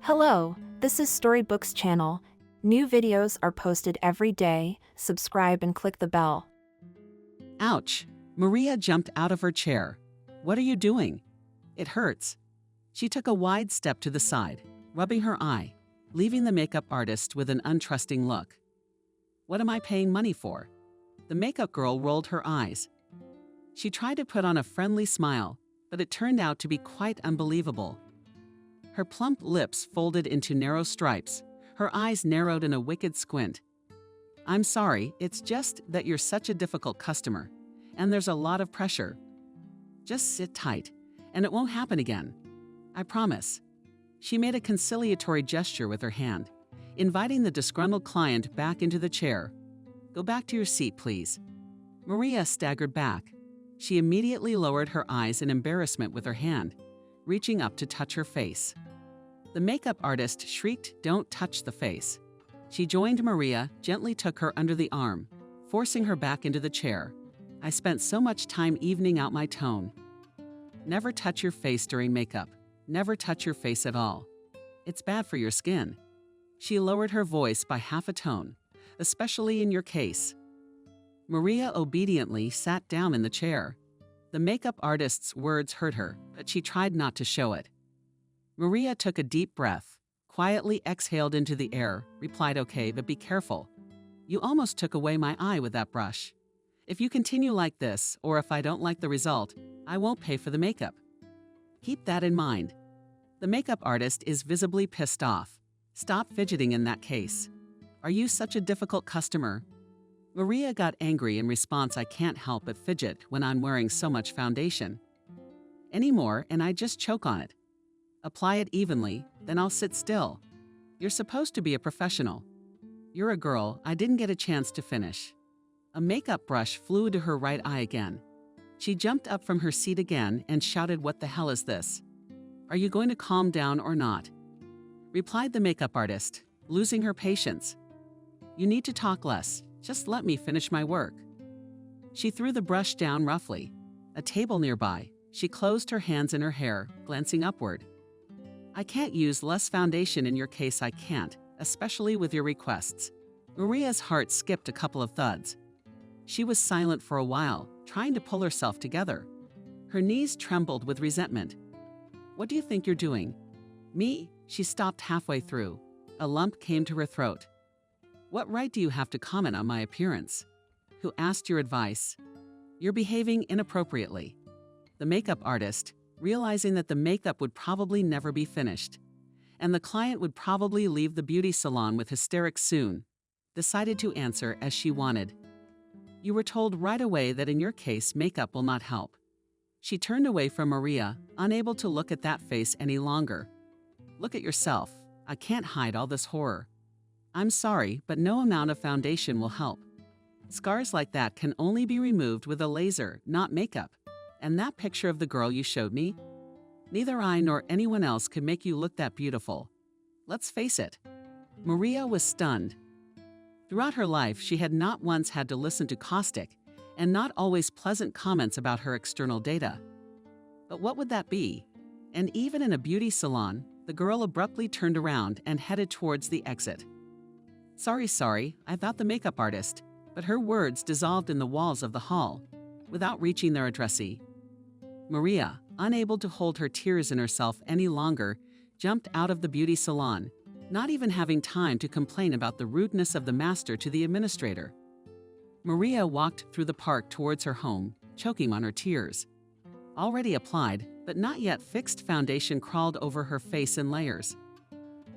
Hello, this is Storybooks channel. New videos are posted every day. Subscribe and click the bell. Ouch! Maria jumped out of her chair. What are you doing? It hurts. She took a wide step to the side, rubbing her eye, leaving the makeup artist with an untrusting look. What am I paying money for? The makeup girl rolled her eyes. She tried to put on a friendly smile, but it turned out to be quite unbelievable. Her plump lips folded into narrow stripes, her eyes narrowed in a wicked squint. I'm sorry, it's just that you're such a difficult customer, and there's a lot of pressure. Just sit tight, and it won't happen again. I promise. She made a conciliatory gesture with her hand, inviting the disgruntled client back into the chair. Go back to your seat, please. Maria staggered back. She immediately lowered her eyes in embarrassment with her hand, reaching up to touch her face. The makeup artist shrieked, "Don't touch the face." She joined Maria, gently took her under the arm, forcing her back into the chair. I spent so much time evening out my tone. Never touch your face during makeup. Never touch your face at all. It's bad for your skin. She lowered her voice by half a tone, especially in your case. Maria obediently sat down in the chair. The makeup artist's words hurt her, but she tried not to show it. Maria took a deep breath, quietly exhaled into the air, replied, "Okay, but be careful. You almost took away my eye with that brush. If you continue like this, or if I don't like the result, I won't pay for the makeup." Keep that in mind. The makeup artist is visibly pissed off. Stop fidgeting in that case. Are you such a difficult customer? Maria got angry in response. I can't help but fidget when I'm wearing so much foundation. Any more and I just choke on it. Apply it evenly, then I'll sit still. You're supposed to be a professional. You're a girl, I didn't get a chance to finish. A makeup brush flew to her right eye again. She jumped up from her seat again and shouted, "What the hell is this? Are you going to calm down or not?" Replied the makeup artist, losing her patience. "You need to talk less, just let me finish my work." She threw the brush down roughly. A table nearby, she closed her hands in her hair, glancing upward. I can't use less foundation in your case, I can't, especially with your requests. Maria's heart skipped a couple of thuds. She was silent for a while, trying to pull herself together. Her knees trembled with resentment. What do you think you're doing? Me? She stopped halfway through. A lump came to her throat. What right do you have to comment on my appearance? Who asked your advice? You're behaving inappropriately. The makeup artist, realizing that the makeup would probably never be finished, and the client would probably leave the beauty salon with hysterics soon, decided to answer as she wanted. You were told right away that in your case, makeup will not help. She turned away from Maria, unable to look at that face any longer. Look at yourself. I can't hide all this horror. I'm sorry, but no amount of foundation will help. Scars like that can only be removed with a laser, not makeup. And that picture of the girl you showed me? Neither I nor anyone else could make you look that beautiful. Let's face it. Maria was stunned. Throughout her life, she had not once had to listen to caustic and not always pleasant comments about her external data. But what would that be? And even in a beauty salon, the girl abruptly turned around and headed towards the exit. Sorry, I thought the makeup artist, but her words dissolved in the walls of the hall, without reaching their addressee. Maria, unable to hold her tears in herself any longer, jumped out of the beauty salon, not even having time to complain about the rudeness of the master to the administrator. Maria walked through the park towards her home, choking on her tears. Already applied, but not yet fixed foundation crawled over her face in layers.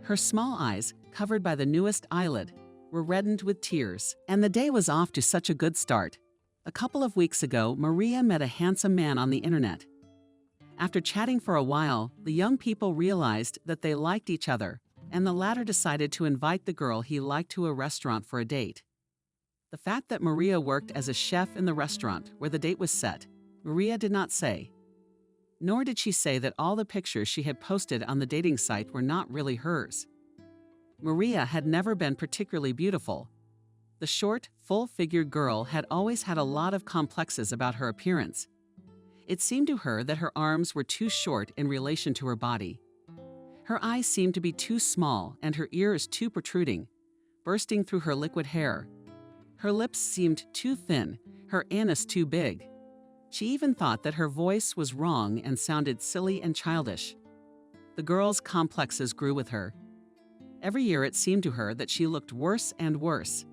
Her small eyes, covered by the newest eyelid, were reddened with tears, and the day was off to such a good start. A couple of weeks ago, Maria met a handsome man on the internet. After chatting for a while, the young people realized that they liked each other, and the latter decided to invite the girl he liked to a restaurant for a date. The fact that Maria worked as a chef in the restaurant where the date was set, Maria did not say. Nor did she say that all the pictures she had posted on the dating site were not really hers. Maria had never been particularly beautiful. The short, full-figured girl had always had a lot of complexes about her appearance. It seemed to her that her arms were too short in relation to her body. Her eyes seemed to be too small and her ears too protruding, bursting through her liquid hair. Her lips seemed too thin, her anus too big. She even thought that her voice was wrong and sounded silly and childish. The girl's complexes grew with her. Every year it seemed to her that she looked worse and worse.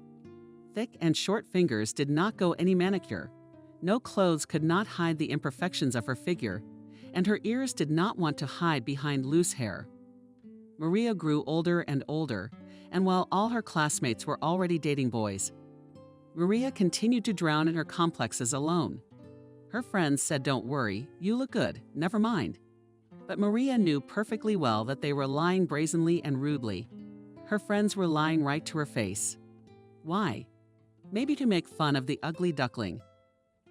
Thick and short fingers did not go any manicure. No clothes could not hide the imperfections of her figure, and her ears did not want to hide behind loose hair. Maria grew older and older, and while all her classmates were already dating boys, Maria continued to drown in her complexes alone. Her friends said, "Don't worry, you look good, never mind." But Maria knew perfectly well that they were lying brazenly and rudely. Her friends were lying right to her face. Why? Maybe to make fun of the ugly duckling.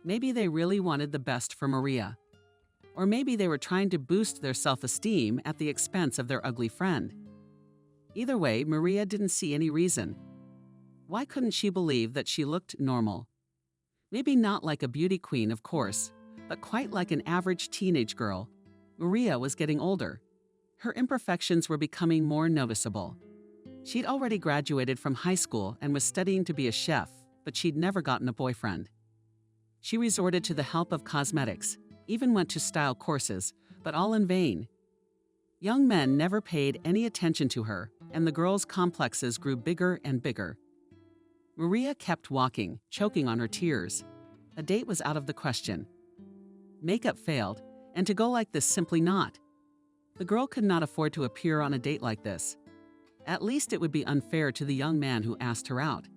Maybe they really wanted the best for Maria. Or maybe they were trying to boost their self-esteem at the expense of their ugly friend. Either way, Maria didn't see any reason. Why couldn't she believe that she looked normal? Maybe not like a beauty queen, of course, but quite like an average teenage girl. Maria was getting older. Her imperfections were becoming more noticeable. She'd already graduated from high school and was studying to be a chef, but she'd never gotten a boyfriend. She resorted to the help of cosmetics, even went to style courses, but all in vain. Young men never paid any attention to her, and the girl's complexes grew bigger and bigger. Maria kept walking, choking on her tears. A date was out of the question. Makeup failed, and to go like this simply not. The girl could not afford to appear on a date like this. At least it would be unfair to the young man who asked her out.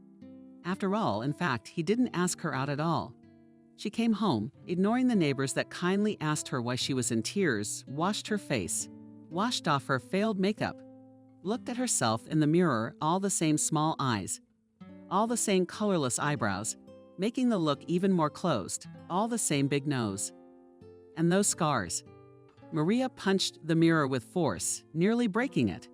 After all, in fact, he didn't ask her out at all. She came home, ignoring the neighbors that kindly asked her why she was in tears, washed her face, washed off her failed makeup, looked at herself in the mirror, all the same small eyes, all the same colorless eyebrows, making the look even more closed, all the same big nose. And those scars. Maria punched the mirror with force, nearly breaking it.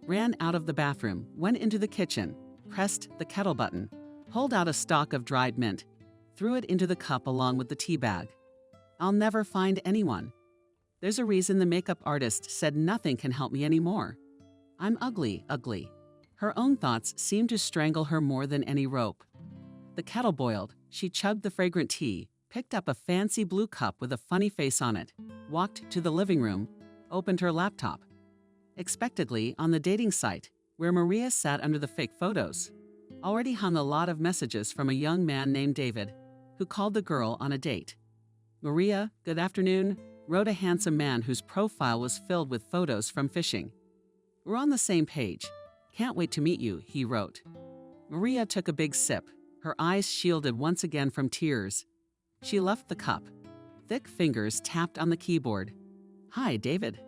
Ran out of the bathroom, went into the kitchen, pressed the kettle button, pulled out a stalk of dried mint, threw it into the cup along with the tea bag. I'll never find anyone. There's a reason the makeup artist said nothing can help me anymore. I'm ugly, ugly. Her own thoughts seemed to strangle her more than any rope. The kettle boiled. She chugged the fragrant tea, picked up a fancy blue cup with a funny face on it, walked to the living room, opened her laptop. Expectedly, on the dating site, where Maria sat under the fake photos, already hung a lot of messages from a young man named David, who called the girl on a date. Maria, good afternoon, wrote a handsome man whose profile was filled with photos from fishing. We're on the same page. Can't wait to meet you, he wrote. Maria took a big sip, her eyes shielded once again from tears. She left the cup. Thick fingers tapped on the keyboard. Hi, David.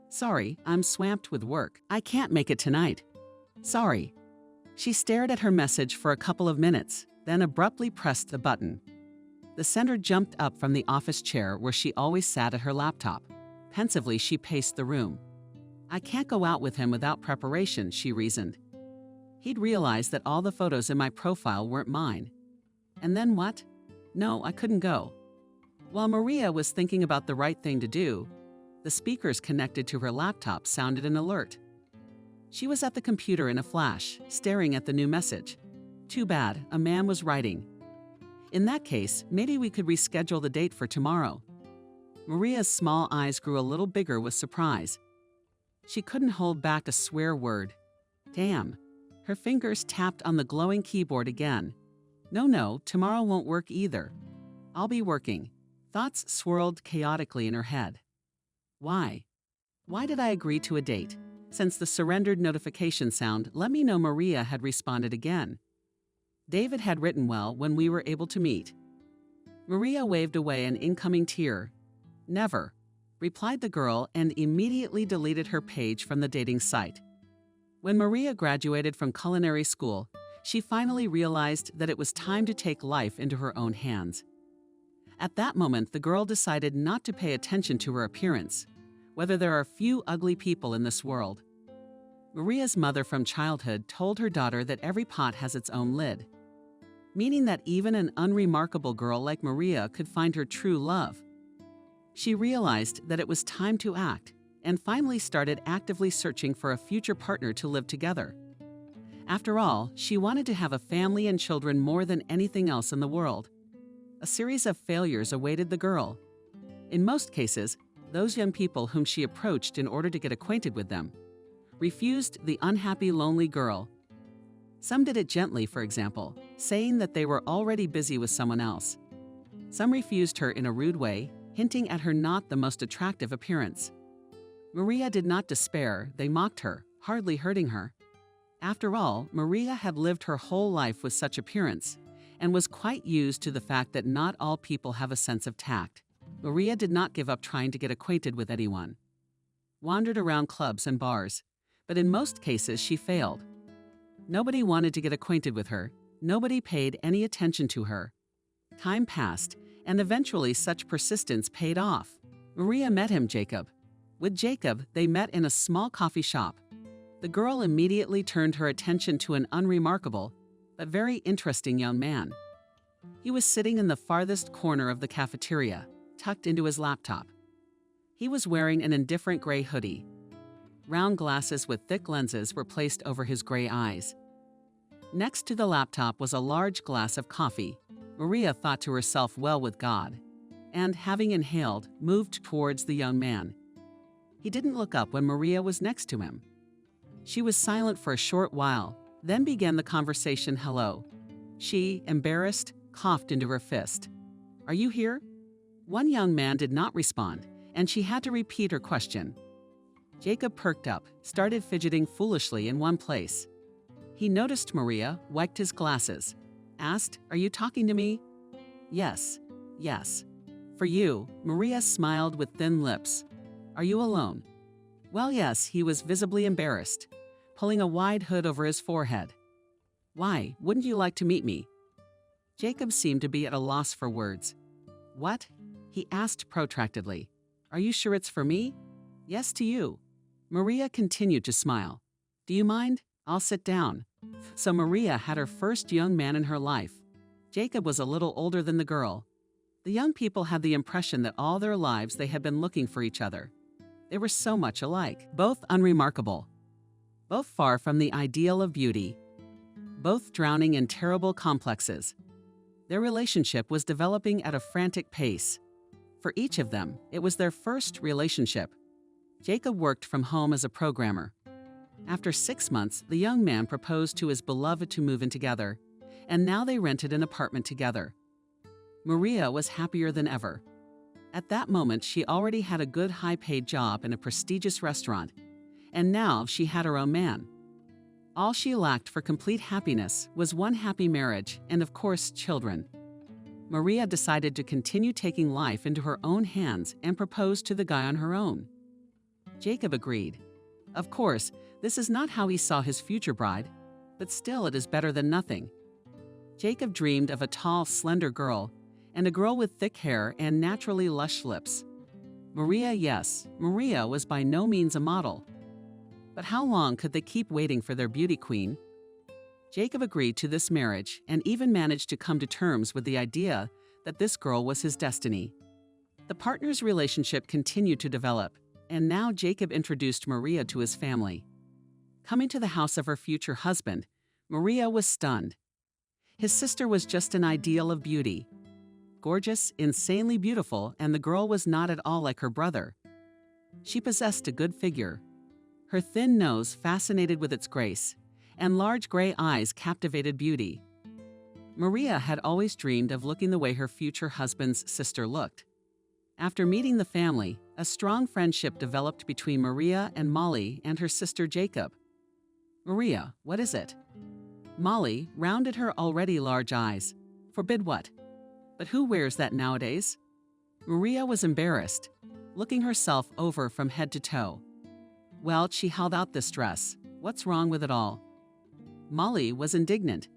Sorry, I'm swamped with work. I can't make it tonight. Sorry. She stared at her message for a couple of minutes, then abruptly pressed the button. The sender jumped up from the office chair where she always sat at her laptop. Pensively, she paced the room. I can't go out with him without preparation, she reasoned. He'd realized that all the photos in my profile weren't mine. And then what? No, I couldn't go. While Maria was thinking about the right thing to do, the speakers connected to her laptop sounded an alert. She was at the computer in a flash, staring at the new message. Too bad, a man was writing. In that case, maybe we could reschedule the date for tomorrow. Maria's small eyes grew a little bigger with surprise. She couldn't hold back a swear word. Damn. Her fingers tapped on the glowing keyboard again. No, tomorrow won't work either. I'll be working. Thoughts swirled chaotically in her head. Why? Why did I agree to a date? Since the surrendered notification sound let me know Maria had responded again. David had written well when we were able to meet. Maria waved away an incoming tear. Never, replied the girl and immediately deleted her page from the dating site. When Maria graduated from culinary school, she finally realized that it was time to take life into her own hands. At that moment, the girl decided not to pay attention to her appearance, whether there are few ugly people in this world. Maria's mother from childhood told her daughter that every pot has its own lid, meaning that even an unremarkable girl like Maria could find her true love. She realized that it was time to act, and finally started actively searching for a future partner to live together. After all, she wanted to have a family and children more than anything else in the world. A series of failures awaited the girl. In most cases, those young people whom she approached in order to get acquainted with them refused the unhappy, lonely girl. Some did it gently, for example, saying that they were already busy with someone else. Some refused her in a rude way, hinting at her not the most attractive appearance. Maria did not despair, they mocked her, hardly hurting her. After all, Maria had lived her whole life with such appearance and was quite used to the fact that not all people have a sense of tact. Maria did not give up trying to get acquainted with anyone. Wandered around clubs and bars, but in most cases she failed. Nobody wanted to get acquainted with her. Nobody paid any attention to her. Time passed, and eventually such persistence paid off. Maria met him, Jacob. With Jacob, they met in a small coffee shop. The girl immediately turned her attention to an unremarkable, but very interesting young man. He was sitting in the farthest corner of the cafeteria, tucked into his laptop. He was wearing an indifferent gray hoodie. Round glasses with thick lenses were placed over his gray eyes. Next to the laptop was a large glass of coffee. Maria thought to herself, well with God, and, having inhaled, moved towards the young man. He didn't look up when Maria was next to him. She was silent for a short while, then began the conversation hello. She, embarrassed, coughed into her fist. Are you here? One young man did not respond, and she had to repeat her question. Jacob perked up, started fidgeting foolishly in one place. He noticed Maria, wiped his glasses, asked, Are you talking to me? Yes, yes. For you, Maria smiled with thin lips. Are you alone? Well, yes, he was visibly embarrassed, pulling a wide hood over his forehead. Why, wouldn't you like to meet me? Jacob seemed to be at a loss for words. What? He asked protractedly. Are you sure it's for me? Yes, to you. Maria continued to smile. Do you mind? I'll sit down. So Maria had her first young man in her life. Jacob was a little older than the girl. The young people had the impression that all their lives they had been looking for each other. They were so much alike, both unremarkable, both far from the ideal of beauty, both drowning in terrible complexes. Their relationship was developing at a frantic pace. For each of them, it was their first relationship. Jacob worked from home as a programmer. After 6 months, the young man proposed to his beloved to move in together, and now they rented an apartment together. Maria was happier than ever. At that moment, she already had a good high-paid job in a prestigious restaurant, and now she had her own man. All she lacked for complete happiness was one happy marriage and, of course, children. Maria decided to continue taking life into her own hands and proposed to the guy on her own. Jacob agreed. Of course, this is not how he saw his future bride, but still it is better than nothing. Jacob dreamed of a tall, slender girl, and a girl with thick hair and naturally lush lips. Maria, yes, Maria was by no means a model. But how long could they keep waiting for their beauty queen? Jacob agreed to this marriage and even managed to come to terms with the idea that this girl was his destiny. The partners' relationship continued to develop, and now Jacob introduced Maria to his family. Coming to the house of her future husband, Maria was stunned. His sister was just an ideal of beauty. Gorgeous, insanely beautiful, and the girl was not at all like her brother. She possessed a good figure. Her thin nose fascinated with its grace, and large gray eyes captivated beauty. Maria had always dreamed of looking the way her future husband's sister looked. After meeting the family, a strong friendship developed between Maria and Molly and her sister Jacob. Maria, what is it? Molly rounded her already large eyes. Forbid what? But who wears that nowadays? Maria was embarrassed, looking herself over from head to toe. Well, she held out this dress. What's wrong with it all? Molly was indignant.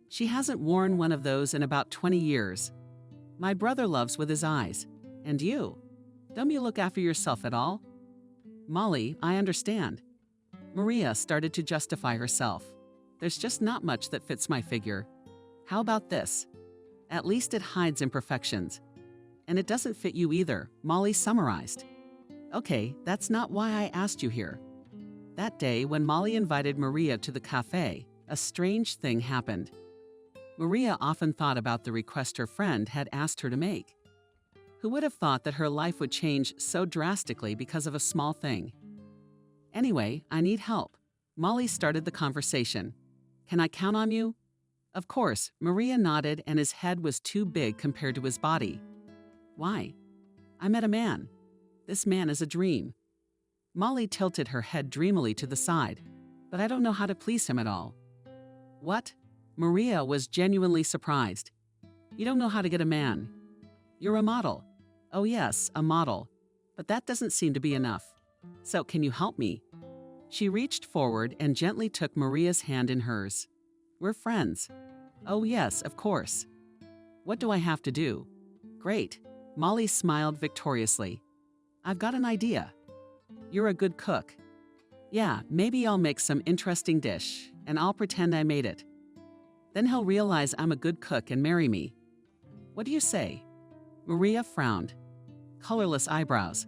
She hasn't worn one of those in about 20 years. My brother loves with his eyes. And you? Don't you look after yourself at all? Molly, I understand. Maria started to justify herself. There's just not much that fits my figure. How about this? At least it hides imperfections. And it doesn't fit you either, Molly summarized. Okay, that's not why I asked you here. That day, when Molly invited Maria to the cafe, a strange thing happened. Maria often thought about the request her friend had asked her to make. Who would have thought that her life would change so drastically because of a small thing? Anyway, I need help. Molly started the conversation. Can I count on you? Of course, Maria nodded, and his head was too big compared to his body. Why? I met a man. This man is a dream. Molly tilted her head dreamily to the side, but I don't know how to please him at all. What? Maria was genuinely surprised. You don't know how to get a man. You're a model. Oh yes, a model. But that doesn't seem to be enough. So can you help me? She reached forward and gently took Maria's hand in hers. We're friends. Oh yes, of course. What do I have to do? Great. Molly smiled victoriously. I've got an idea. You're a good cook. Yeah, maybe I'll make some interesting dish, and I'll pretend I made it. Then he'll realize I'm a good cook and marry me. What do you say? Maria frowned. Colorless eyebrows.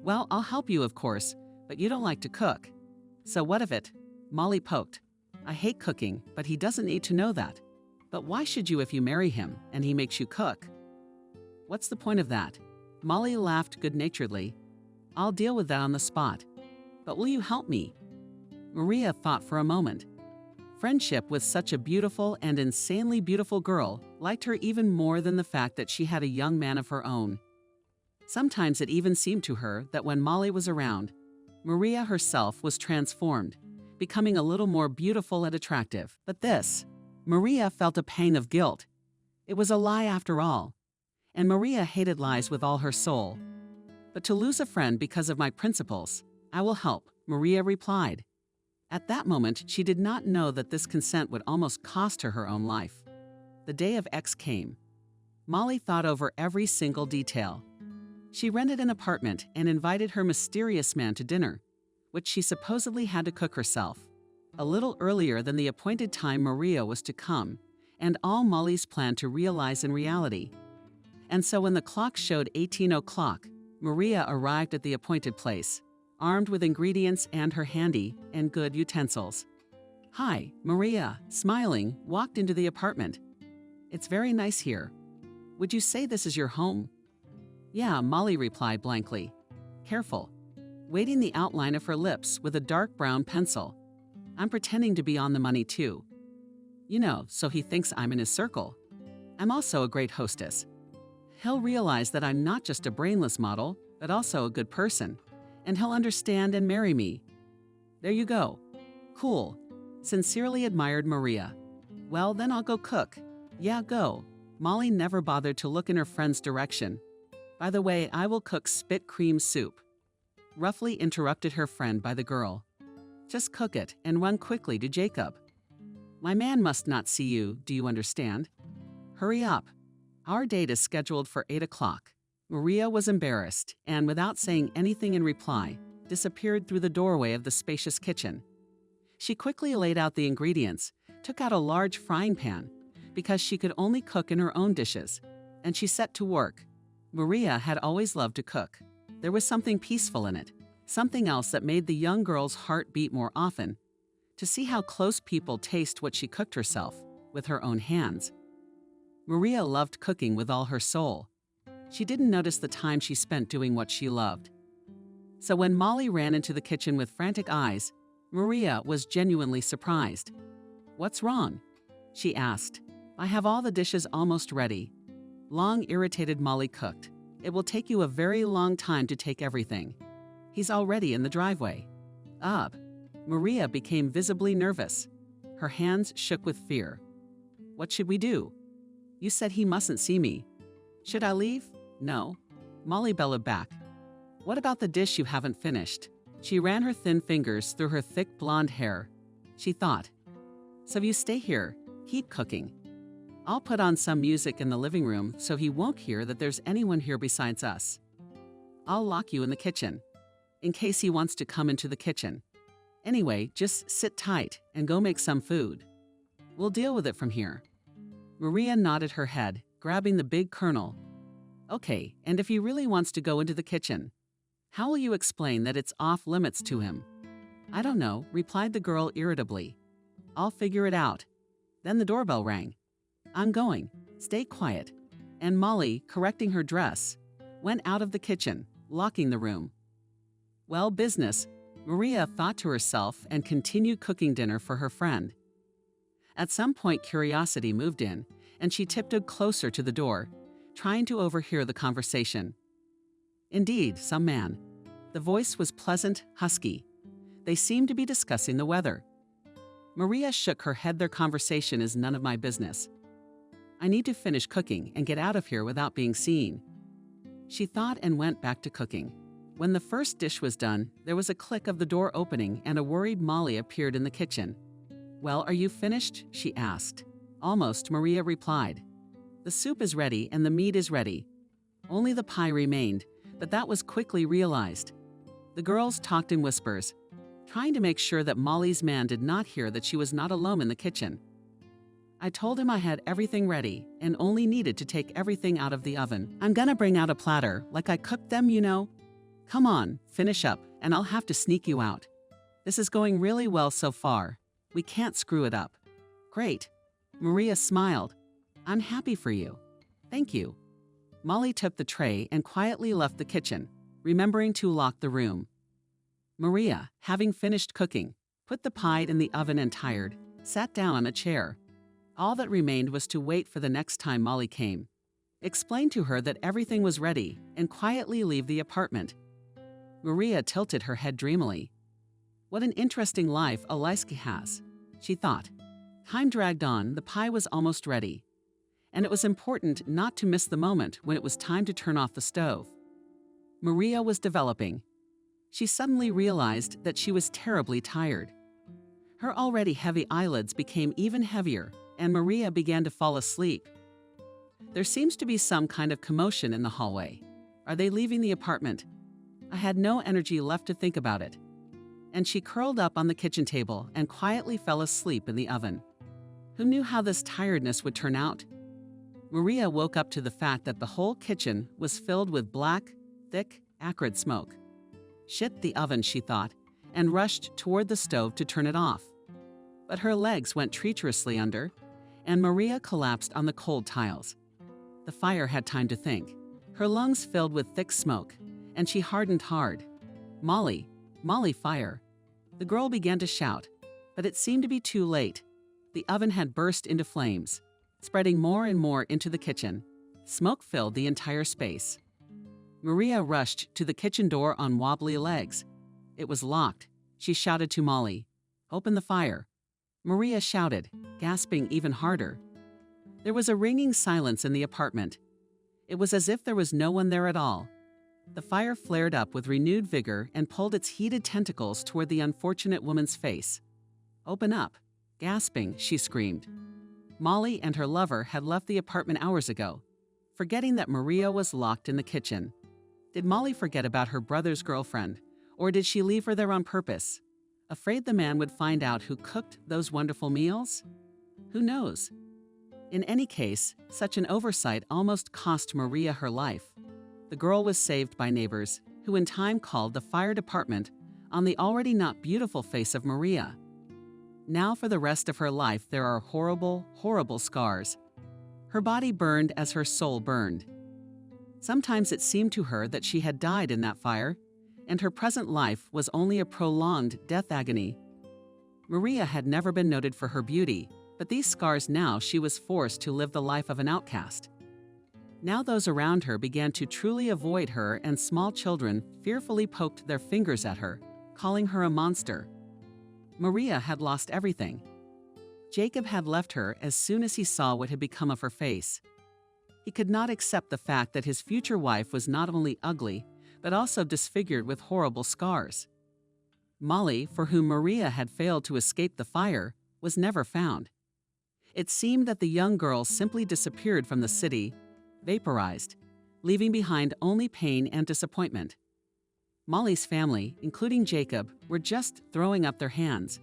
Well, I'll help you, of course, but you don't like to cook. So what of it? Molly poked. I hate cooking, but he doesn't need to know that. But why should you if you marry him and he makes you cook? What's the point of that? Molly laughed good-naturedly. I'll deal with that on the spot. But will you help me? Maria thought for a moment. Friendship with such a beautiful and insanely beautiful girl liked her even more than the fact that she had a young man of her own. Sometimes it even seemed to her that when Molly was around, Maria herself was transformed, becoming a little more beautiful and attractive. But this, Maria felt a pang of guilt. It was a lie after all, and Maria hated lies with all her soul. But to lose a friend because of my principles, I will help, Maria replied. At that moment, she did not know that this consent would almost cost her own life. The day of X came. Molly thought over every single detail. She rented an apartment and invited her mysterious man to dinner, which she supposedly had to cook herself, a little earlier than the appointed time Maria was to come, and all Molly's planned to realize in reality. And so when the clock showed 18 o'clock, Maria arrived at the appointed place, armed with ingredients and her handy and good utensils. Hi, Maria, smiling, walked into the apartment. It's very nice here. Would you say this is your home? Yeah, Molly replied blankly. Careful. Weighting the outline of her lips with a dark brown pencil. I'm pretending to be on the money too. You know, so he thinks I'm in his circle. I'm also a great hostess. He'll realize that I'm not just a brainless model, but also a good person, and he'll understand and marry me. There you go. Cool. Sincerely admired Maria. Well, then I'll go cook. Yeah, go. Molly never bothered to look in her friend's direction. By the way, I will cook spit cream soup. Roughly interrupted her friend by the girl. Just cook it and run quickly to Jacob. My man must not see you, do you understand? Hurry up. Our date is scheduled for 8 o'clock. Maria was embarrassed and, without saying anything in reply, disappeared through the doorway of the spacious kitchen. She quickly laid out the ingredients, took out a large frying pan, because she could only cook in her own dishes, and she set to work. Maria had always loved to cook. There was something peaceful in it, something else that made the young girl's heart beat more often, to see how close people taste what she cooked herself, with her own hands. Maria loved cooking with all her soul. She didn't notice the time she spent doing what she loved. So when Molly ran into the kitchen with frantic eyes, Maria was genuinely surprised. What's wrong? She asked. I have all the dishes almost ready. Long, irritated Molly cooked. It will take you a very long time to take everything. He's already in the driveway. Up. Maria became visibly nervous. Her hands shook with fear. What should we do? You said he mustn't see me. Should I leave? No. Molly bellowed back. What about the dish you haven't finished? She ran her thin fingers through her thick blonde hair. She thought. So you stay here. Keep cooking. I'll put on some music in the living room so he won't hear that there's anyone here besides us. I'll lock you in the kitchen, in case he wants to come into the kitchen. Anyway, just sit tight and go make some food. We'll deal with it from here. Maria nodded her head, grabbing the big kernel. Okay, and if he really wants to go into the kitchen, How will you explain that it's off limits to him? I don't know, replied the girl irritably. I'll figure it out. Then the doorbell rang. I'm going. Stay quiet. And Molly, correcting her dress, went out of the kitchen, locking the room. Well, business, Maria thought to herself and continued cooking dinner for her friend. At some point, curiosity moved in, and she tiptoed closer to the door, trying to overhear the conversation. Indeed, some man. The voice was pleasant, husky. They seemed to be discussing the weather. Maria shook her head. Their conversation is none of my business. I need to finish cooking and get out of here without being seen. She thought and went back to cooking. When the first dish was done, there was a click of the door opening and a worried Molly appeared in the kitchen. Well, are you finished? She asked. Almost, Maria replied. The soup is ready and the meat is ready. Only the pie remained, but that was quickly realized. The girls talked in whispers, trying to make sure that Molly's man did not hear that she was not alone in the kitchen. I told him I had everything ready and only needed to take everything out of the oven. I'm gonna bring out a platter, like I cooked them, you know. Come on, finish up, and I'll have to sneak you out. This is going really well so far. We can't screw it up. Great. Maria smiled. I'm happy for you. Thank you. Molly took the tray and quietly left the kitchen, remembering to lock the room. Maria, having finished cooking, put the pie in the oven and tired, sat down on a chair. All that remained was to wait for the next time Molly came, explain to her that everything was ready, and quietly leave the apartment. Maria tilted her head dreamily. What an interesting life Alaska has, she thought. Time dragged on, the pie was almost ready, and it was important not to miss the moment when it was time to turn off the stove. Maria was developing. She suddenly realized that she was terribly tired. Her already heavy eyelids became even heavier, and Maria began to fall asleep. There seems to be some kind of commotion in the hallway. Are they leaving the apartment? I had no energy left to think about it. And she curled up on the kitchen table and quietly fell asleep in the oven. Who knew how this tiredness would turn out? Maria woke up to the fact that the whole kitchen was filled with black, thick, acrid smoke. Shit the oven, she thought, and rushed toward the stove to turn it off. But her legs went treacherously under, and Maria collapsed on the cold tiles. The fire had time to think. Her lungs filled with thick smoke, and she hardened hard. Molly, Molly, fire. The girl began to shout, but it seemed to be too late. The oven had burst into flames, spreading more and more into the kitchen. Smoke filled the entire space. Maria rushed to the kitchen door on wobbly legs. It was locked. She shouted to Molly, "Open the fire." Maria shouted, gasping even harder. There was a ringing silence in the apartment. It was as if there was no one there at all. The fire flared up with renewed vigor and pulled its heated tentacles toward the unfortunate woman's face. "Open up." Gasping, she screamed. Molly and her lover had left the apartment hours ago, forgetting that Maria was locked in the kitchen. Did Molly forget about her brother's girlfriend, or did she leave her there on purpose, afraid the man would find out who cooked those wonderful meals? Who knows? In any case, such an oversight almost cost Maria her life. The girl was saved by neighbors, who in time called the fire department on the already not beautiful face of Maria. Now for the rest of her life there are horrible, horrible scars. Her body burned as her soul burned. Sometimes it seemed to her that she had died in that fire, and her present life was only a prolonged death agony. Maria had never been noted for her beauty, but these scars now she was forced to live the life of an outcast. Now those around her began to truly avoid her, and small children fearfully poked their fingers at her, calling her a monster. Maria had lost everything. Jacob had left her as soon as he saw what had become of her face. He could not accept the fact that his future wife was not only ugly, but also disfigured with horrible scars. Molly, for whom Maria had failed to escape the fire, was never found. It seemed that the young girl simply disappeared from the city, vaporized, leaving behind only pain and disappointment. Molly's family, including Jacob, were just throwing up their hands.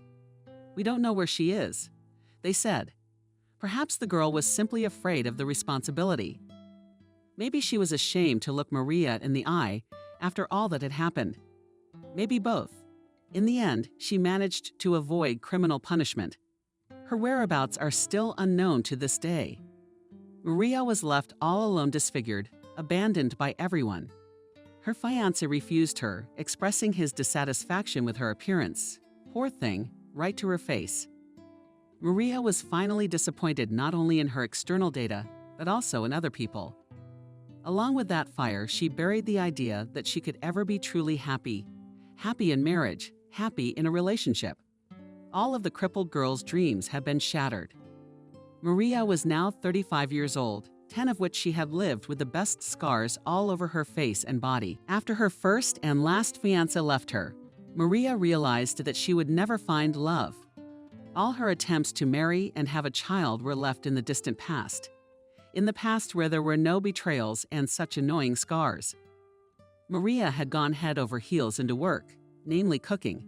"We don't know where she is," they said. Perhaps the girl was simply afraid of the responsibility. Maybe she was ashamed to look Maria in the eye after all that had happened? Maybe both. In the end, she managed to avoid criminal punishment. Her whereabouts are still unknown to this day. Maria was left all alone, disfigured, abandoned by everyone. Her fiancé refused her, expressing his dissatisfaction with her appearance. Poor thing, right to her face. Maria was finally disappointed not only in her external data, but also in other people. Along with that fire, she buried the idea that she could ever be truly happy. Happy in marriage, happy in a relationship. All of the crippled girl's dreams had been shattered. Maria was now 35 years old, 10 of which she had lived with the best scars all over her face and body. After her first and last fiancé left her, Maria realized that she would never find love. All her attempts to marry and have a child were left in the distant past. In the past where there were no betrayals and such annoying scars. Maria had gone head over heels into work, namely cooking.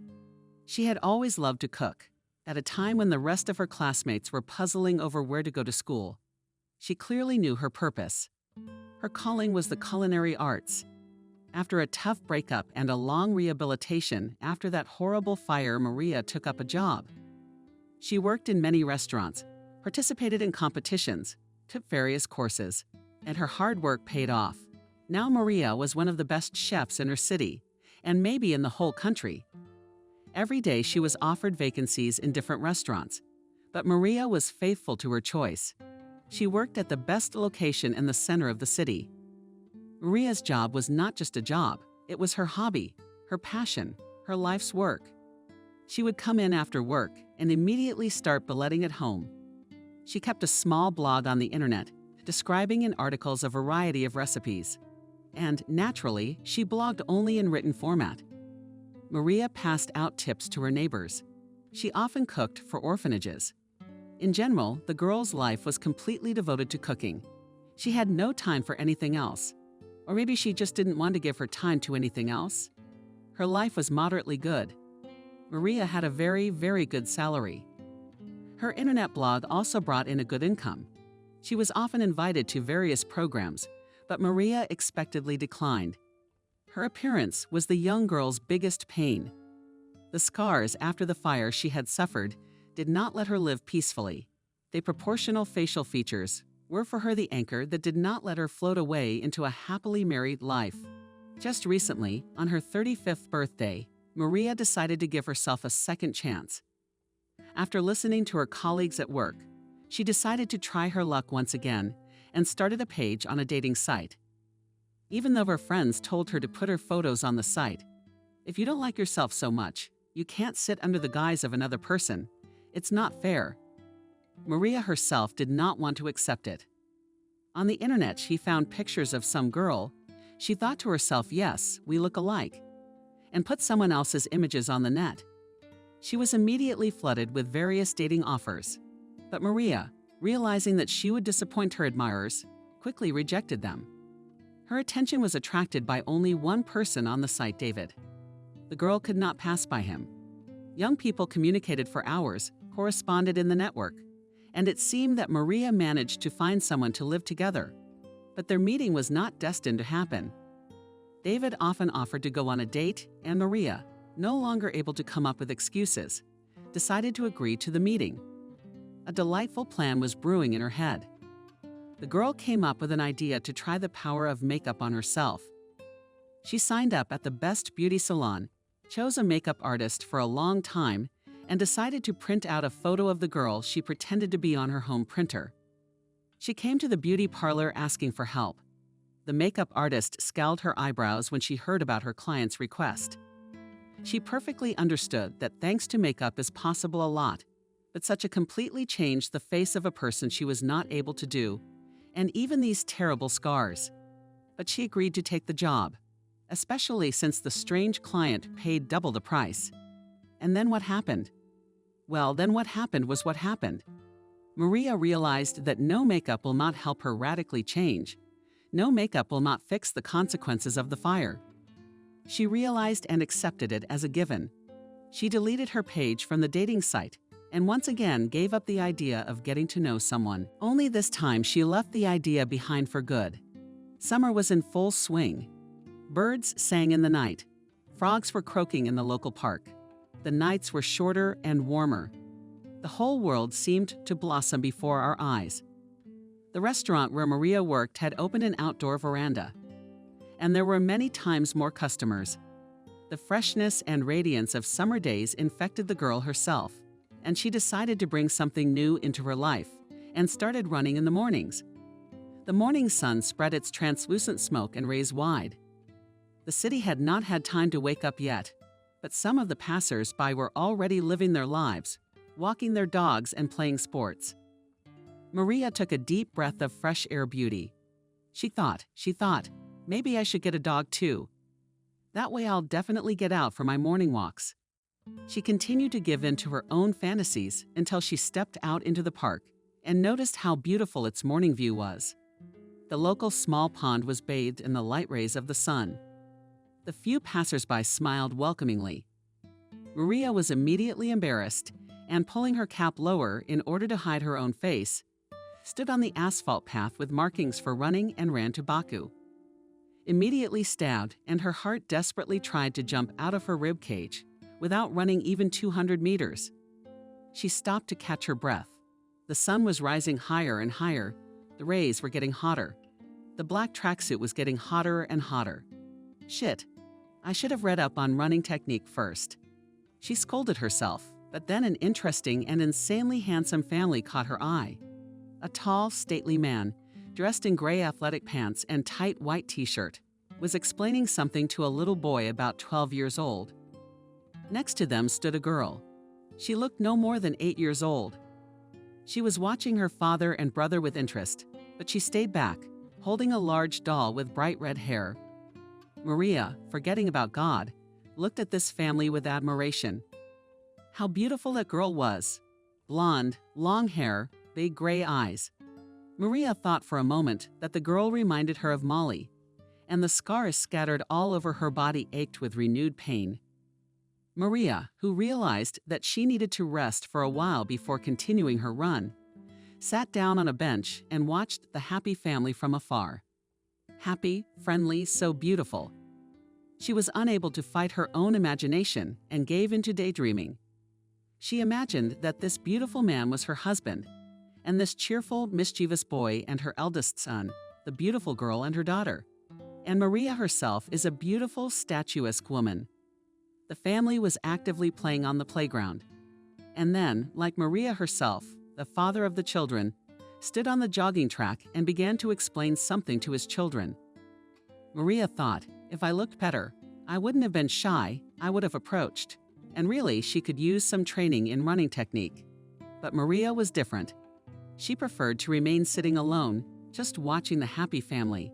She had always loved to cook, at a time when the rest of her classmates were puzzling over where to go to school. She clearly knew her purpose. Her calling was the culinary arts. After a tough breakup and a long rehabilitation after that horrible fire, Maria took up a job. She worked in many restaurants, participated in competitions, took various courses, and her hard work paid off. Now Maria was one of the best chefs in her city, and maybe in the whole country. Every day she was offered vacancies in different restaurants, but Maria was faithful to her choice. She worked at the best location in the center of the city. Maria's job was not just a job, it was her hobby, her passion, her life's work. She would come in after work and immediately start bulleting at home. She kept a small blog on the internet, describing in articles a variety of recipes. And naturally, she blogged only in written format. Maria passed out tips to her neighbors. She often cooked for orphanages. In general, the girl's life was completely devoted to cooking. She had no time for anything else. Or maybe she just didn't want to give her time to anything else. Her life was moderately good. Maria had a very, very good salary. Her internet blog also brought in a good income. She was often invited to various programs, but Maria expectedly declined. Her appearance was the young girl's biggest pain. The scars after the fire she had suffered did not let her live peacefully. The proportional facial features were for her the anchor that did not let her float away into a happily married life. Just recently, on her 35th birthday, Maria decided to give herself a second chance. After listening to her colleagues at work, she decided to try her luck once again and started a page on a dating site. Even though her friends told her to put her photos on the site, if you don't like yourself so much, you can't sit under the guise of another person. It's not fair. Maria herself did not want to accept it. On the internet, she found pictures of some girl. She thought to herself, yes, we look alike, and put someone else's images on the net. She was immediately flooded with various dating offers. But Maria, realizing that she would disappoint her admirers, quickly rejected them. Her attention was attracted by only one person on the site, David. The girl could not pass by him. Young people communicated for hours, corresponded in the network, and it seemed that Maria managed to find someone to live together. But their meeting was not destined to happen. David often offered to go on a date, and Maria, no longer able to come up with excuses, decided to agree to the meeting. A delightful plan was brewing in her head. The girl came up with an idea to try the power of makeup on herself. She signed up at the best beauty salon, chose a makeup artist for a long time, and decided to print out a photo of the girl she pretended to be on her home printer. She came to the beauty parlor asking for help. The makeup artist scowled her eyebrows when she heard about her client's request. She perfectly understood that thanks to makeup is possible a lot, but such a completely changed the face of a person she was not able to do, and even these terrible scars. But she agreed to take the job, especially since the strange client paid double the price. And then what happened? Well, then what happened was what happened. Maria realized that no makeup will not help her radically change. No makeup will not fix the consequences of the fire. She realized and accepted it as a given. She deleted her page from the dating site and once again gave up the idea of getting to know someone. Only this time she left the idea behind for good. Summer was in full swing. Birds sang in the night. Frogs were croaking in the local park. The nights were shorter and warmer. The whole world seemed to blossom before our eyes. The restaurant where Maria worked had opened an outdoor veranda, and there were many times more customers. The freshness and radiance of summer days infected the girl herself, and she decided to bring something new into her life and started running in the mornings. The morning sun spread its translucent smoke and rays wide. The city had not had time to wake up yet, but some of the passers-by were already living their lives, walking their dogs and playing sports. Maria took a deep breath of fresh air beauty. She thought, maybe I should get a dog too. That way I'll definitely get out for my morning walks. She continued to give in to her own fantasies until she stepped out into the park and noticed how beautiful its morning view was. The local small pond was bathed in the light rays of the sun. The few passers-by smiled welcomingly. Maria was immediately embarrassed and, pulling her cap lower in order to hide her own face, stood on the asphalt path with markings for running and ran to Baku. Immediately stabbed, and her heart desperately tried to jump out of her rib cage without running even 200 meters. She stopped to catch her breath. The sun was rising higher and higher. The rays were getting hotter. The black tracksuit was getting hotter and hotter. Shit, I should have read up on running technique first. She scolded herself, but then an interesting and insanely handsome family caught her eye. A tall, stately man, dressed in gray athletic pants and tight white t-shirt, was explaining something to a little boy about 12 years old. Next to them stood a girl. She looked no more than 8 years old. She was watching her father and brother with interest, but she stayed back, holding a large doll with bright red hair. Maria, forgetting about God, looked at this family with admiration. How beautiful that girl was. Blonde, long hair, big gray eyes. Maria thought for a moment that the girl reminded her of Molly, and the scars scattered all over her body ached with renewed pain. Maria, who realized that she needed to rest for a while before continuing her run, sat down on a bench and watched the happy family from afar. Happy, friendly, so beautiful. She was unable to fight her own imagination and gave into daydreaming. She imagined that this beautiful man was her husband, and this cheerful, mischievous boy and her eldest son, the beautiful girl and her daughter. And Maria herself is a beautiful, statuesque woman. The family was actively playing on the playground. And then, like Maria herself, the father of the children, stood on the jogging track and began to explain something to his children. Maria thought, if I looked better, I wouldn't have been shy, I would have approached. And really, she could use some training in running technique. But Maria was different. She preferred to remain sitting alone, just watching the happy family.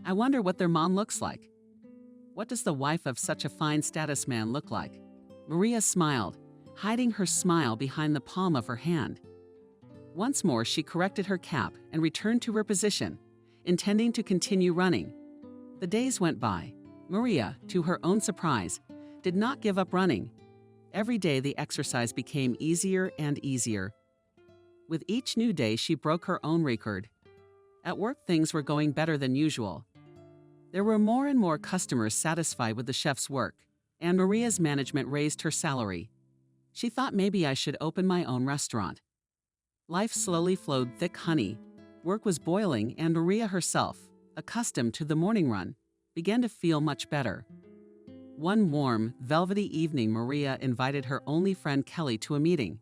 I wonder what their mom looks like. What does the wife of such a fine status man look like? Maria smiled, hiding her smile behind the palm of her hand. Once more, she corrected her cap and returned to her position, intending to continue running. The days went by. Maria, to her own surprise, did not give up running. Every day the exercise became easier and easier. With each new day, she broke her own record. At work, things were going better than usual. There were more and more customers satisfied with the chef's work, and Maria's management raised her salary. She thought maybe I should open my own restaurant. Life slowly flowed thick honey. Work was boiling, and Maria herself, accustomed to the morning run, began to feel much better. One warm, velvety evening, Maria invited her only friend Kelly to a meeting.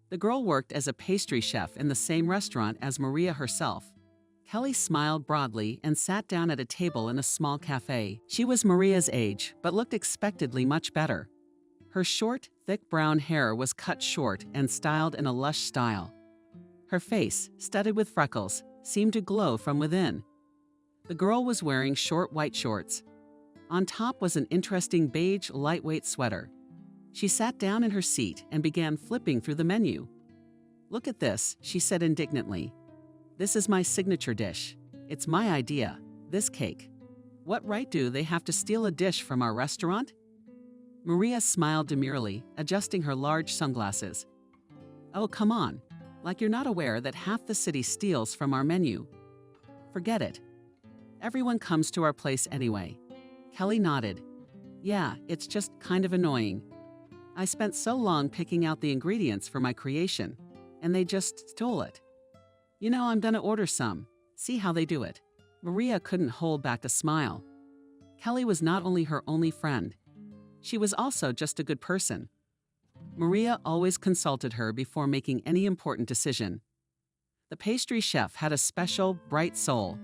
The girl worked as a pastry chef in the same restaurant as Maria herself. Kelly smiled broadly and sat down at a table in a small cafe. She was Maria's age, but looked expectedly much better. Her short, thick brown hair was cut short and styled in a lush style. Her face, studded with freckles, seemed to glow from within. The girl was wearing short white shorts. On top was an interesting beige, lightweight sweater. She sat down in her seat and began flipping through the menu. "Look at this," she said indignantly. "This is my signature dish. It's my idea, this cake. What right do they have to steal a dish from our restaurant?" Maria smiled demurely, adjusting her large sunglasses. "Oh, come on. Like you're not aware that half the city steals from our menu. Forget it. Everyone comes to our place anyway. Kelly nodded. Yeah, it's just kind of annoying. I spent so long picking out the ingredients for my creation, and they just stole it. You know, I'm gonna order some. See how they do it. Maria couldn't hold back a smile. Kelly was not only her only friend, she was also just a good person. Maria always consulted her before making any important decision. The pastry chef had a special, bright soul.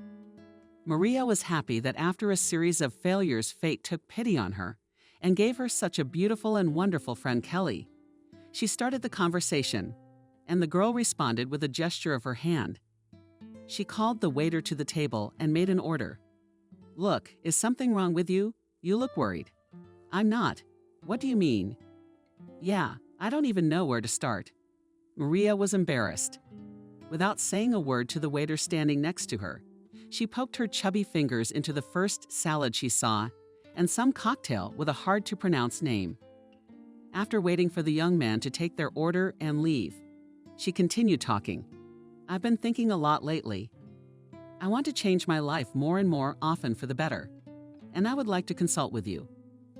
Maria was happy that after a series of failures, fate took pity on her and gave her such a beautiful and wonderful friend, Kelly. She started the conversation, and the girl responded with a gesture of her hand. She called the waiter to the table and made an order. Look, is something wrong with you? You look worried. I'm not. What do you mean? Yeah, I don't even know where to start. Maria was embarrassed. Without saying a word to the waiter standing next to her, she poked her chubby fingers into the first salad she saw and some cocktail with a hard-to-pronounce name. After waiting for the young man to take their order and leave, she continued talking. I've been thinking a lot lately. I want to change my life more and more often for the better, and I would like to consult with you.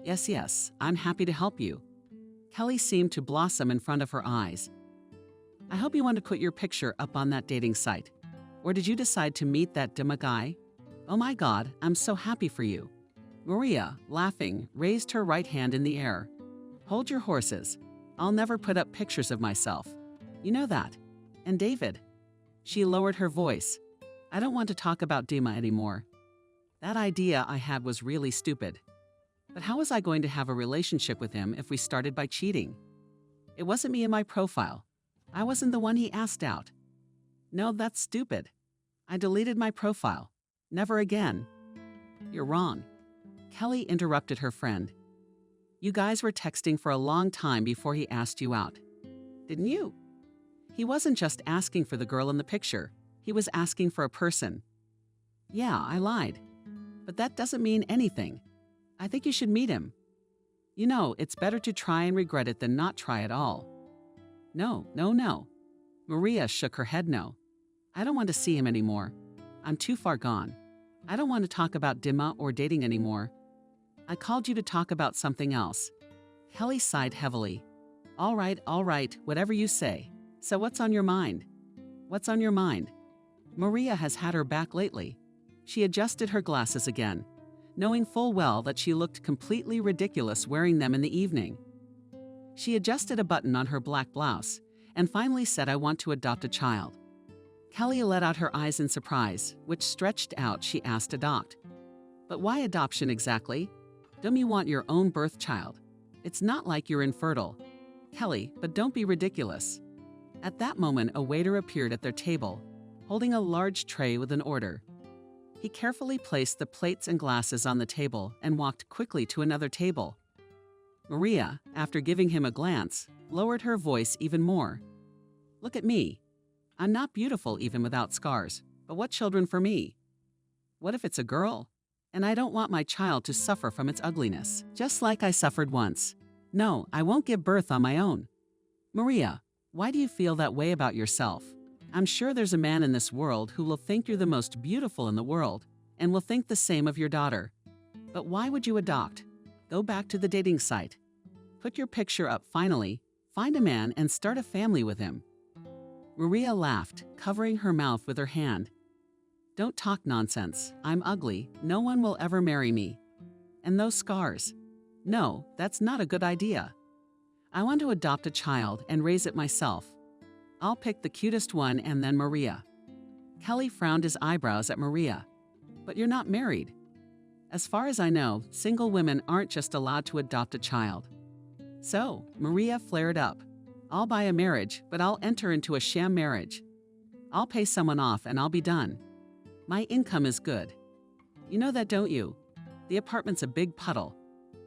Yes, I'm happy to help you. Kelly seemed to blossom in front of her eyes. I hope you want to put your picture up on that dating site. Or did you decide to meet that Dima guy? Oh my God, I'm so happy for you. Maria, laughing, raised her right hand in the air. Hold your horses. I'll never put up pictures of myself. You know that. And David. She lowered her voice. I don't want to talk about Dima anymore. That idea I had was really stupid. But how was I going to have a relationship with him if we started by cheating? It wasn't me in my profile. I wasn't the one he asked out. No, that's stupid. I deleted my profile. Never again. You're wrong. Kelly interrupted her friend. You guys were texting for a long time before he asked you out. Didn't you? He wasn't just asking for the girl in the picture. He was asking for a person. Yeah, I lied. But that doesn't mean anything. I think you should meet him. You know, it's better to try and regret it than not try at all. No. Maria shook her head no. I don't want to see him anymore. I'm too far gone. I don't want to talk about Dima or dating anymore. I called you to talk about something else. Kelly sighed heavily. All right, whatever you say. So what's on your mind? What's on your mind? Maria has had her back lately. She adjusted her glasses again, knowing full well that she looked completely ridiculous wearing them in the evening. She adjusted a button on her black blouse and finally said, I want to adopt a child. Kelly let out her eyes in surprise, which stretched out. She asked adopt. But why adoption exactly? Don't you want your own birth child? It's not like you're infertile. Kelly, but don't be ridiculous. At that moment, a waiter appeared at their table, holding a large tray with an order. He carefully placed the plates and glasses on the table and walked quickly to another table. Maria, after giving him a glance, lowered her voice even more. Look at me. I'm not beautiful even without scars, but what children for me? What if it's a girl? And I don't want my child to suffer from its ugliness, just like I suffered once. No, I won't give birth on my own. Maria, why do you feel that way about yourself? I'm sure there's a man in this world who will think you're the most beautiful in the world and will think the same of your daughter. But why would you adopt? Go back to the dating site. Put your picture up finally, find a man and start a family with him. Maria laughed, covering her mouth with her hand. Don't talk nonsense. I'm ugly. No one will ever marry me. And those scars. No, that's not a good idea. I want to adopt a child and raise it myself. I'll pick the cutest one and then Maria. Kelly frowned his eyebrows at Maria. But you're not married. As far as I know, single women aren't just allowed to adopt a child. So, Maria flared up. I'll buy a marriage, but I'll enter into a sham marriage. I'll pay someone off and I'll be done. My income is good. You know that, don't you? The apartment's a big puddle.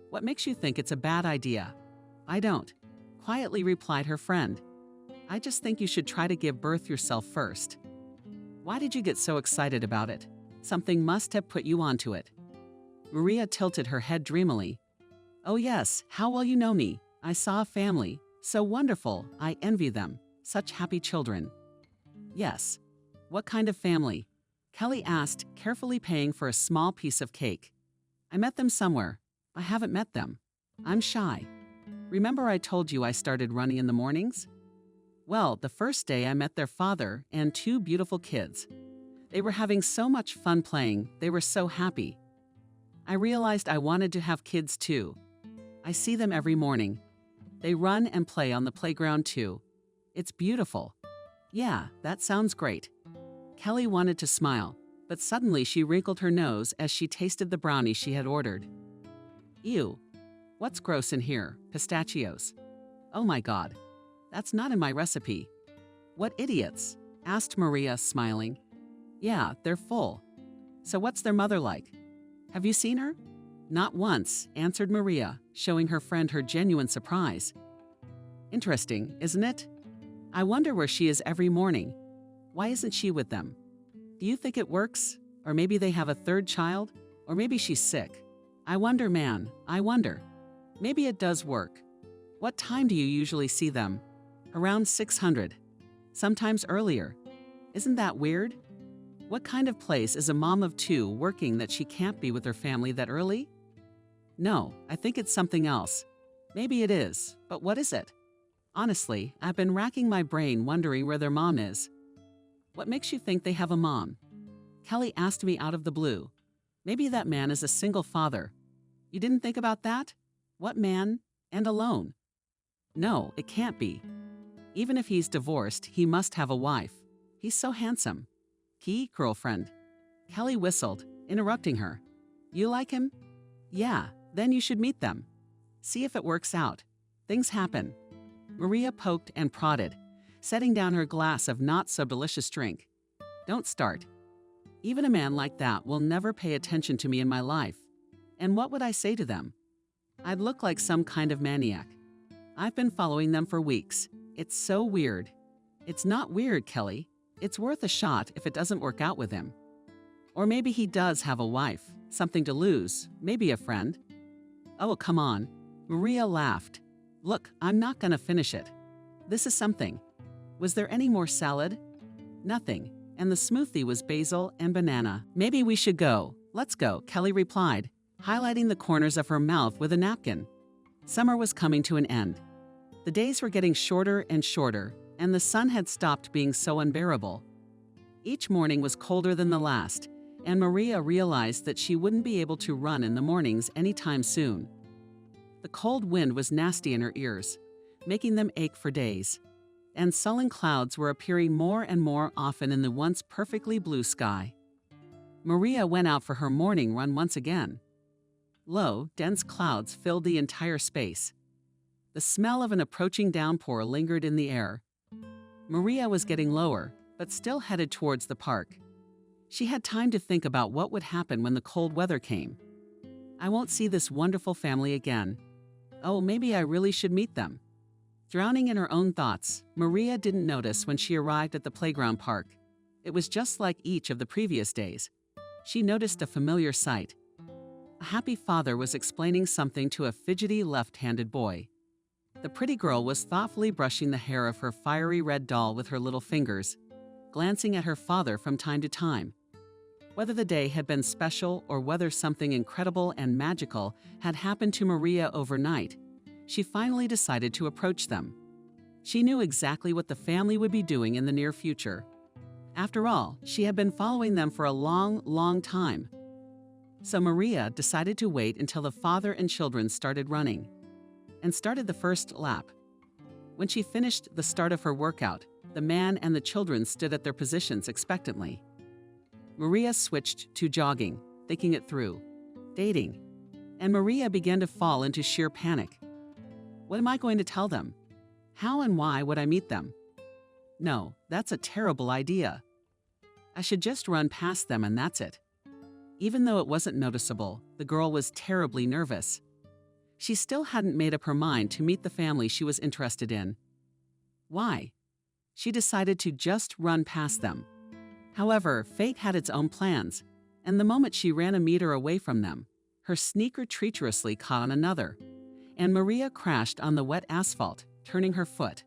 What makes you think it's a bad idea? I don't, quietly replied her friend. I just think you should try to give birth yourself first. Why did you get so excited about it? Something must have put you onto it. Maria tilted her head dreamily. Oh yes, how well you know me. I saw a family. So wonderful, I envy them. Such happy children. Yes. What kind of family? Kelly asked, carefully paying for a small piece of cake. I met them somewhere. I haven't met them. I'm shy. Remember I told you I started running in the mornings? Well, the first day I met their father and two beautiful kids. They were having so much fun playing, they were so happy. I realized I wanted to have kids too. I see them every morning. They run and play on the playground too. It's beautiful. Yeah, that sounds great. Kelly wanted to smile, but suddenly she wrinkled her nose as she tasted the brownie she had ordered. Ew. What's gross in here? Pistachios. Oh my God. That's not in my recipe. What idiots? Asked Maria, smiling. Yeah, they're full. So what's their mother like? Have you seen her? Not once, answered Maria, showing her friend her genuine surprise. Interesting, isn't it? I wonder where she is every morning. Why isn't she with them? Do you think it works? Or maybe they have a third child? Or maybe she's sick? I wonder, man, I wonder. Maybe it does work. What time do you usually see them? Around 600. Sometimes earlier. Isn't that weird? What kind of place is a mom of two working that she can't be with her family that early? No, I think it's something else. Maybe it is, but what is it? Honestly, I've been racking my brain wondering where their mom is. What makes you think they have a mom? Kelly asked me out of the blue. Maybe that man is a single father. You didn't think about that? What man? And alone? No, it can't be. Even if he's divorced, he must have a wife. He's so handsome. Key, girlfriend. Kelly whistled, interrupting her. You like him? Yeah, then you should meet them. See if it works out. Things happen. Maria poked and prodded, setting down her glass of not-so-delicious drink. Don't start. Even a man like that will never pay attention to me in my life. And what would I say to them? I'd look like some kind of maniac. I've been following them for weeks. It's so weird. It's not weird, Kelly. It's worth a shot if it doesn't work out with him. Or maybe he does have a wife, something to lose, maybe a friend. Oh, come on. Maria laughed. Look, I'm not gonna finish it. This is something. Was there any more salad? Nothing. And the smoothie was basil and banana. Maybe we should go. Let's go, Kelly replied, highlighting the corners of her mouth with a napkin. Summer was coming to an end. The days were getting shorter and shorter, and the sun had stopped being so unbearable. Each morning was colder than the last, and Maria realized that she wouldn't be able to run in the mornings anytime soon. The cold wind was nasty in her ears, making them ache for days, and sullen clouds were appearing more and more often in the once perfectly blue sky. Maria went out for her morning run once again. Low, dense clouds filled the entire space. The smell of an approaching downpour lingered in the air. Maria was getting lower, but still headed towards the park. She had time to think about what would happen when the cold weather came. I won't see this wonderful family again. Oh, maybe I really should meet them. Drowning in her own thoughts, Maria didn't notice when she arrived at the playground park. It was just like each of the previous days. She noticed a familiar sight. A happy father was explaining something to a fidgety left-handed boy. The pretty girl was thoughtfully brushing the hair of her fiery red doll with her little fingers, glancing at her father from time to time. Whether the day had been special or whether something incredible and magical had happened to Maria overnight, she finally decided to approach them. She knew exactly what the family would be doing in the near future. After all, she had been following them for a long, long time. So Maria decided to wait until the father and children started running, and started the first lap. When she finished the start of her workout, the man and the children stood at their positions expectantly. Maria switched to jogging, thinking it through. Dating. And Maria began to fall into sheer panic. What am I going to tell them? How and why would I meet them? No, that's a terrible idea. I should just run past them and that's it. Even though it wasn't noticeable, the girl was terribly nervous. She still hadn't made up her mind to meet the family she was interested in. Why? She decided to just run past them. However, fate had its own plans, and the moment she ran a meter away from them, her sneaker treacherously caught on another, and Maria crashed on the wet asphalt, turning her foot.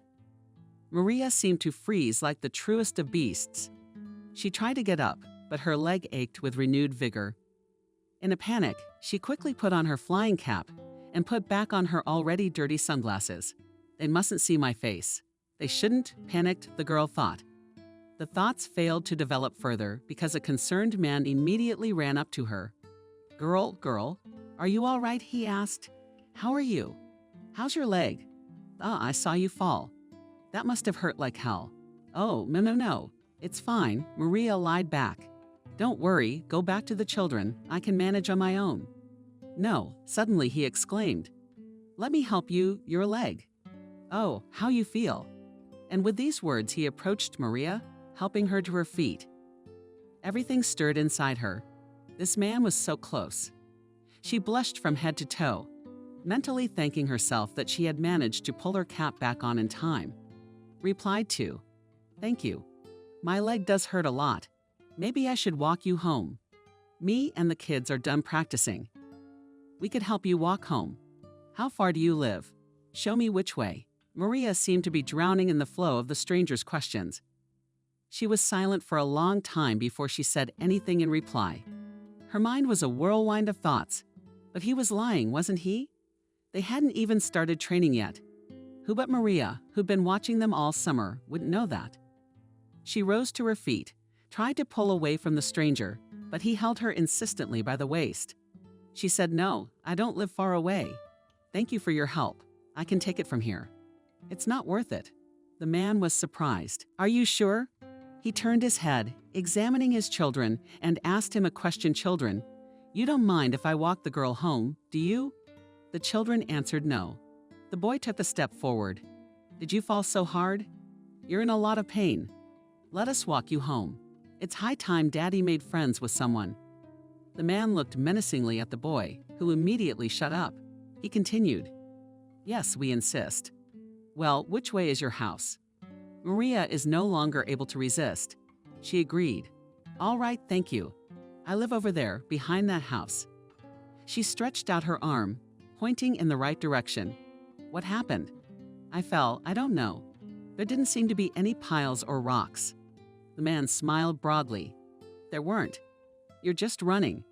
Maria seemed to freeze like the truest of beasts. She tried to get up, but her leg ached with renewed vigor. In a panic, she quickly put on her flying cap and put back on her already dirty sunglasses. They mustn't see my face. They shouldn't, panicked the girl thought. The thoughts failed to develop further because a concerned man immediately ran up to her. Girl, are you all right?" he asked. "How are you? How's your leg?" "I saw you fall. That must have hurt like hell." "Oh, no. It's fine," Maria lied back. "Don't worry, go back to the children. I can manage on my own." "No," suddenly he exclaimed. "Let me help you, your leg." "Oh, how you feel?" And with these words, he approached Maria, helping her to her feet. Everything stirred inside her. This man was so close. She blushed from head to toe, mentally thanking herself that she had managed to pull her cap back on in time. Replied to, "Thank you. My leg does hurt a lot. Maybe I should walk you home. Me and the kids are done practicing. We could help you walk home. How far do you live? Show me which way." Maria seemed to be drowning in the flow of the stranger's questions. She was silent for a long time before she said anything in reply. Her mind was a whirlwind of thoughts. But he was lying, wasn't he? They hadn't even started training yet. Who but Maria, who'd been watching them all summer, wouldn't know that? She rose to her feet, tried to pull away from the stranger, but he held her insistently by the waist. She said, "No, I don't live far away. Thank you for your help. I can take it from here." "It's not worth it." The man was surprised. "Are you sure?" He turned his head, examining his children, and asked him a question. "Children, you don't mind if I walk the girl home, do you?" The children answered no. The boy took a step forward. "Did you fall so hard? You're in a lot of pain. Let us walk you home. It's high time Daddy made friends with someone." The man looked menacingly at the boy, who immediately shut up. He continued, "Yes, we insist. Well, which way is your house?" Maria is no longer able to resist. She agreed. "All right, thank you. I live over there, behind that house." She stretched out her arm, pointing in the right direction. "What happened?" "I fell. I don't know. There didn't seem to be any piles or rocks." The man smiled broadly. "There weren't. You're just running."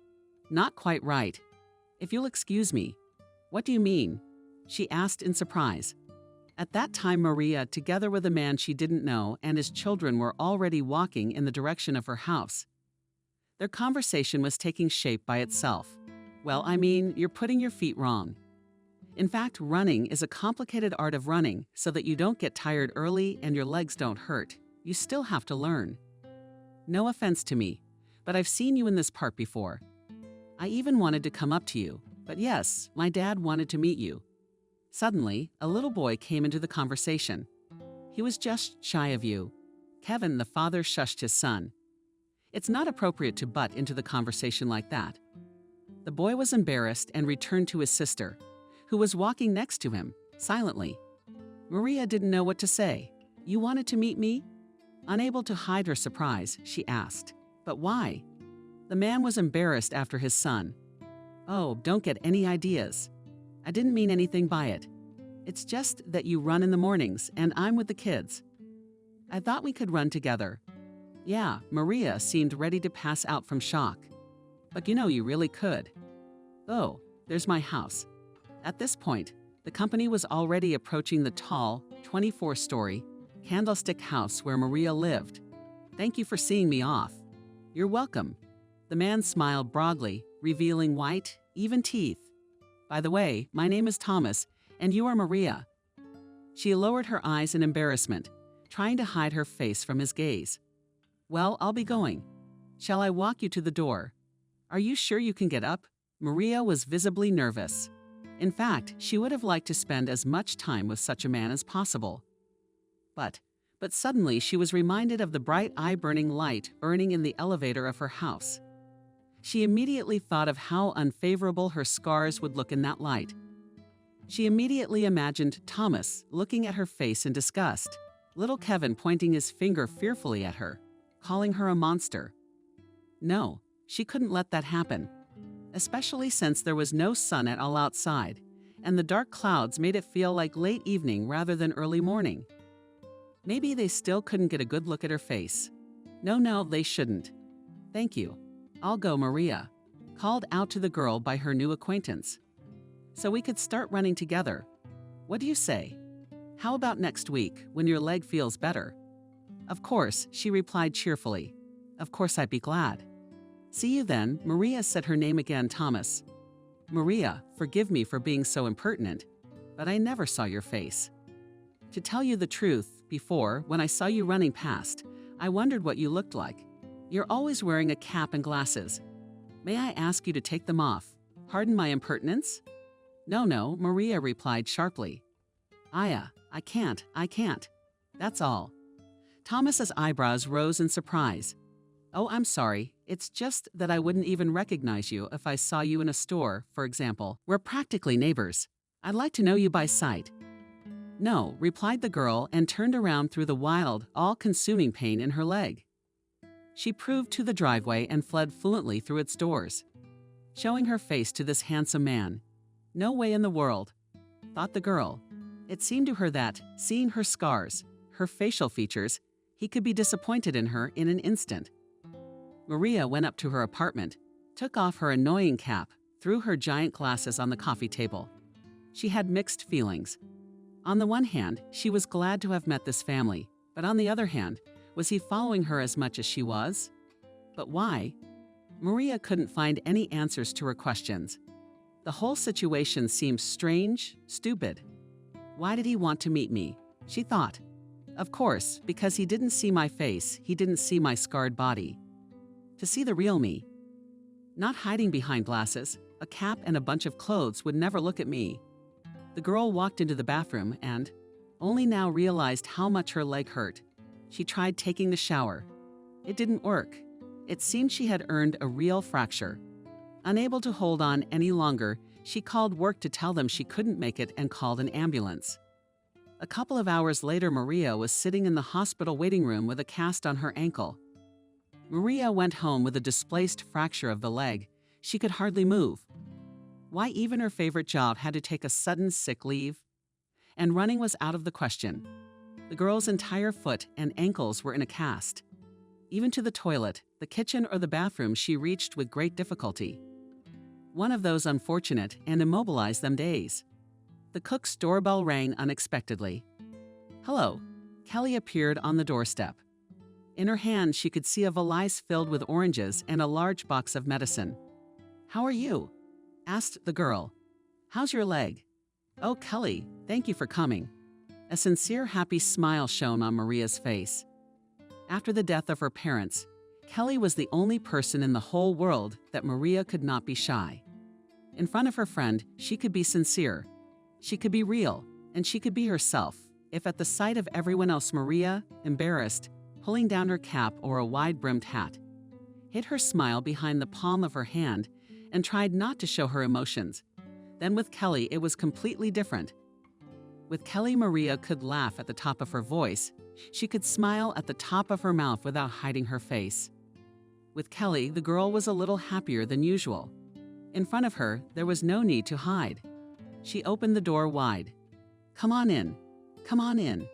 "Not quite right. If you'll excuse me." "What do you mean?" she asked in surprise. At that time, Maria, together with a man she didn't know, and his children were already walking in the direction of her house. Their conversation was taking shape by itself. "Well, I mean, you're putting your feet wrong. In fact, running is a complicated art of running so that you don't get tired early and your legs don't hurt. You still have to learn. No offense to me, but I've seen you in this park before. I even wanted to come up to you, but yes, my dad wanted to meet you." Suddenly, a little boy came into the conversation. He was just shy of you. Kevin, the father, shushed his son. It's not appropriate to butt into the conversation like that. The boy was embarrassed and returned to his sister, who was walking next to him, silently. Maria didn't know what to say. "You wanted to meet me?" Unable to hide her surprise, she asked. "But why?" The man was embarrassed after his son. "Oh, don't get any ideas. I didn't mean anything by it. It's just that you run in the mornings and I'm with the kids. I thought we could run together." Yeah, Maria seemed ready to pass out from shock. "But you really could." "Oh, there's my house." At this point, the company was already approaching the tall, 24-story, candlestick house where Maria lived. "Thank you for seeing me off." "You're welcome." The man smiled broadly, revealing white, even teeth. "By the way, my name is Thomas, and you are Maria." She lowered her eyes in embarrassment, trying to hide her face from his gaze. "Well, I'll be going. Shall I walk you to the door?" "Are you sure you can get up?" Maria was visibly nervous. In fact, she would have liked to spend as much time with such a man as possible. But suddenly she was reminded of the bright eye-burning light burning in the elevator of her house. She immediately thought of how unfavorable her scars would look in that light. She immediately imagined Thomas looking at her face in disgust, little Kevin pointing his finger fearfully at her, calling her a monster. No, she couldn't let that happen, especially since there was no sun at all outside, and the dark clouds made it feel like late evening rather than early morning. Maybe they still couldn't get a good look at her face. No, they shouldn't. "Thank you. I'll go, Maria." called out to the girl by her new acquaintance. So we could start running together. What do you say? How about next week, when your leg feels better? Of course, she replied cheerfully. Of course I'd be glad. See you then, Maria said her name again, Thomas. Maria, forgive me for being so impertinent, but I never saw your face. To tell you the truth, before, when I saw you running past, I wondered what you looked like. You're always wearing a cap and glasses. May I ask you to take them off? Pardon my impertinence? No, Maria replied sharply. Aya, I can't. That's all. Thomas's eyebrows rose in surprise. Oh, I'm sorry. It's just that I wouldn't even recognize you if I saw you in a store, for example. We're practically neighbors. I'd like to know you by sight. No, replied the girl and turned around through the wild, all-consuming pain in her leg. She proved to the driveway and fled fluently through its doors, showing her face to this handsome man. No way in the world, thought the girl. It seemed to her that, seeing her scars, her facial features, he could be disappointed in her in an instant. Maria went up to her apartment, took off her annoying cap, threw her giant glasses on the coffee table. She had mixed feelings. On the one hand, she was glad to have met this family, but on the other hand, was he following her as much as she was? But why? Maria couldn't find any answers to her questions. The whole situation seemed strange, stupid. Why did he want to meet me? She thought. Of course, because he didn't see my face, he didn't see my scarred body. To see the real me. Not hiding behind glasses, a cap and a bunch of clothes would never look at me. The girl walked into the bathroom and, only now realized how much her leg hurt. She tried taking the shower. It didn't work. It seemed she had earned a real fracture. Unable to hold on any longer, she called work to tell them she couldn't make it and called an ambulance. A couple of hours later, Maria was sitting in the hospital waiting room with a cast on her ankle. Maria went home with a displaced fracture of the leg. She could hardly move. Why even her favorite job had to take a sudden sick leave? And running was out of the question. The girl's entire foot and ankles were in a cast. Even to the toilet, the kitchen, or the bathroom she reached with great difficulty. One of those unfortunate and immobilized them days. The cook's doorbell rang unexpectedly. Hello. Kelly appeared on the doorstep. In her hand, she could see a valise filled with oranges and a large box of medicine. How are you? Asked the girl. How's your leg? Oh, Kelly, thank you for coming. A sincere, happy smile shone on Maria's face. After the death of her parents, Kelly was the only person in the whole world that Maria could not be shy. In front of her friend, she could be sincere. She could be real, and she could be herself, if at the sight of everyone else Maria, embarrassed, pulling down her cap or a wide-brimmed hat, hid her smile behind the palm of her hand and tried not to show her emotions. Then with Kelly, it was completely different. With Kelly, Maria could laugh at the top of her voice. She could smile at the top of her mouth without hiding her face. With Kelly, the girl was a little happier than usual. In front of her, there was no need to hide. She opened the door wide. Come on in. Come on in.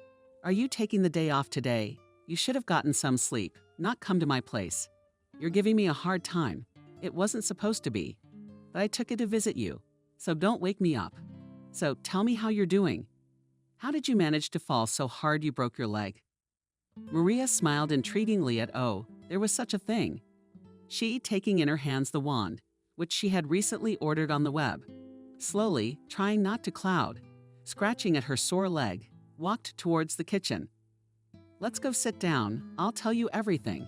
Are you taking the day off today? You should have gotten some sleep, not come to my place. You're giving me a hard time. It wasn't supposed to be. But I took it to visit you, so don't wake me up. So tell me how you're doing. How did you manage to fall so hard you broke your leg? Maria smiled entreatingly at there was such a thing. She, taking in her hands the wand, which she had recently ordered on the web, slowly, trying not to cloud, scratching at her sore leg, walked towards the kitchen. Let's go sit down, I'll tell you everything.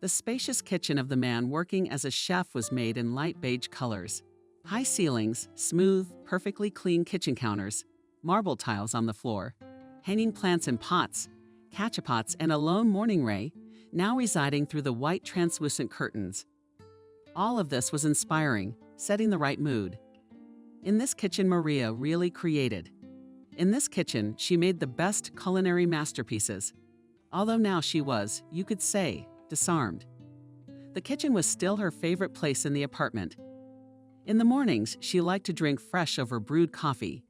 The spacious kitchen of the man working as a chef was made in light beige colors. High ceilings, smooth, perfectly clean kitchen counters, marble tiles on the floor, hanging plants in pots, catchapots, and a lone morning ray, now residing through the white translucent curtains. All of this was inspiring, setting the right mood. In this kitchen, Maria really created. In this kitchen, she made the best culinary masterpieces. Although now she was, you could say, disarmed. The kitchen was still her favorite place in the apartment. In the mornings, she liked to drink fresh over brewed coffee,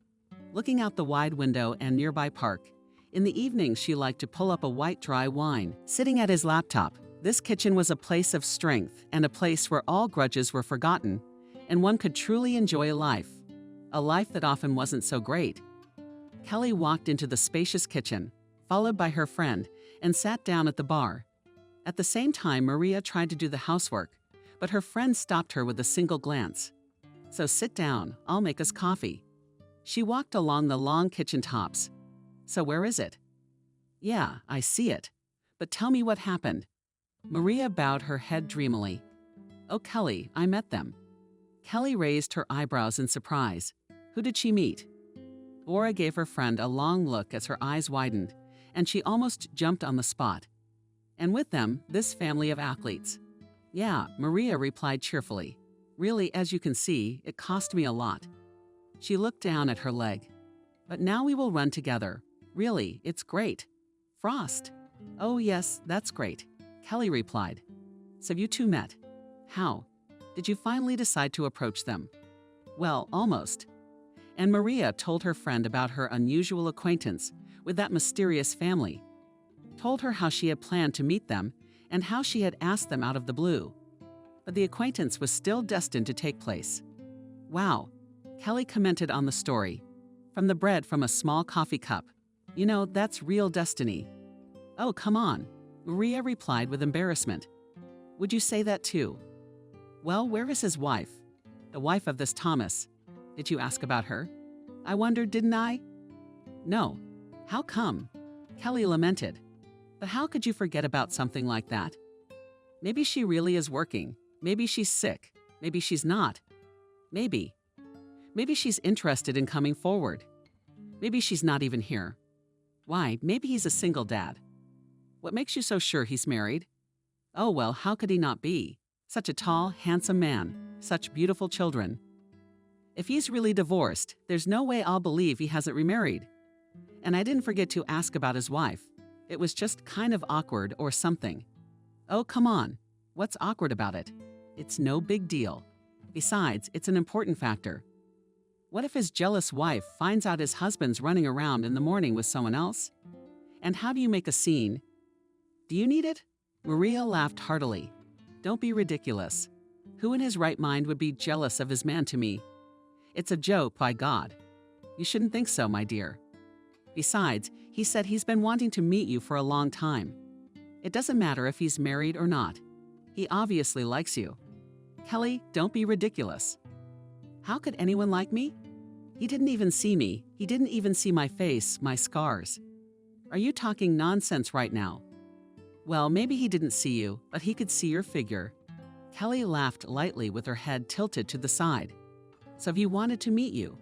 looking out the wide window and nearby park. In the evenings, she liked to pull up a white dry wine, sitting at his laptop, This kitchen was a place of strength and a place where all grudges were forgotten, and one could truly enjoy a life that often wasn't so great. Kelly walked into the spacious kitchen, followed by her friend, and sat down at the bar. At the same time, Maria tried to do the housework, but her friend stopped her with a single glance. "So sit down, I'll make us coffee." She walked along the long kitchen tops. "So where is it?" "Yeah, I see it. But tell me what happened." Maria bowed her head dreamily. "Oh, Kelly, I met them." Kelly raised her eyebrows in surprise. Who did she meet? Bora gave her friend a long look as her eyes widened, and she almost jumped on the spot. "And with them, this family of athletes." "Yeah," Maria replied cheerfully. "Really, as you can see, it cost me a lot." She looked down at her leg. "But now we will run together. Really, it's great." "Frost." "Oh yes, that's great," Kelly replied. "So you two met. How? Did you finally decide to approach them?" "Well, almost." And Maria told her friend about her unusual acquaintance with that mysterious family. Told her how she had planned to meet them and how she had asked them out of the blue. But the acquaintance was still destined to take place. "Wow," Kelly commented on the story. "From the bread from a small coffee cup. You know, that's real destiny." "Oh, come on," Maria replied with embarrassment. "Would you say that too?" "Well, where is his wife? The wife of this Thomas. Did you ask about her?" "I wondered, didn't I?" "No. How come?" Kelly lamented. "But how could you forget about something like that? Maybe she really is working. Maybe she's sick. Maybe she's not. Maybe. Maybe she's interested in coming forward. Maybe she's not even here. Why, maybe he's a single dad. What makes you so sure he's married? Oh, well, how could he not be? Such a tall, handsome man. Such beautiful children. If he's really divorced, there's no way I'll believe he hasn't remarried. And I didn't forget to ask about his wife. It was just kind of awkward or something." "Oh, come on. What's awkward about it? It's no big deal. Besides, it's an important factor. What if his jealous wife finds out his husband's running around in the morning with someone else? And how do you make a scene? Do you need it?" Maria laughed heartily. "Don't be ridiculous. Who in his right mind would be jealous of his man to me? It's a joke, by God. You shouldn't think so, my dear. Besides, he said he's been wanting to meet you for a long time. It doesn't matter if he's married or not. He obviously likes you. Kelly, don't be ridiculous. How could anyone like me? He didn't even see me. He didn't even see my face, my scars. Are you talking nonsense right now?" "Well, maybe he didn't see you, but he could see your figure." Kelly laughed lightly with her head tilted to the side. "So he wanted to meet you.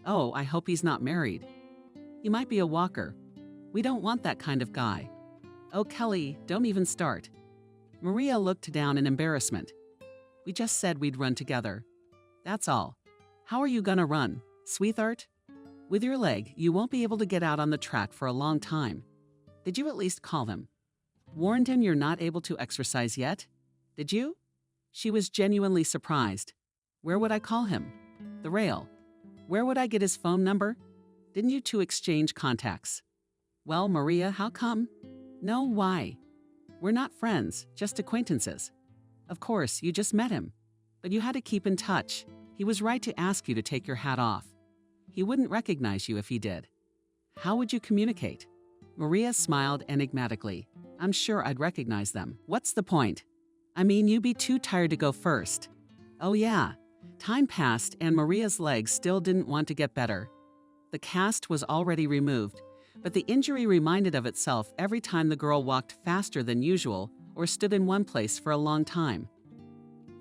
Oh, I hope he's not married. He might be a walker. We don't want that kind of guy." "Oh, Kelly, don't even start." Maria looked down in embarrassment. "We just said we'd run together. That's all. How are you gonna run, sweetheart? With your leg, you won't be able to get out on the track for a long time. Did you at least call him? Warned him you're not able to exercise yet? Did you?" She was genuinely surprised. "Where would I call him? The rail. Where would I get his phone number? Didn't you two exchange contacts?" "Well, Maria, how come?" "No, why? We're not friends, just acquaintances. Of course, you just met him. But you had to keep in touch. He was right to ask you to take your hat off. He wouldn't recognize you if he did. How would you communicate?" Maria smiled enigmatically. "I'm sure I'd recognize them. What's the point? I mean, you'd be too tired to go first." Oh yeah. Time passed and Maria's legs still didn't want to get better. The cast was already removed, but the injury reminded of itself every time the girl walked faster than usual or stood in one place for a long time.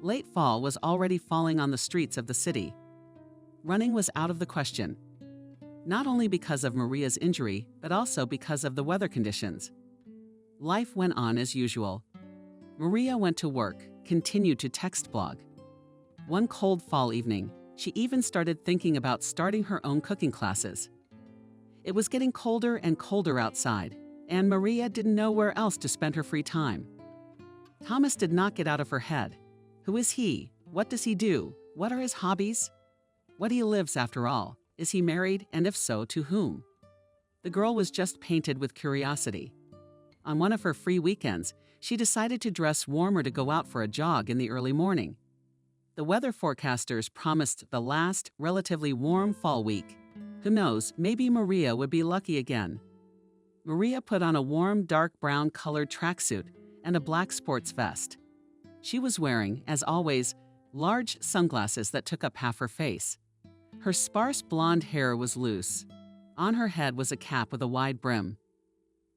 Late fall was already falling on the streets of the city. Running was out of the question. Not only because of Maria's injury, but also because of the weather conditions. Life went on as usual. Maria went to work, continued to text blog. One cold fall evening, she even started thinking about starting her own cooking classes. It was getting colder and colder outside, and Maria didn't know where else to spend her free time. Thomas did not get out of her head. Who is he? What does he do? What are his hobbies? What he lives after all? Is he married, and if so, to whom? The girl was just painted with curiosity. On one of her free weekends, She decided to dress warmer to go out for a jog in the early morning. The weather forecasters promised the last, relatively warm fall week. Who knows, maybe Maria would be lucky again. Maria put on a warm, dark brown colored tracksuit and a black sports vest. She was wearing, as always, large sunglasses that took up half her face. Her sparse blonde hair was loose. On her head was a cap with a wide brim.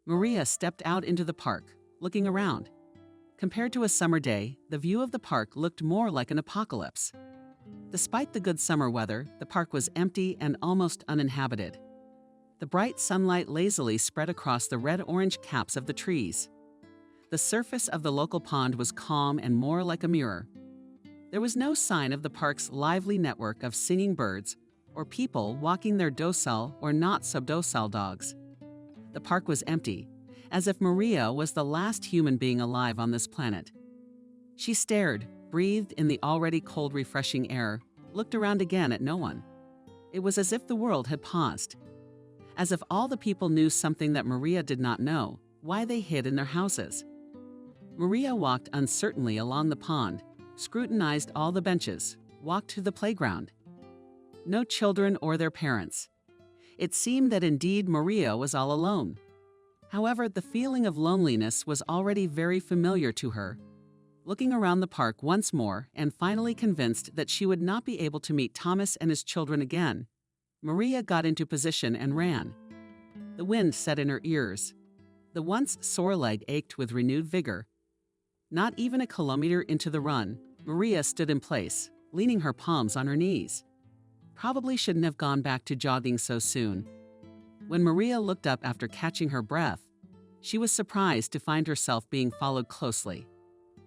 Maria stepped out into the park, looking around. Compared to a summer day, the view of the park looked more like an apocalypse. Despite the good summer weather, the park was empty and almost uninhabited. The bright sunlight lazily spread across the red-orange caps of the trees. The surface of the local pond was calm and more like a mirror. There was no sign of the park's lively network of singing birds or people walking their docile or not subdocile dogs. The park was empty, as if Maria was the last human being alive on this planet. She stared, breathed in the already cold, refreshing air, looked around again at no one. It was as if the world had paused. As if all the people knew something that Maria did not know, why they hid in their houses. Maria walked uncertainly along the pond, scrutinized all the benches, walked to the playground. No children or their parents. It seemed that indeed Maria was all alone. However, the feeling of loneliness was already very familiar to her. Looking around the park once more and finally convinced that she would not be able to meet Thomas and his children again, Maria got into position and ran. The wind set in her ears. The once sore leg ached with renewed vigor. Not even a kilometer into the run, Maria stood in place, leaning her palms on her knees. Probably shouldn't have gone back to jogging so soon. When Maria looked up after catching her breath, she was surprised to find herself being followed closely.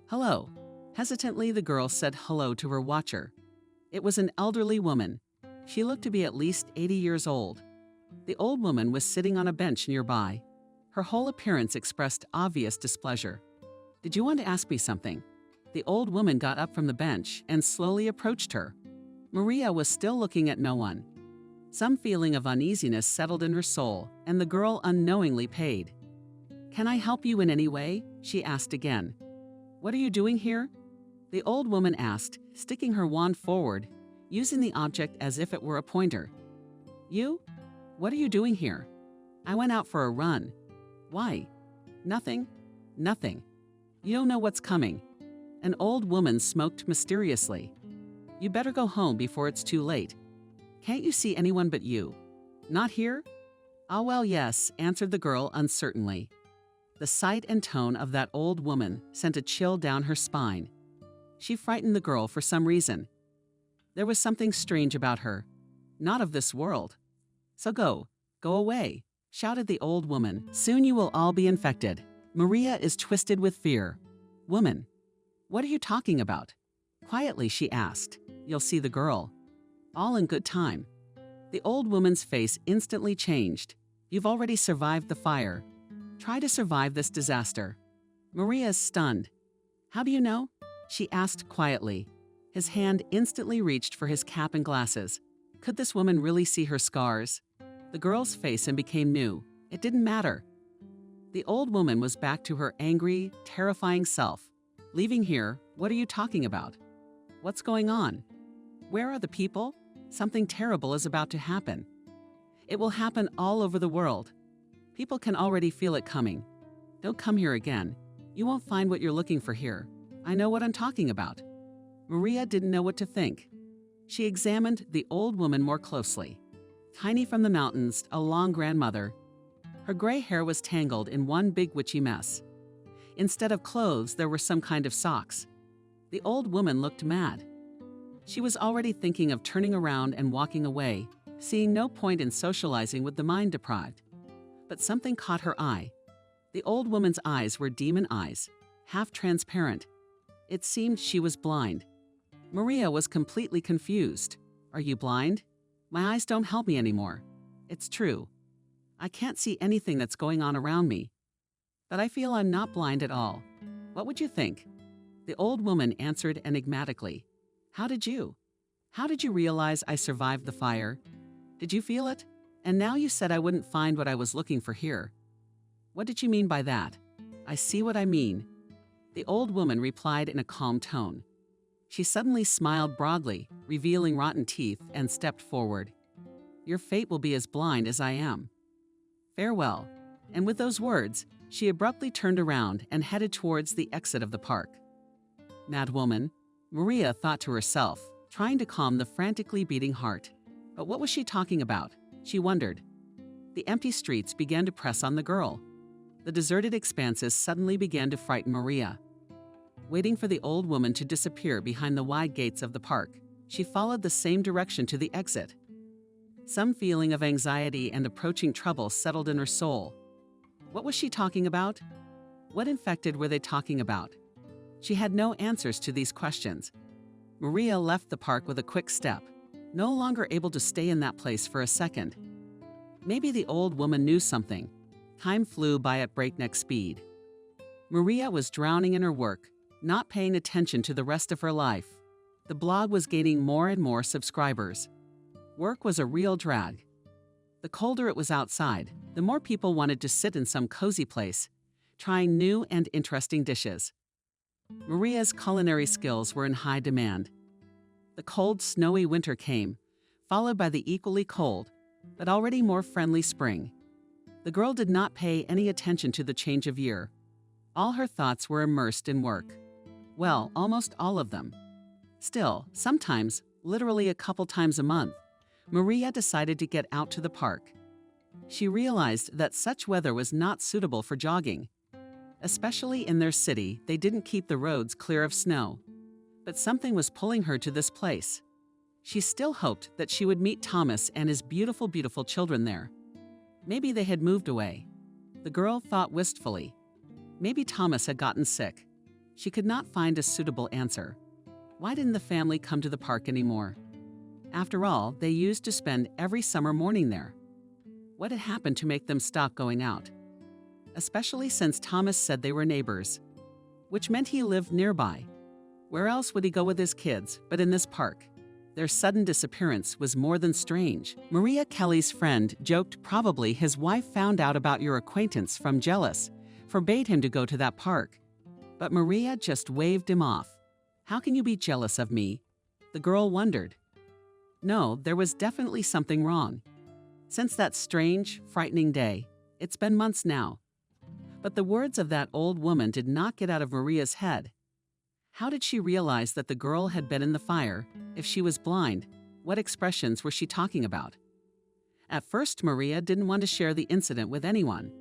"Hello." Hesitantly, the girl said hello to her watcher. It was an elderly woman. She looked to be at least 80 years old. The old woman was sitting on a bench nearby. Her whole appearance expressed obvious displeasure. "Did you want to ask me something?" The old woman got up from the bench and slowly approached her. Maria was still looking at no one. Some feeling of uneasiness settled in her soul, and the girl unknowingly paid. "Can I help you in any way?" she asked again. "What are you doing here?" The old woman asked, sticking her wand forward, using the object as if it were a pointer. "You? What are you doing here?" "I went out for a run." "Why?" "Nothing." "Nothing. You don't know what's coming." An old woman smoked mysteriously. "You better go home before it's too late. Can't you see anyone but you?" "Not here?" "Ah, well, yes," answered the girl uncertainly. The sight and tone of that old woman sent a chill down her spine. She frightened the girl for some reason. There was something strange about her. Not of this world. "So go away," shouted the old woman. "Soon you will all be infected. Maria is twisted with fear." "Woman, what are you talking about?" Quietly, she asked. "You'll see the girl." All in good time. The old woman's face instantly changed. "You've already survived the fire. Try to survive this disaster." Maria is stunned. "How do you know?" she asked quietly. His hand instantly reached for his cap and glasses. Could this woman really see her scars? The girl's face became new. It didn't matter. The old woman was back to her angry, terrifying self. "Leaving here? What are you talking about? What's going on? Where are the people? Something terrible is about to happen. It will happen all over the world. People can already feel it coming. Don't come here again. You won't find what you're looking for here. I know what I'm talking about." Maria didn't know what to think. She examined the old woman more closely. Tiny from the mountains, a long grandmother. Her gray hair was tangled in one big witchy mess. Instead of clothes, there were some kind of socks. The old woman looked mad. She was already thinking of turning around and walking away, seeing no point in socializing with the mind-deprived. But something caught her eye. The old woman's eyes were demon eyes, half transparent. It seemed she was blind. Maria was completely confused. "Are you blind?" "My eyes don't help me anymore. It's true. I can't see anything that's going on around me. But I feel I'm not blind at all. What would you think?" The old woman answered enigmatically. How did you realize I survived the fire? Did you feel it? And now you said I wouldn't find what I was looking for here. What did you mean by that?" "I see what I mean. The old woman replied in a calm tone. She suddenly smiled broadly, revealing rotten teeth, and stepped forward. Your fate will be as blind as I am. Farewell. And with those words, she abruptly turned around and headed towards the exit of the park. Mad woman, Maria thought to herself, trying to calm the frantically beating heart. But what was she talking about? She wondered. The empty streets began to press on the girl. The deserted expanses suddenly began to frighten Maria. Waiting for the old woman to disappear behind the wide gates of the park, she followed the same direction to the exit. Some feeling of anxiety and approaching trouble settled in her soul. What was she talking about? What infected were they talking about? She had no answers to these questions. Maria left the park with a quick step, no longer able to stay in that place for a second. Maybe the old woman knew something. Time flew by at breakneck speed. Maria was drowning in her work, not paying attention to the rest of her life. The blog was gaining more and more subscribers. Work was a real drag. The colder it was outside, the more people wanted to sit in some cozy place, trying new and interesting dishes. Maria's culinary skills were in high demand. The cold, snowy winter came, followed by the equally cold, but already more friendly spring. The girl did not pay any attention to the change of year. All her thoughts were immersed in work. Well, almost all of them. Still, sometimes, literally a couple times a month, Maria decided to get out to the park. She realized that such weather was not suitable for jogging. Especially in their city, they didn't keep the roads clear of snow. But something was pulling her to this place. She still hoped that she would meet Thomas and his beautiful, beautiful children there. Maybe they had moved away. The girl thought wistfully. Maybe Thomas had gotten sick. She could not find a suitable answer. Why didn't the family come to the park anymore? After all, they used to spend every summer morning there. What had happened to make them stop going out? Especially since Thomas said they were neighbors, which meant he lived nearby. Where else would he go with his kids but in this park? Their sudden disappearance was more than strange. Maria Kelly's friend joked probably his wife found out about your acquaintance from jealous, forbade him to go to that park. But Maria just waved him off. How can you be jealous of me? The girl wondered. No, there was definitely something wrong. Since that strange, frightening day, it's been months now. But the words of that old woman did not get out of Maria's head. How did she realize that the girl had been in the fire? If she was blind, what expressions was she talking about? At first, Maria didn't want to share the incident with anyone.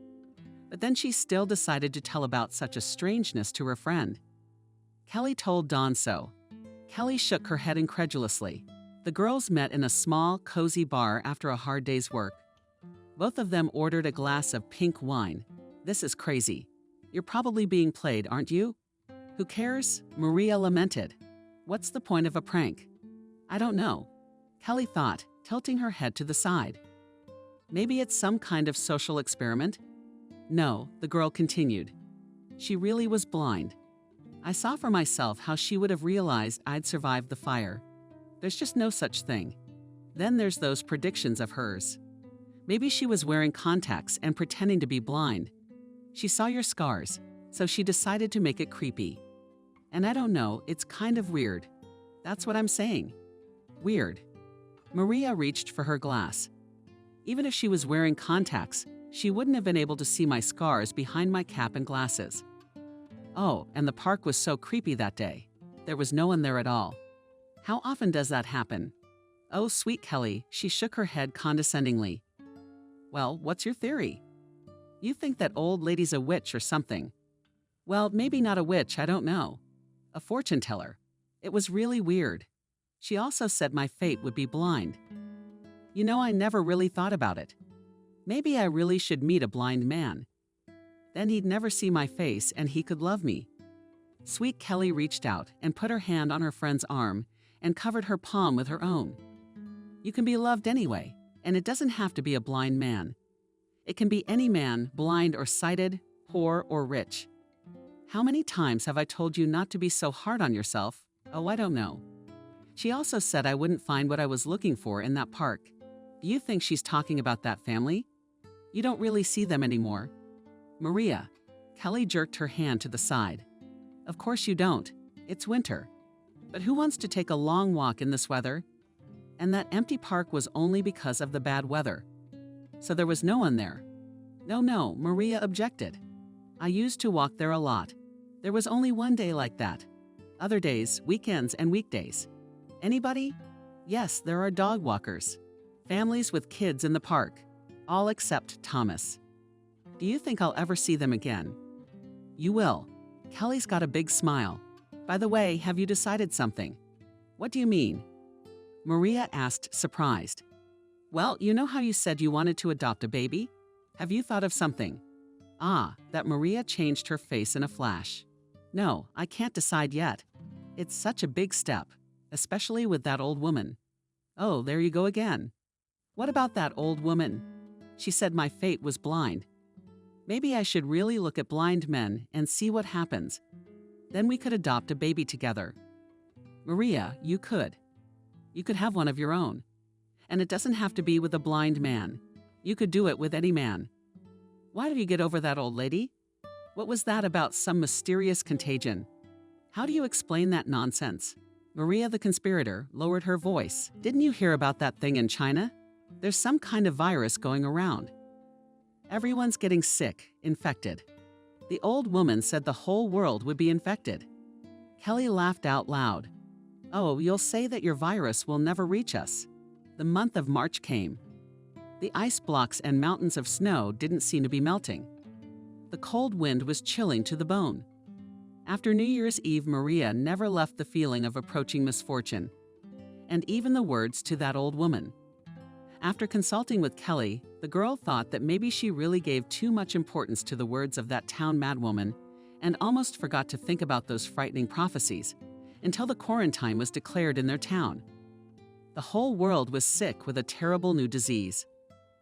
But then she still decided to tell about such a strangeness to her friend. Kelly told Dawn so. Kelly shook her head incredulously. The girls met in a small, cozy bar after a hard day's work. Both of them ordered a glass of pink wine. This is crazy. You're probably being played, aren't you? Who cares? Maria lamented. What's the point of a prank? I don't know. Kelly thought, tilting her head to the side. Maybe it's some kind of social experiment? No, the girl continued. She really was blind. I saw for myself how she would have realized I'd survived the fire. There's just no such thing. Then there's those predictions of hers. Maybe she was wearing contacts and pretending to be blind. She saw your scars, so she decided to make it creepy. And I don't know, it's kind of weird. That's what I'm saying. Weird. Maria reached for her glass. Even if she was wearing contacts, she wouldn't have been able to see my scars behind my cap and glasses. Oh, and the park was so creepy that day. There was no one there at all. How often does that happen? Oh, sweet Kelly, she shook her head condescendingly. Well, what's your theory? You think that old lady's a witch or something. Well, maybe not a witch, I don't know. A fortune teller. It was really weird. She also said my fate would be blind. You know, I never really thought about it. Maybe I really should meet a blind man. Then he'd never see my face and he could love me. Sweet Kelly reached out and put her hand on her friend's arm and covered her palm with her own. You can be loved anyway, and it doesn't have to be a blind man. It can be any man, blind or sighted, poor or rich. How many times have I told you not to be so hard on yourself? Oh, I don't know. She also said I wouldn't find what I was looking for in that park. Do you think she's talking about that family? You don't really see them anymore. Maria. Kelly jerked her hand to the side. Of course you don't. It's winter. But who wants to take a long walk in this weather? And that empty park was only because of the bad weather. So there was no one there. No, Maria objected. I used to walk there a lot. There was only one day like that. Other days, weekends and weekdays. Anybody? Yes, there are dog walkers. Families with kids in the park. All except Thomas. Do you think I'll ever see them again? You will. Kelly's got a big smile. By the way, have you decided something? What do you mean? Maria asked, surprised. Well, you know how you said you wanted to adopt a baby? Have you thought of something? That Maria changed her face in a flash. No, I can't decide yet. It's such a big step, especially with that old woman. Oh, there you go again. What about that old woman? She said my fate was blind. Maybe I should really look at blind men and see what happens. Then we could adopt a baby together. Maria, you could. You could have one of your own. And it doesn't have to be with a blind man. You could do it with any man. Why did you get over that old lady? What was that about some mysterious contagion? How do you explain that nonsense? Maria the conspirator lowered her voice. Didn't you hear about that thing in China? There's some kind of virus going around. Everyone's getting sick, infected. The old woman said the whole world would be infected. Kelly laughed out loud. Oh, you'll say that your virus will never reach us. The month of March came. The ice blocks and mountains of snow didn't seem to be melting. The cold wind was chilling to the bone. After New Year's Eve, Maria never left the feeling of approaching misfortune, and even the words to that old woman. After consulting with Kelly, the girl thought that maybe she really gave too much importance to the words of that town madwoman and almost forgot to think about those frightening prophecies until the quarantine was declared in their town. The whole world was sick with a terrible new disease.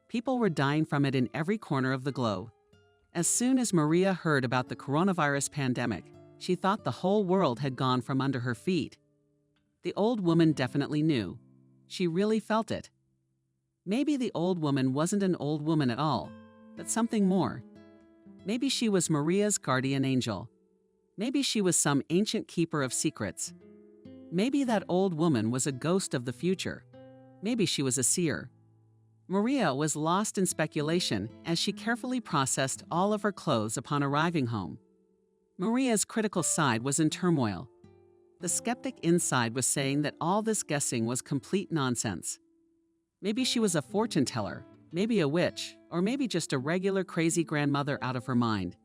People were dying from it in every corner of the globe. As soon as Maria heard about the coronavirus pandemic, she thought the whole world had gone from under her feet. The old woman definitely knew. She really felt it. Maybe the old woman wasn't an old woman at all, but something more. Maybe she was Maria's guardian angel. Maybe she was some ancient keeper of secrets. Maybe that old woman was a ghost of the future. Maybe she was a seer. Maria was lost in speculation as she carefully processed all of her clothes upon arriving home. Maria's critical side was in turmoil. The skeptic inside was saying that all this guessing was complete nonsense. Maybe she was a fortune teller, maybe a witch, or maybe just a regular crazy grandmother out of her mind.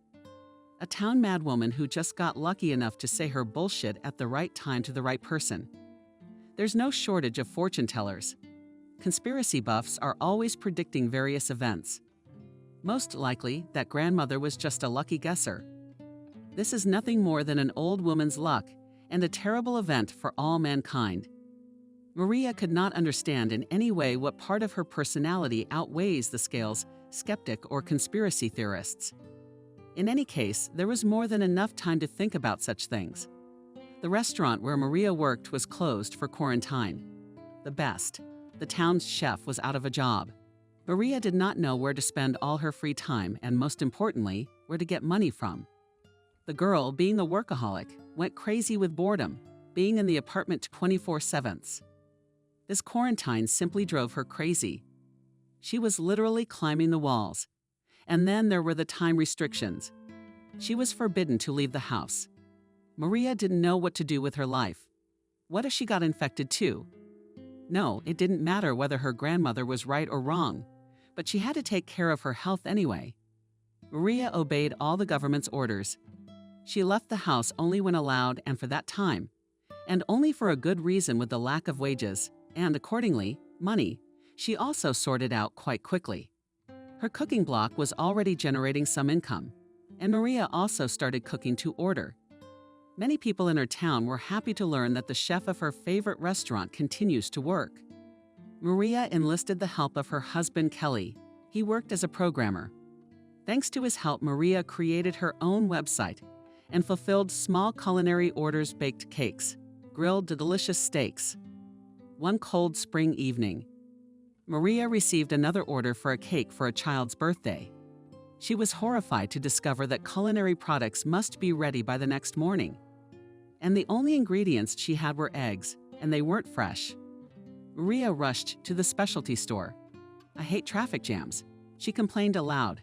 A town madwoman who just got lucky enough to say her bullshit at the right time to the right person. There's no shortage of fortune tellers. Conspiracy buffs are always predicting various events. Most likely, that grandmother was just a lucky guesser. This is nothing more than an old woman's luck and a terrible event for all mankind. Maria could not understand in any way what part of her personality outweighs the scales, skeptic or conspiracy theorists. In any case, there was more than enough time to think about such things. The restaurant where Maria worked was closed for quarantine. The best. The town's chef was out of a job. Maria did not know where to spend all her free time and, most importantly, where to get money from. The girl, being a workaholic, went crazy with boredom, being in the apartment 24/7. This quarantine simply drove her crazy. She was literally climbing the walls. And then there were the time restrictions. She was forbidden to leave the house. Maria didn't know what to do with her life. What if she got infected too? No, it didn't matter whether her grandmother was right or wrong, but she had to take care of her health anyway. Maria obeyed all the government's orders. She left the house only when allowed and for that time, and only for a good reason with the lack of wages, and accordingly, money, she also sorted out quite quickly. Her cooking block was already generating some income, and Maria also started cooking to order. Many people in her town were happy to learn that the chef of her favorite restaurant continues to work. Maria enlisted the help of her husband, Kelly. He worked as a programmer. Thanks to his help, Maria created her own website and fulfilled small culinary orders, baked cakes, grilled delicious steaks. One cold spring evening, Maria received another order for a cake for a child's birthday. She was horrified to discover that culinary products must be ready by the next morning. and the only ingredients she had were eggs, and they weren't fresh. Maria rushed to the specialty store. "I hate traffic jams," she complained aloud.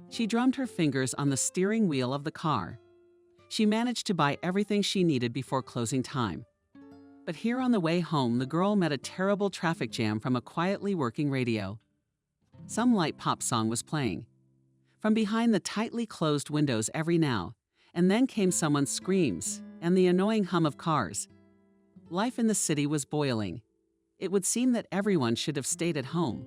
She drummed her fingers on the steering wheel of the car. She managed to buy everything she needed before closing time. But here on the way home, the girl met a terrible traffic jam from a quietly working radio. Some light pop song was playing. From behind the tightly closed windows every now and then came someone's screams and the annoying hum of cars. Life in the city was boiling. It would seem that everyone should have stayed at home.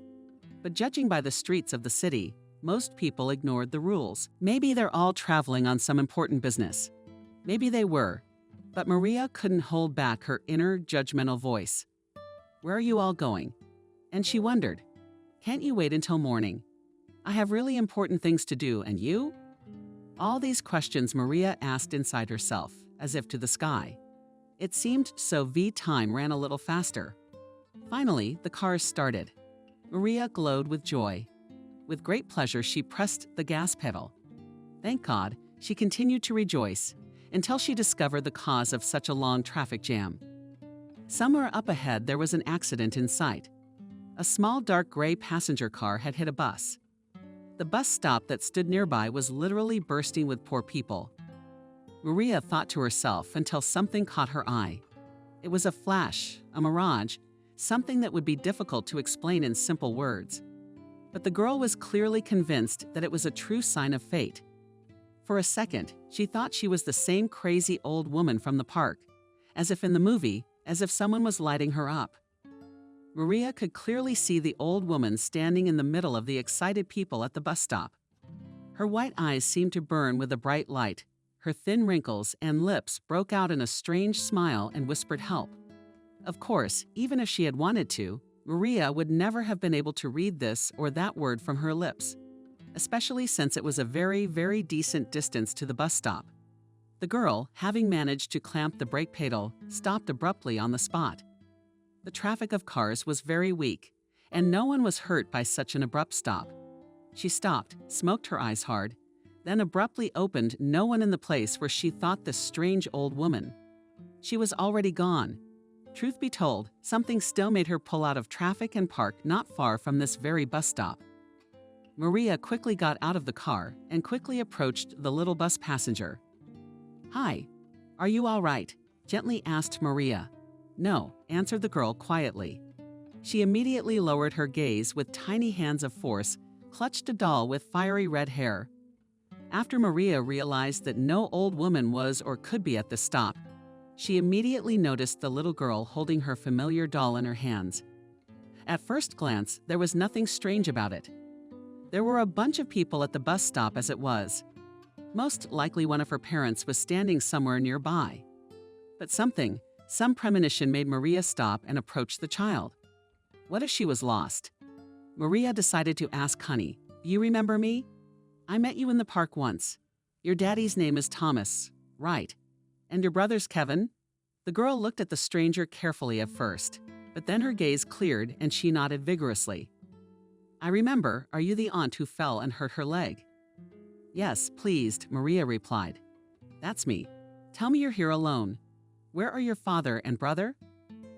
But judging by the streets of the city, most people ignored the rules. Maybe they're all traveling on some important business. Maybe they were. But Maria couldn't hold back her inner judgmental voice. "Where are you all going?" And she wondered, "Can't you wait until morning? I have really important things to do, and you?" All these questions Maria asked inside herself, as if to the sky. It seemed so time ran a little faster. Finally, the cars started. Maria glowed with joy. With great pleasure, she pressed the gas pedal. Thank God, she continued to rejoice until she discovered the cause of such a long traffic jam. Somewhere up ahead, there was an accident in sight. A small dark gray passenger car had hit a bus. The bus stop that stood nearby was literally bursting with poor people. Maria thought to herself until something caught her eye. It was a flash, a mirage, something that would be difficult to explain in simple words. But the girl was clearly convinced that it was a true sign of fate. For a second, she thought she was the same crazy old woman from the park, as if in the movie, as if someone was lighting her up. Maria could clearly see the old woman standing in the middle of the excited people at the bus stop. Her white eyes seemed to burn with a bright light. Her thin wrinkles and lips broke out in a strange smile and whispered help. Of course, even if she had wanted to, Maria would never have been able to read this or that word from her lips, especially since it was a very, very decent distance to the bus stop. The girl, having managed to clamp the brake pedal, stopped abruptly on the spot. The traffic of cars was very weak, and no one was hurt by such an abrupt stop. She stopped, smoked her eyes hard, then abruptly opened, no one in the place where she thought this strange old woman. She was already gone. Truth be told, something still made her pull out of traffic and park not far from this very bus stop. Maria quickly got out of the car and quickly approached the little bus passenger. "Hi, are you all right?" gently asked Maria. "No," answered the girl quietly. She immediately lowered her gaze with tiny hands of force, clutched a doll with fiery red hair. After Maria realized that no old woman was or could be at the stop, she immediately noticed the little girl holding her familiar doll in her hands. At first glance, there was nothing strange about it. There were a bunch of people at the bus stop as it was. Most likely one of her parents was standing somewhere nearby. But some premonition made Maria stop and approach the child. What if she was lost? Maria decided to ask Honey, "Do you remember me? I met you in the park once. Your daddy's name is Thomas, right? And your brother's Kevin?" The girl looked at the stranger carefully at first, but then her gaze cleared and she nodded vigorously. "I remember. Are you the aunt who fell and hurt her leg?" "Yes, pleased," Maria replied. "That's me. Tell me you're here alone. Where are your father and brother?"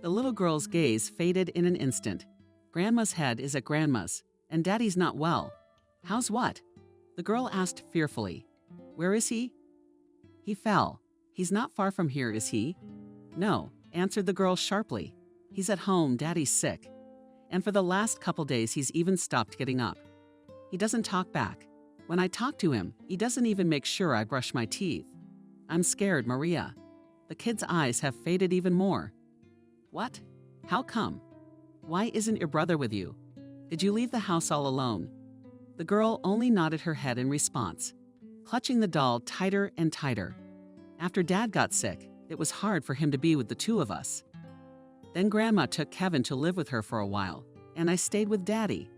The little girl's gaze faded in an instant. "Grandma's head is at Grandma's, and Daddy's not well." "How's what?" The girl asked fearfully. "Where is he?" "He fell. He's not far from here, is he?" "No," answered the girl sharply. "He's at home, Daddy's sick. And for the last couple days he's even stopped getting up. He doesn't talk back. When I talk to him, he doesn't even make sure I brush my teeth. I'm scared, Maria." The kid's eyes have faded even more. "What? How come? Why isn't your brother with you? Did you leave the house all alone?" The girl only nodded her head in response, clutching the doll tighter and tighter. "After Dad got sick, it was hard for him to be with the two of us. Then Grandma took Kevin to live with her for a while, and I stayed with Daddy."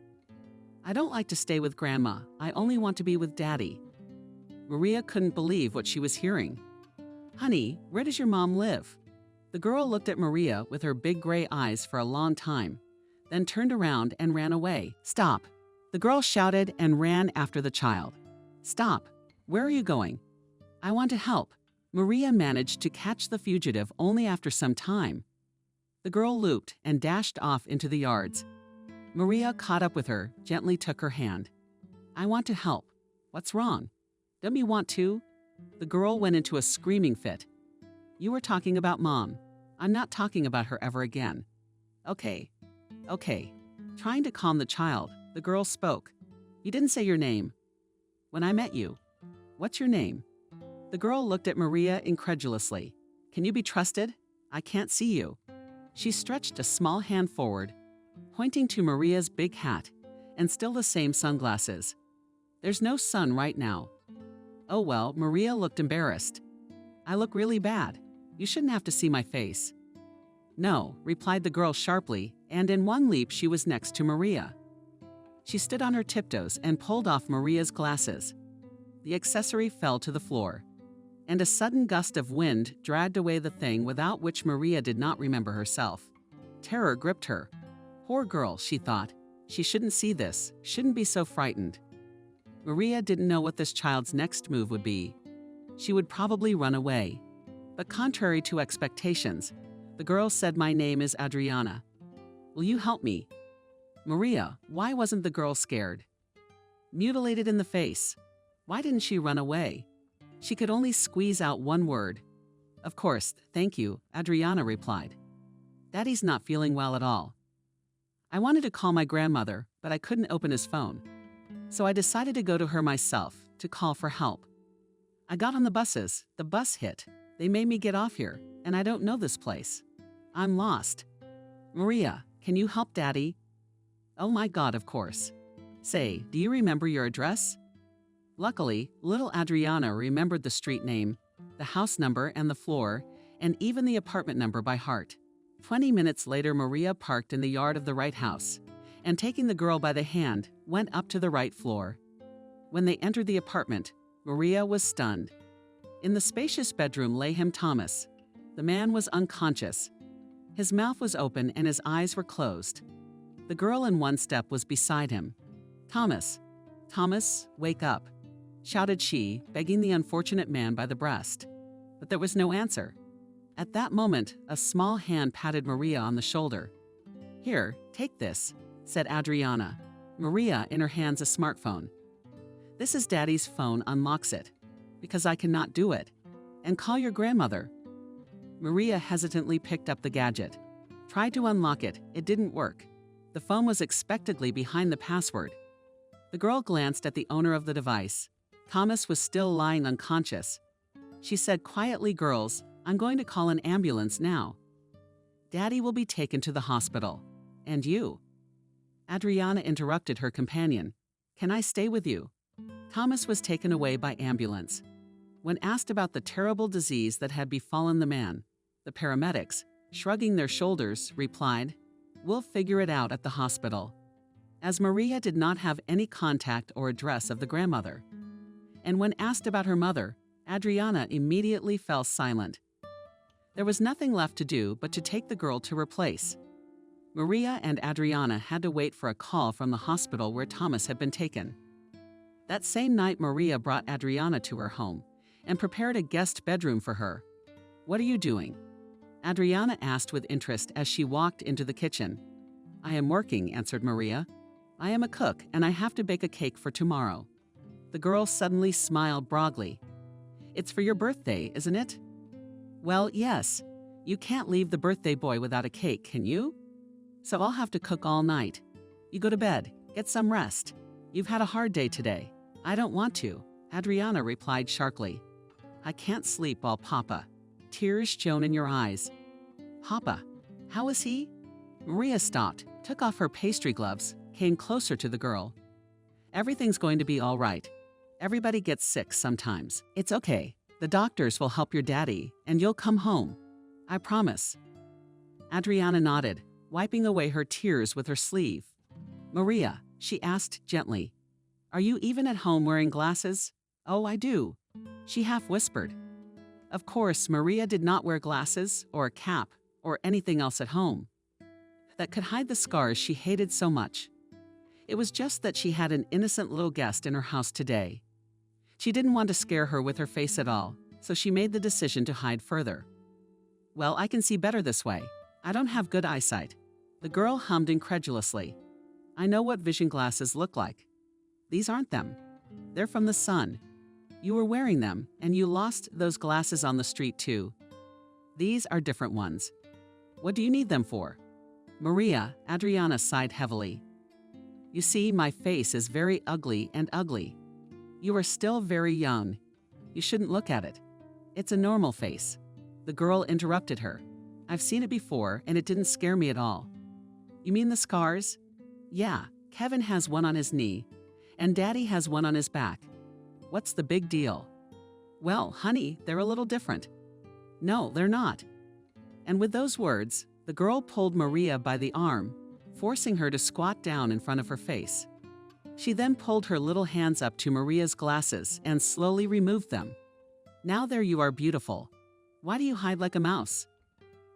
"I don't like to stay with Grandma. I only want to be with Daddy." Maria couldn't believe what she was hearing. "Honey, where does your mom live?" The girl looked at Maria with her big gray eyes for a long time, then turned around and ran away. "Stop!" The girl shouted and ran after the child. "Stop! Where are you going?" "I want to help." Maria managed to catch the fugitive only after some time. The girl looped and dashed off into the yards. Maria caught up with her, gently took her hand. I want to help. What's wrong? Don't you want to? The girl went into a screaming fit. You were talking about Mom. I'm not talking about her ever again. Okay. Trying to calm the child, the girl spoke. You didn't say your name. When I met you. What's your name? The girl looked at Maria incredulously. Can you be trusted? I can't see you. She stretched a small hand forward, pointing to Maria's big hat and still the same sunglasses. There's no sun right now. Oh well, Maria looked embarrassed. I look really bad. You shouldn't have to see my face. No, replied the girl sharply, and in one leap she was next to Maria. She stood on her tiptoes and pulled off Maria's glasses. The accessory fell to the floor, and a sudden gust of wind dragged away the thing without which Maria did not remember herself. Terror gripped her. Poor girl, she thought. She shouldn't see this, shouldn't be so frightened. Maria didn't know what this child's next move would be. She would probably run away. But contrary to expectations, the girl said, My name is Adriana. Will you help me? Maria, why wasn't the girl scared? Mutilated in the face. Why didn't she run away? She could only squeeze out one word. Of course, thank you, Adriana replied. Daddy's not feeling well at all. I wanted to call my grandmother, but I couldn't open his phone. So I decided to go to her myself, to call for help. I got on the buses, the bus hit. They made me get off here, and I don't know this place. I'm lost. Maria, can you help Daddy? Oh my God, of course. Say, do you remember your address? Luckily, little Adriana remembered the street name, the house number and the floor, and even the apartment number by heart. 20 minutes later, Maria parked in the yard of the right house, and taking the girl by the hand, went up to the right floor. When they entered the apartment, Maria was stunned. In the spacious bedroom lay him Thomas. The man was unconscious. His mouth was open and his eyes were closed. The girl in one step was beside him. Thomas, wake up, shouted she, begging the unfortunate man by the breast. But there was no answer. At that moment, a small hand patted Maria on the shoulder. Here, take this, said Adriana. Maria, in her hands a smartphone. This is Daddy's phone, unlocks it. Because I cannot do it. And call your grandmother. Maria hesitantly picked up the gadget. Tried to unlock it, it didn't work. The phone was expectedly behind the password. The girl glanced at the owner of the device. Thomas was still lying unconscious. She said quietly, Girls, I'm going to call an ambulance now. Daddy will be taken to the hospital. And you? Adriana interrupted her companion. Can I stay with you? Thomas was taken away by ambulance. When asked about the terrible disease that had befallen the man, the paramedics, shrugging their shoulders, replied, We'll figure it out at the hospital. As Maria did not have any contact or address of the grandmother. And when asked about her mother, Adriana immediately fell silent. There was nothing left to do but to take the girl to her place. Maria and Adriana had to wait for a call from the hospital where Thomas had been taken. That same night, Maria brought Adriana to her home and prepared a guest bedroom for her. What are you doing? Adriana asked with interest as she walked into the kitchen. I am working, answered Maria. I am a cook and I have to bake a cake for tomorrow. The girl suddenly smiled broadly. It's for your birthday, isn't it? Well, yes. You can't leave the birthday boy without a cake, can you? So I'll have to cook all night. You go to bed, get some rest. You've had a hard day today. I don't want to, Adriana replied sharply. I can't sleep while Papa. Tears shone in your eyes. Papa, how is he? Maria stopped, took off her pastry gloves, came closer to the girl. Everything's going to be all right. Everybody gets sick sometimes. It's okay. The doctors will help your daddy, and you'll come home. I promise. Adriana nodded, wiping away her tears with her sleeve. Maria, she asked gently, are you even at home wearing glasses? Oh, I do, she half whispered. Of course, Maria did not wear glasses or a cap or anything else at home that could hide the scars she hated so much. It was just that she had an innocent little guest in her house today. She didn't want to scare her with her face at all, so she made the decision to hide further. Well, I can see better this way. I don't have good eyesight. The girl hummed incredulously. I know what vision glasses look like. These aren't them. They're from the sun. You were wearing them, and you lost those glasses on the street too. These are different ones. What do you need them for? Maria, Adriana sighed heavily. You see, my face is very ugly and ugly. You are still very young. You shouldn't look at it. It's a normal face. The girl interrupted her. I've seen it before, and it didn't scare me at all. You mean the scars? Yeah, Kevin has one on his knee, and Daddy has one on his back. What's the big deal? Well, honey, they're a little different. No, they're not. And with those words, the girl pulled Maria by the arm, forcing her to squat down in front of her face. She then pulled her little hands up to Maria's glasses and slowly removed them. Now there you are, beautiful. Why do you hide like a mouse?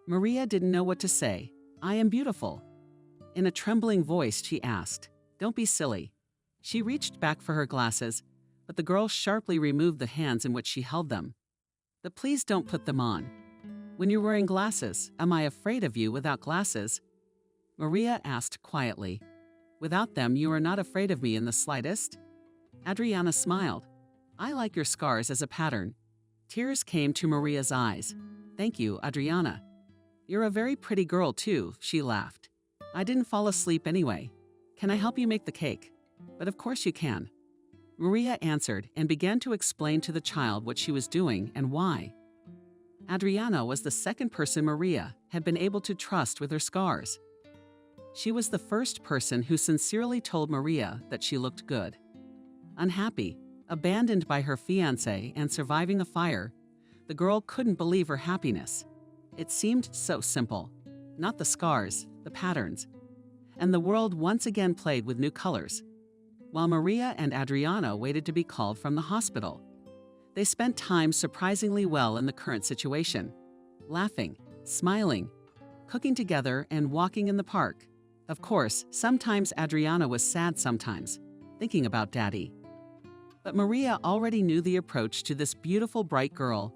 Maria didn't know what to say. I am beautiful. In a trembling voice, she asked, Don't be silly. She reached back for her glasses, but the girl sharply removed the hands in which she held them. But please don't put them on. When you're wearing glasses, am I afraid of you without glasses? Maria asked quietly. Without them, you are not afraid of me in the slightest? Adriana smiled. I like your scars as a pattern. Tears came to Maria's eyes. Thank you, Adriana. You're a very pretty girl, too, she laughed. I didn't fall asleep anyway. Can I help you make the cake? But of course you can. Maria answered and began to explain to the child what she was doing and why. Adriana was the second person Maria had been able to trust with her scars. She was the first person who sincerely told Maria that she looked good. Unhappy, abandoned by her fiancé and surviving a fire, the girl couldn't believe her happiness. It seemed so simple. Not the scars, the patterns. And the world once again played with new colors. While Maria and Adriana waited to be called from the hospital, they spent time surprisingly well in the current situation, laughing, smiling, cooking together, and walking in the park. Of course, sometimes Adriana was sad sometimes, thinking about Daddy. But Maria already knew the approach to this beautiful, bright girl.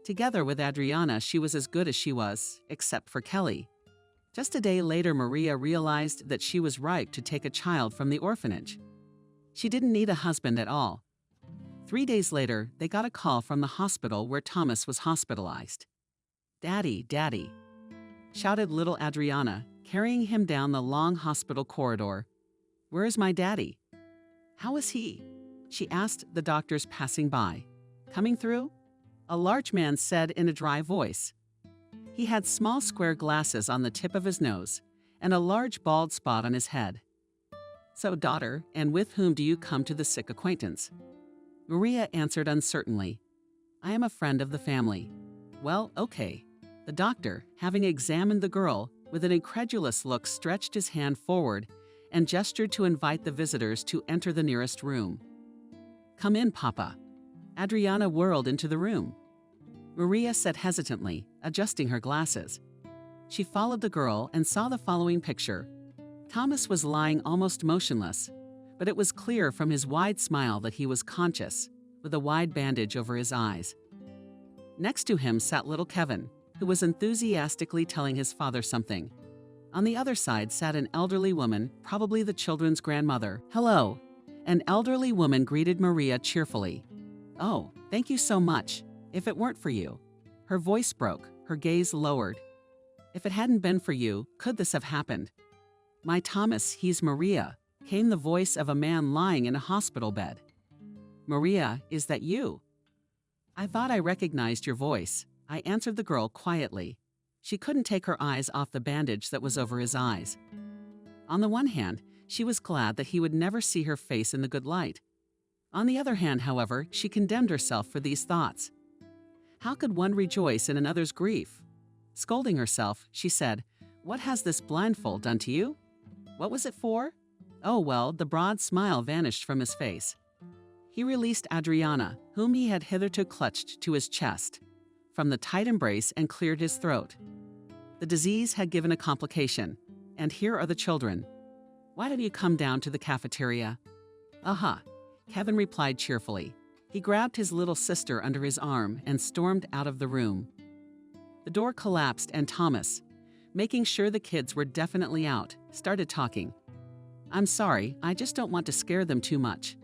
Together with Adriana, she was as good as she was, except for Kelly. Just a day later, Maria realized that she was ripe to take a child from the orphanage. She didn't need a husband at all. 3 days later, they got a call from the hospital where Thomas was hospitalized. Daddy, Daddy, shouted little Adriana, carrying him down the long hospital corridor. Where is my daddy? How is he? She asked the doctors passing by. Coming through? A large man said in a dry voice. He had small square glasses on the tip of his nose and a large bald spot on his head. So, daughter, and with whom do you come to the sick acquaintance? Maria answered uncertainly. I am a friend of the family. Well, okay. The doctor, having examined the girl, with an incredulous look stretched his hand forward and gestured to invite the visitors to enter the nearest room. Come in, Papa. Adriana whirled into the room. Maria said hesitantly, adjusting her glasses. She followed the girl and saw the following picture. Thomas was lying almost motionless, but it was clear from his wide smile that he was conscious, with a wide bandage over his eyes. Next to him sat little Kevin, who was enthusiastically telling his father something. On the other side sat an elderly woman, probably the children's grandmother. Hello. An elderly woman greeted Maria cheerfully. Oh, thank you so much. If it weren't for you. Her voice broke, her gaze lowered. If it hadn't been for you, could this have happened? My Thomas, he's Maria, came the voice of a man lying in a hospital bed. Maria, is that you? I thought I recognized your voice. I answered the girl quietly. She couldn't take her eyes off the bandage that was over his eyes. On the one hand, she was glad that he would never see her face in the good light. On the other hand, however, she condemned herself for these thoughts. How could one rejoice in another's grief? Scolding herself, she said, What has this blindfold done to you? What was it for? Oh, well, the broad smile vanished from his face. He released Adriana, whom he had hitherto clutched to his chest, from the tight embrace and cleared his throat. The disease had given a complication, and here are the children. Why don't you come down to the cafeteria? Aha, Kevin replied cheerfully. He grabbed his little sister under his arm and stormed out of the room. The door collapsed and Thomas, making sure the kids were definitely out, started talking. I'm sorry, I just don't want to scare them too much.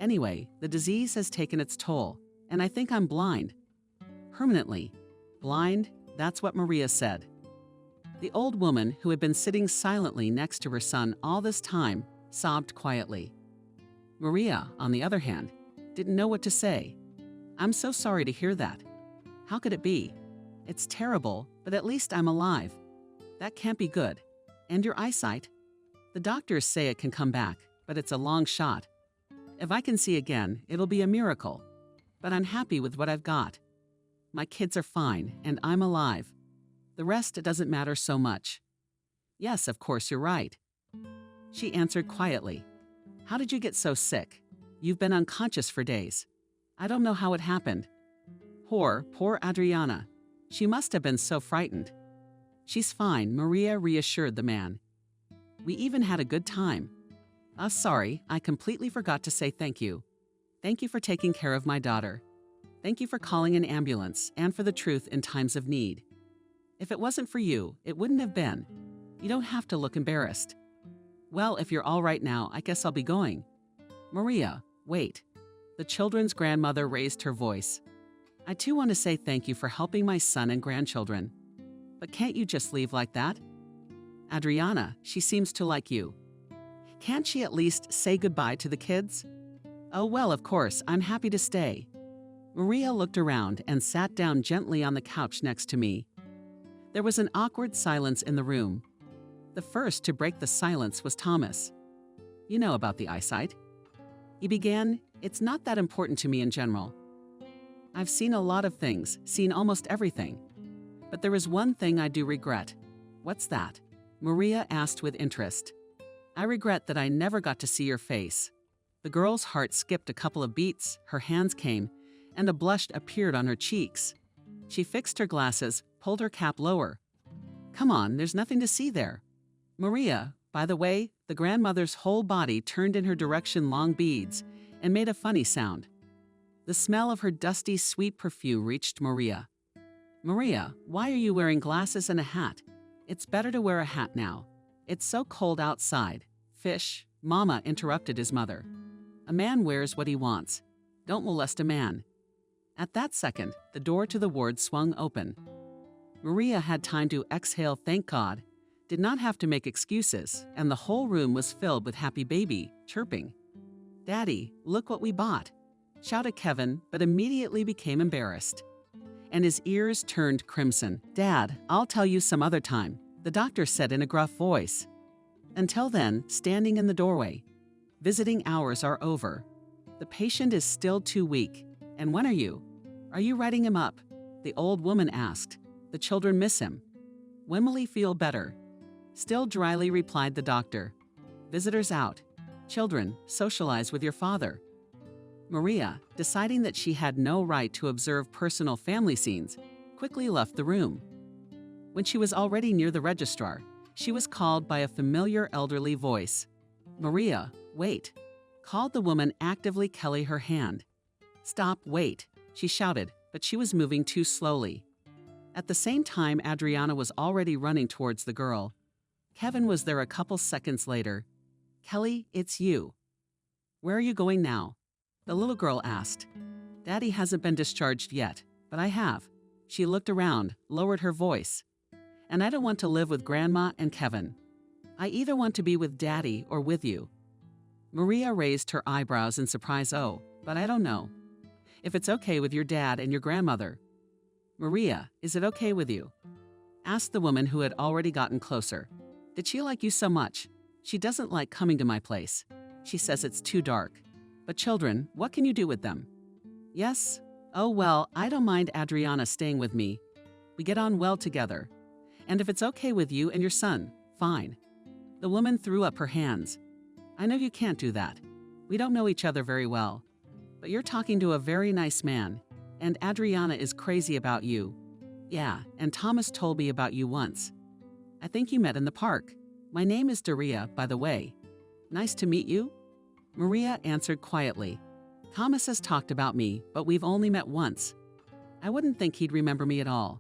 Anyway, the disease has taken its toll, and I think I'm blind. Permanently. Blind, that's what Maria said. The old woman, who had been sitting silently next to her son all this time, sobbed quietly. Maria, on the other hand, didn't know what to say. I'm so sorry to hear that. How could it be? It's terrible, but at least I'm alive. That can't be good. And your eyesight? The doctors say it can come back, but it's a long shot. If I can see again, it'll be a miracle. But I'm happy with what I've got. My kids are fine, and I'm alive. The rest doesn't matter so much. Yes, of course, you're right. She answered quietly. How did you get so sick? You've been unconscious for days. I don't know how it happened. Poor Adriana. She must have been so frightened. She's fine, Maria reassured the man. We even had a good time. Sorry, I completely forgot to say thank you. Thank you for taking care of my daughter. Thank you for calling an ambulance and for the truth in times of need. If it wasn't for you, it wouldn't have been. You don't have to look embarrassed. Well, if you're all right now, I guess I'll be going. Maria, wait. The children's grandmother raised her voice. I too want to say thank you for helping my son and grandchildren. But can't you just leave like that? Adriana, she seems to like you. Can't she at least say goodbye to the kids? Oh, well, of course, I'm happy to stay. Maria looked around and sat down gently on the couch next to me. There was an awkward silence in the room. The first to break the silence was Thomas. You know about the eyesight. He began, it's not that important to me in general. I've seen a lot of things, seen almost everything. But there is one thing I do regret. What's that? Maria asked with interest. I regret that I never got to see your face. The girl's heart skipped a couple of beats, her hands came, and a blush appeared on her cheeks. She fixed her glasses, pulled her cap lower. Come on, there's nothing to see there. Maria, by the way, the grandmother's whole body turned in her direction long beads and made a funny sound. The smell of her dusty, sweet perfume reached Maria. Maria, why are you wearing glasses and a hat? It's better to wear a hat now. It's so cold outside. Fish, Mama interrupted his mother. A man wears what he wants. Don't molest a man. At that second, the door to the ward swung open. Maria had time to exhale, thank God, did not have to make excuses, and the whole room was filled with happy baby, chirping. Daddy, look what we bought, shouted Kevin, but immediately became embarrassed. And his ears turned crimson. Dad, I'll tell you some other time, the doctor said in a gruff voice. Until then, standing in the doorway. Visiting hours are over. The patient is still too weak. And when are you? Are you writing him up? The old woman asked. The children miss him. When will he feel better? Still dryly replied the doctor. Visitors out. Children, socialize with your father. Maria, deciding that she had no right to observe personal family scenes, quickly left the room. When she was already near the registrar, she was called by a familiar elderly voice. Maria, wait, called the woman actively Kelly her hand. Stop, wait, she shouted, but she was moving too slowly. At the same time, Adriana was already running towards the girl. Kevin was there a couple seconds later. Kelly, it's you. Where are you going now? The little girl asked. Daddy hasn't been discharged yet, but I have. She looked around, lowered her voice. And I don't want to live with Grandma and Kevin. I either want to be with Daddy or with you. Maria raised her eyebrows in surprise. Oh, but I don't know. If it's okay with your dad and your grandmother. Maria, is it okay with you? Asked the woman who had already gotten closer. Did she like you so much? She doesn't like coming to my place. She says it's too dark. But children, what can you do with them? Yes? Oh well, I don't mind Adriana staying with me. We get on well together. And if it's okay with you and your son, fine. The woman threw up her hands. I know you can't do that. We don't know each other very well. But you're talking to a very nice man. And Adriana is crazy about you. Yeah, and Thomas told me about you once. I think you met in the park. My name is Daria, by the way. Nice to meet you. Maria answered quietly. Thomas has talked about me, but we've only met once. I wouldn't think he'd remember me at all.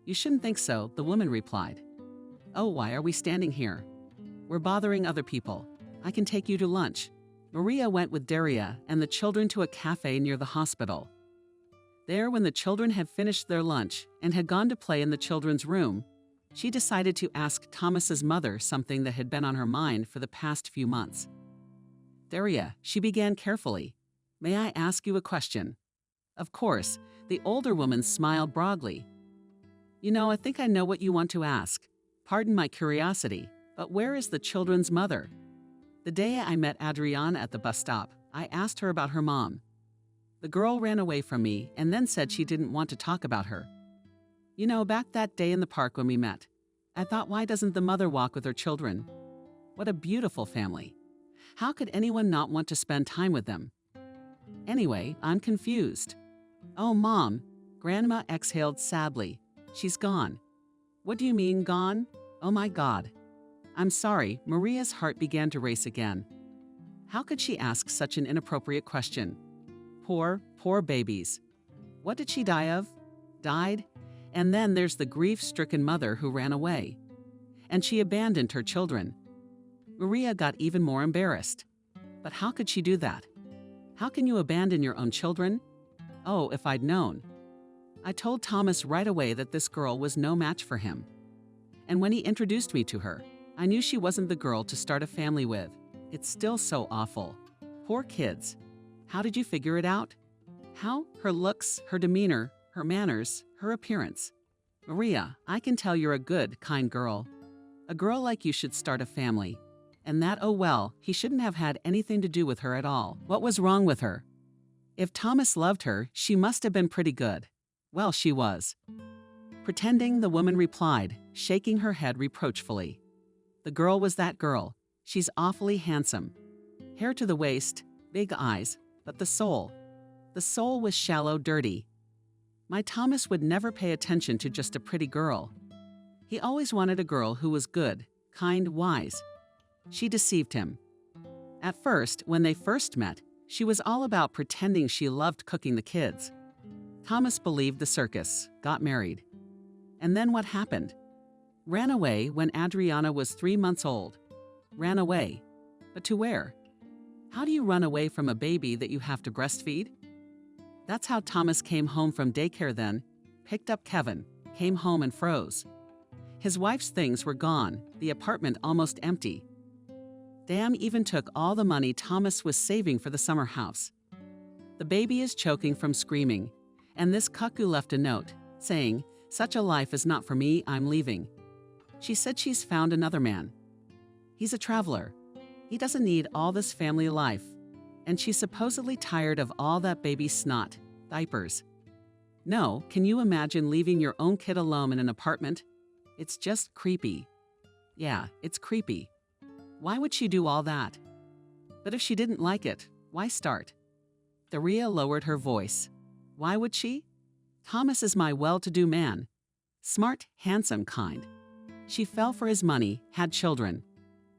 You shouldn't think so, the woman replied. Oh, why are we standing here? We're bothering other people. I can take you to lunch. Maria went with Daria and the children to a cafe near the hospital. There, when the children had finished their lunch and had gone to play in the children's room, she decided to ask Thomas's mother something that had been on her mind for the past few months. Daria, she began carefully, may I ask you a question? Of course, the older woman smiled broadly. You know, I think I know what you want to ask. Pardon my curiosity, but where is the children's mother? The day I met Adriana at the bus stop, I asked her about her mom. The girl ran away from me and then said she didn't want to talk about her. You know, back that day in the park when we met, I thought, why doesn't the mother walk with her children? What a beautiful family. How could anyone not want to spend time with them? Anyway, I'm confused. Oh, Mom, Grandma exhaled sadly. She's gone. What do you mean, gone? Oh my God. I'm sorry, Maria's heart began to race again. How could she ask such an inappropriate question? Poor babies. What did she die of? Died? And then there's the grief-stricken mother who ran away. And she abandoned her children. Maria got even more embarrassed. But how could she do that? How can you abandon your own children? Oh, if I'd known. I told Thomas right away that this girl was no match for him. And when he introduced me to her, I knew she wasn't the girl to start a family with. It's still so awful. Poor kids. How did you figure it out? How? Her looks, her demeanor, her manners, her appearance. Maria, I can tell you're a good, kind girl. A girl like you should start a family. And that, oh well, he shouldn't have had anything to do with her at all. What was wrong with her? If Thomas loved her, she must have been pretty good. Well, she was. Pretending, the woman replied, shaking her head reproachfully. The girl was that girl. She's awfully handsome. Hair to the waist, big eyes, but the soul was shallow, dirty. My Thomas would never pay attention to just a pretty girl. He always wanted a girl who was good, kind, wise. She deceived him. At first, when they first met, she was all about pretending she loved cooking the kids. Thomas believed the circus, got married. And then what happened? Ran away when Adriana was 3 months old. Ran away. But to where? How do you run away from a baby that you have to breastfeed? That's how Thomas came home from daycare then, picked up Kevin, came home and froze. His wife's things were gone, the apartment almost empty. Dam even took all the money Thomas was saving for the summer house. The baby is choking from screaming, and this cuckoo left a note, saying, "Such a life is not for me, I'm leaving." She said she's found another man. He's a traveler. He doesn't need all this family life. And she's supposedly tired of all that baby snot, diapers. No, can you imagine leaving your own kid alone in an apartment? It's just creepy. Yeah, it's creepy. Why would she do all that? But if she didn't like it, why start? Daria lowered her voice. Why would she? Thomas is my well-to-do man. Smart, handsome kind. She fell for his money, had children.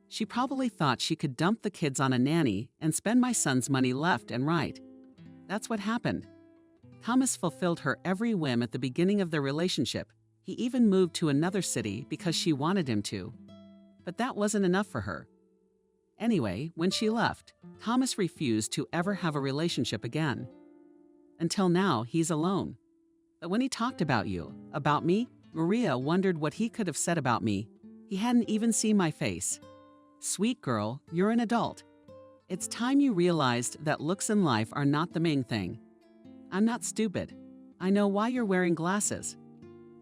She probably thought she could dump the kids on a nanny and spend my son's money left and right. That's what happened. Thomas fulfilled her every whim at the beginning of their relationship. He even moved to another city because she wanted him to. But that wasn't enough for her. Anyway, when she left, Thomas refused to ever have a relationship again. Until now, he's alone. But when he talked about you, about me, Maria wondered what he could have said about me. He hadn't even seen my face. Sweet girl, you're an adult. It's time you realized that looks in life are not the main thing. I'm not stupid. I know why you're wearing glasses.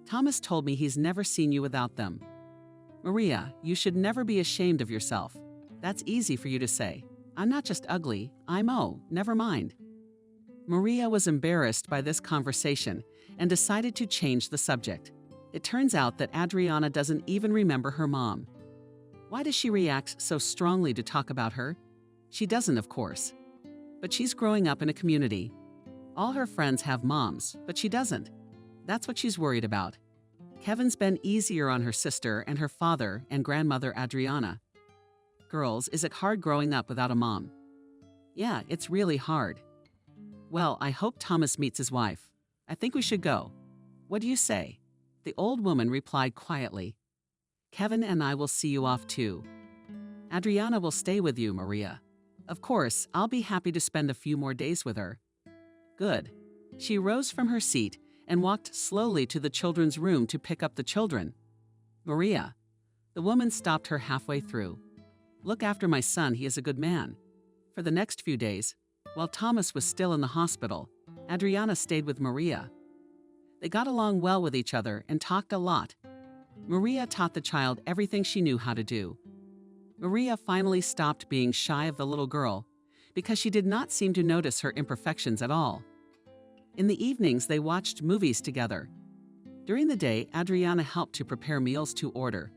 Thomas told me he's never seen you without them. Maria, you should never be ashamed of yourself. That's easy for you to say. I'm not just ugly, never mind. Maria was embarrassed by this conversation and decided to change the subject. It turns out that Adriana doesn't even remember her mom. Why does she react so strongly to talk about her? She doesn't, of course. But she's growing up in a community. All her friends have moms, but she doesn't. That's what she's worried about. Kevin's been easier on her sister and her father and grandmother Adriana. Girls, is it hard growing up without a mom? Yeah, it's really hard. Well, I hope Thomas meets his wife. I think we should go. What do you say? The old woman replied quietly. Kevin and I will see you off too. Adriana will stay with you, Maria. Of course, I'll be happy to spend a few more days with her. Good. She rose from her seat and walked slowly to the children's room to pick up the children. Maria. The woman stopped her halfway through. Look after my son, he is a good man. For the next few days, while Thomas was still in the hospital, Adriana stayed with Maria. They got along well with each other and talked a lot. Maria taught the child everything she knew how to do. Maria finally stopped being shy of the little girl because she did not seem to notice her imperfections at all. In the evenings, they watched movies together. During the day, Adriana helped to prepare meals to order.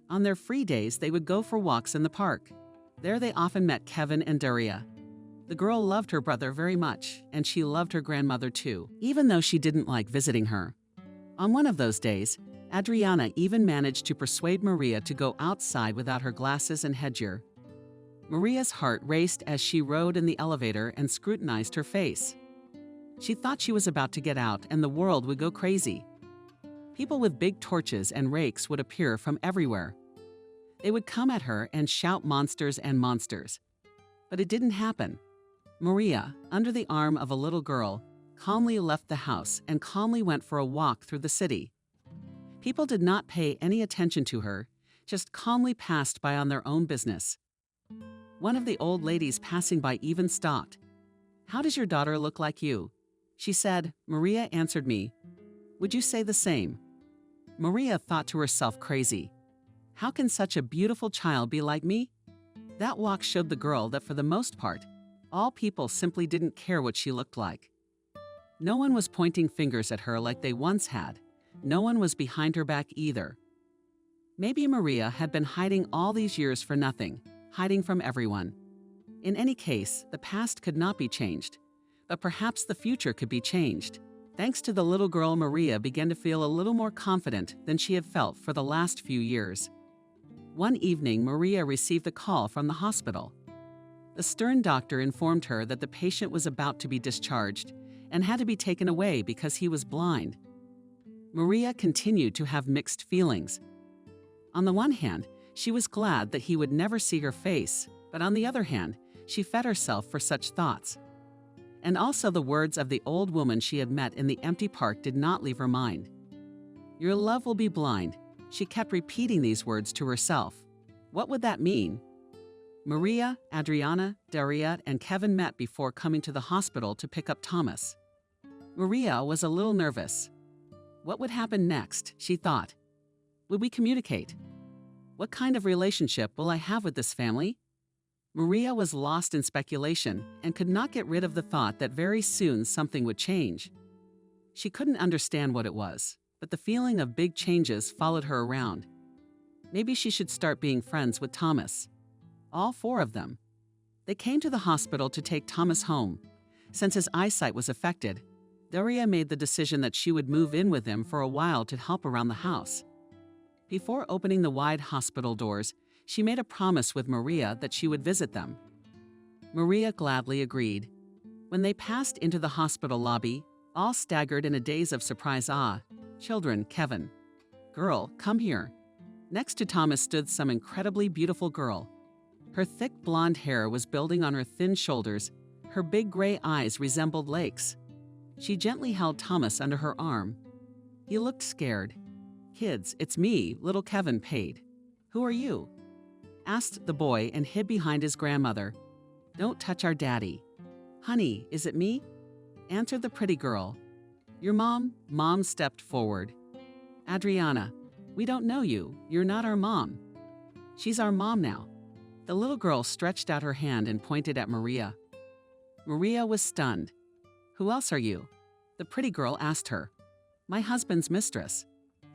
On their free days, they would go for walks in the park. There they often met Kevin and Daria. The girl loved her brother very much, and she loved her grandmother too, even though she didn't like visiting her. On one of those days, Adriana even managed to persuade Maria to go outside without her glasses and headgear. Maria's heart raced as she rode in the elevator and scrutinized her face. She thought she was about to get out and the world would go crazy. People with big torches and rakes would appear from everywhere. They would come at her and shout monsters and monsters. But it didn't happen. Maria, under the arm of a little girl, calmly left the house and calmly went for a walk through the city. People did not pay any attention to her, just calmly passed by on their own business. One of the old ladies passing by even stopped. How does your daughter look like you? She said. Maria answered me. Would you say the same? Maria thought to herself, crazy. How can such a beautiful child be like me? That walk showed the girl that for the most part, all people simply didn't care what she looked like. No one was pointing fingers at her like they once had. No one was behind her back either. Maybe Maria had been hiding all these years for nothing, hiding from everyone. In any case, the past could not be changed, but perhaps the future could be changed. Thanks to the little girl, Maria began to feel a little more confident than she had felt for the last few years. One evening, Maria received a call from the hospital. The stern doctor informed her that the patient was about to be discharged and had to be taken away because he was blind. Maria continued to have mixed feelings. On the one hand, she was glad that he would never see her face, but on the other hand, she fed herself for such thoughts. And also the words of the old woman she had met in the empty park did not leave her mind. Your love will be blind. She kept repeating these words to herself. What would that mean? Maria, Adriana, Daria, and Kevin met before coming to the hospital to pick up Thomas. Maria was a little nervous. What would happen next, she thought. Would we communicate? What kind of relationship will I have with this family? Maria was lost in speculation and could not get rid of the thought that very soon something would change. She couldn't understand what it was, but the feeling of big changes followed her around. Maybe she should start being friends with Thomas. All four of them. They came to the hospital to take Thomas home. Since his eyesight was affected, Daria made the decision that she would move in with him for a while to help around the house. Before opening the wide hospital doors, she made a promise with Maria that she would visit them. Maria gladly agreed. When they passed into the hospital lobby, all staggered in a daze of surprise awe. Children, Kevin. Girl, come here. Next to Thomas stood some incredibly beautiful girl. Her thick blonde hair was building on her thin shoulders. Her big gray eyes resembled lakes. She gently held Thomas under her arm. He looked scared. Kids, it's me, little Kevin paid. Who are you? Asked the boy and hid behind his grandmother. Don't touch our daddy. Honey, is it me? Answered the pretty girl. Your mom? Mom stepped forward. Adriana, we don't know you. You're not our mom. She's our mom now. The little girl stretched out her hand and pointed at Maria. Maria was stunned. Who else are you? The pretty girl asked her. My husband's mistress.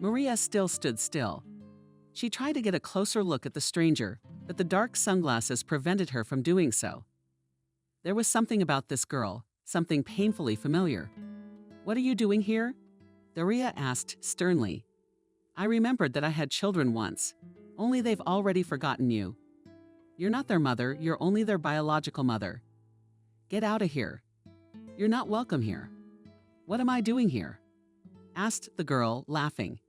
Maria still stood still. She tried to get a closer look at the stranger, but the dark sunglasses prevented her from doing so. There was something about this girl, something painfully familiar. What are you doing here? Daria asked sternly. I remembered that I had children once, only they've already forgotten you. You're not their mother, you're only their biological mother. Get out of here. You're not welcome here." "What am I doing here?" asked the girl, laughing.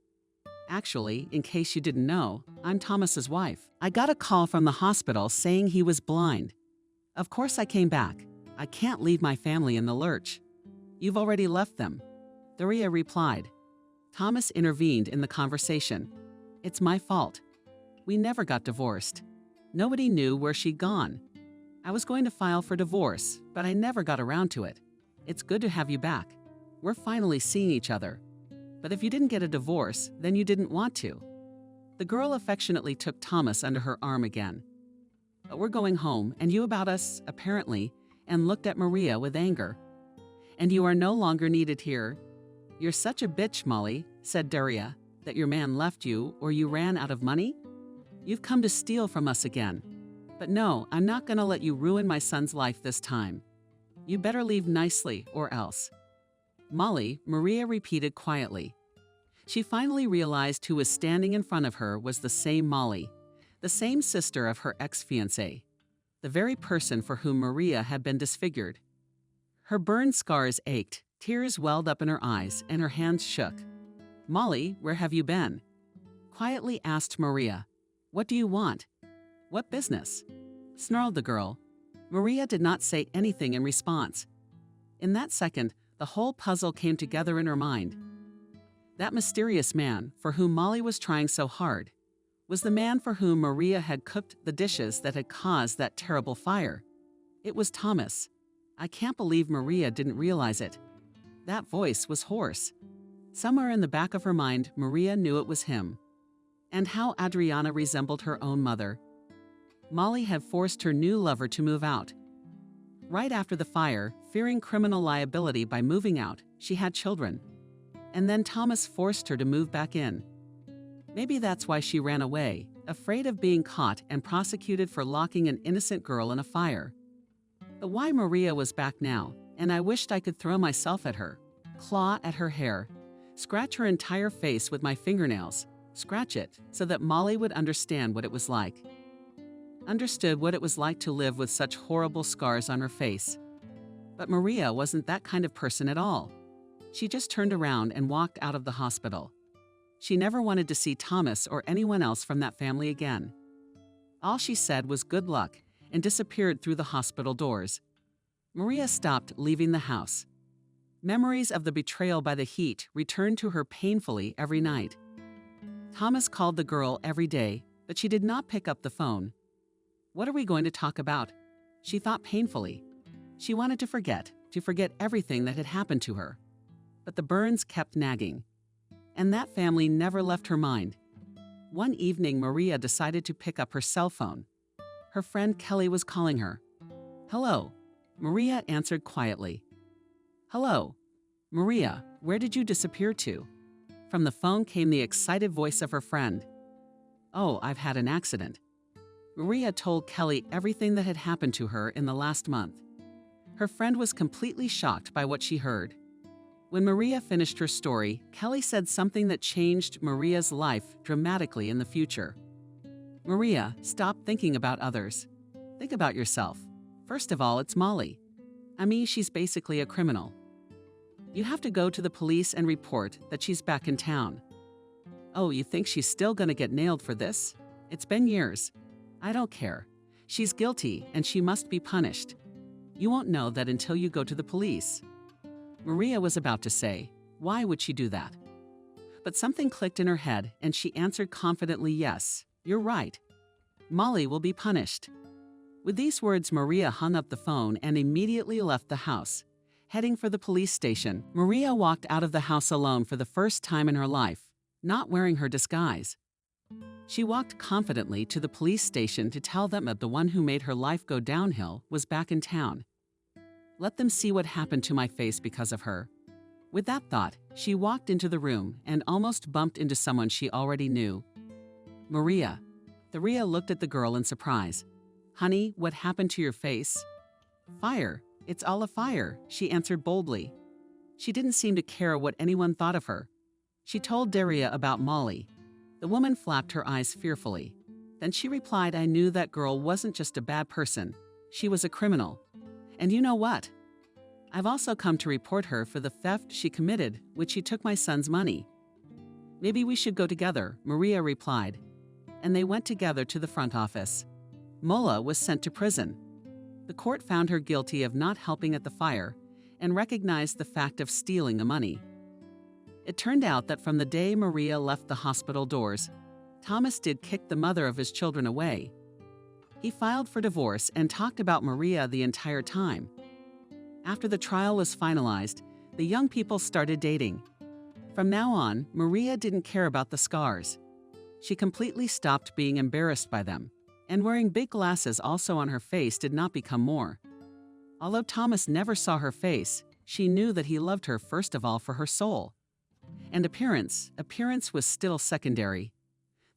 "Actually, in case you didn't know, I'm Thomas's wife. I got a call from the hospital saying he was blind. Of course I came back. I can't leave my family in the lurch." "You've already left them," Daria replied. Thomas intervened in the conversation. "It's my fault. We never got divorced. Nobody knew where she'd gone. I was going to file for divorce, but I never got around to it. It's good to have you back. We're finally seeing each other. But if you didn't get a divorce, then you didn't want to." The girl affectionately took Thomas under her arm again. "But we're going home, and you about us, apparently," and looked at Maria with anger. "And you are no longer needed here." "You're such a bitch, Molly," said Daria, "that your man left you or you ran out of money? You've come to steal from us again. But no, I'm not going to let you ruin my son's life this time. You better leave nicely or else." "Molly," Maria repeated quietly. She finally realized who was standing in front of her was the same Molly, the same sister of her ex-fiancé, the very person for whom Maria had been disfigured. Her burn scars ached, tears welled up in her eyes, and her hands shook. "Molly, where have you been?" quietly asked Maria. "What do you want?" "What business?" snarled the girl. Maria did not say anything in response. In that second, the whole puzzle came together in her mind. That mysterious man, for whom Molly was trying so hard, was the man for whom Maria had cooked the dishes that had caused that terrible fire. It was Thomas. I can't believe Maria didn't realize it. That voice was hoarse. Somewhere in the back of her mind, Maria knew it was him. And how Adriana resembled her own mother. Molly had forced her new lover to move out. Right after the fire, fearing criminal liability by moving out, she had children. And then Thomas forced her to move back in. Maybe that's why she ran away, afraid of being caught and prosecuted for locking an innocent girl in a fire. But why Maria was back now, and I wished I could throw myself at her, claw at her hair, scratch her entire face with my fingernails, scratch it so that Molly would understand what it was like. Understood what it was like to live with such horrible scars on her face. But Maria wasn't that kind of person at all. She just turned around and walked out of the hospital. She never wanted to see Thomas or anyone else from that family again. All she said was good luck and disappeared through the hospital doors. Maria stopped leaving the house. Memories of the betrayal by the heat returned to her painfully every night. Thomas called the girl every day, but she did not pick up the phone. What are we going to talk about? She thought painfully. She wanted to forget everything that had happened to her. But the burns kept nagging. And that family never left her mind. One evening, Maria decided to pick up her cell phone. Her friend Kelly was calling her. "Hello," Maria answered quietly. "Hello. Maria, where did you disappear to?" From the phone came the excited voice of her friend. "Oh, I've had an accident." Maria told Kelly everything that had happened to her in the last month. Her friend was completely shocked by what she heard. When Maria finished her story, Kelly said something that changed Maria's life dramatically in the future. "Maria, stop thinking about others. Think about yourself. First of all, it's Molly. I mean, she's basically a criminal. You have to go to the police and report that she's back in town." "Oh, you think she's still gonna get nailed for this? It's been years. I don't care. She's guilty and she must be punished. You won't know that until you go to the police." Maria was about to say, why would she do that? But something clicked in her head and she answered confidently, "Yes, you're right. Molly will be punished." With these words, Maria hung up the phone and immediately left the house. Heading for the police station, Maria walked out of the house alone for the first time in her life, not wearing her disguise. She walked confidently to the police station to tell them that the one who made her life go downhill was back in town. Let them see what happened to my face because of her. With that thought, she walked into the room and almost bumped into someone she already knew. "Maria." Daria looked at the girl in surprise. "Honey, what happened to your face?" "Fire. It's all a fire," she answered boldly. She didn't seem to care what anyone thought of her. She told Daria about Molly. The woman flapped her eyes fearfully. Then she replied, "I knew that girl wasn't just a bad person. She was a criminal. And you know what? I've also come to report her for the theft she committed, which she took my son's money. Maybe we should go together, Maria replied. And they went together to the front office. Mola was sent to prison. The court found her guilty of not helping at the fire and recognized the fact of stealing the money. It turned out that from the day Maria left the hospital doors, Thomas did kick the mother of his children away. He filed for divorce and talked about Maria the entire time. After the trial was finalized, the young people started dating. From now on, Maria didn't care about the scars. She completely stopped being embarrassed by them, and wearing big glasses also on her face did not become more. Although Thomas never saw her face, she knew that he loved her first of all for her soul. And appearance was still secondary.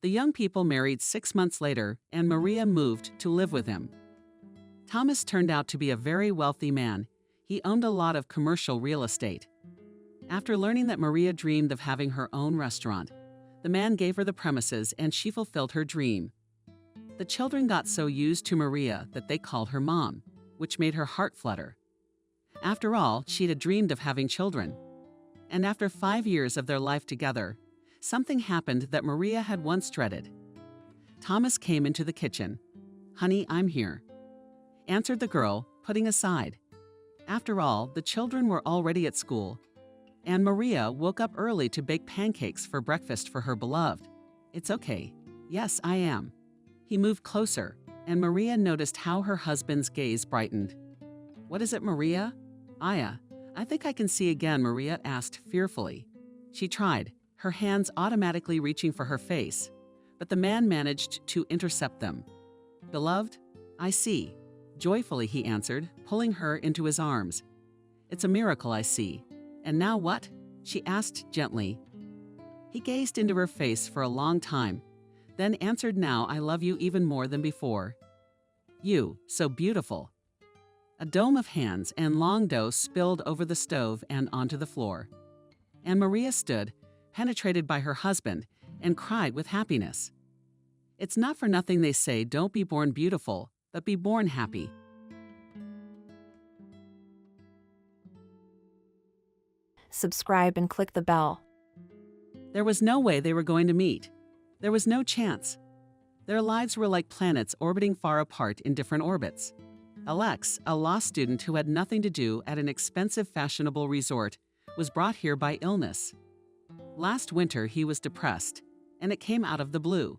The young people married 6 months later, and Maria moved to live with him. Thomas turned out to be a very wealthy man. He owned a lot of commercial real estate. After learning that Maria dreamed of having her own restaurant, the man gave her the premises and she fulfilled her dream. The children got so used to Maria that they called her Mom, which made her heart flutter. After all, she had dreamed of having children. And after 5 years of their life together, something happened that Maria had once dreaded. Thomas came into the kitchen. "Honey, I'm here," answered the girl, putting aside. After all, the children were already at school, and Maria woke up early to bake pancakes for breakfast for her beloved. "It's okay. Yes, I am." He moved closer, and Maria noticed how her husband's gaze brightened. "What is it, Maria?" "Aya, I think I can see again," Maria asked fearfully. She tried, her hands automatically reaching for her face, but the man managed to intercept them. "Beloved, I see," joyfully he answered, pulling her into his arms. "It's a miracle, I see. And now what?" she asked gently. He gazed into her face for a long time, then answered, "Now I love you even more than before. You, so beautiful." A dome of hands and long dough spilled over the stove and onto the floor. And Maria stood, penetrated by her husband, and cried with happiness. It's not for nothing they say, don't be born beautiful, but be born happy. Subscribe and click the bell. There was no way they were going to meet. There was no chance. Their lives were like planets orbiting far apart in different orbits. Alex, a law student who had nothing to do at an expensive fashionable resort, was brought here by illness. Last winter he was depressed, and it came out of the blue.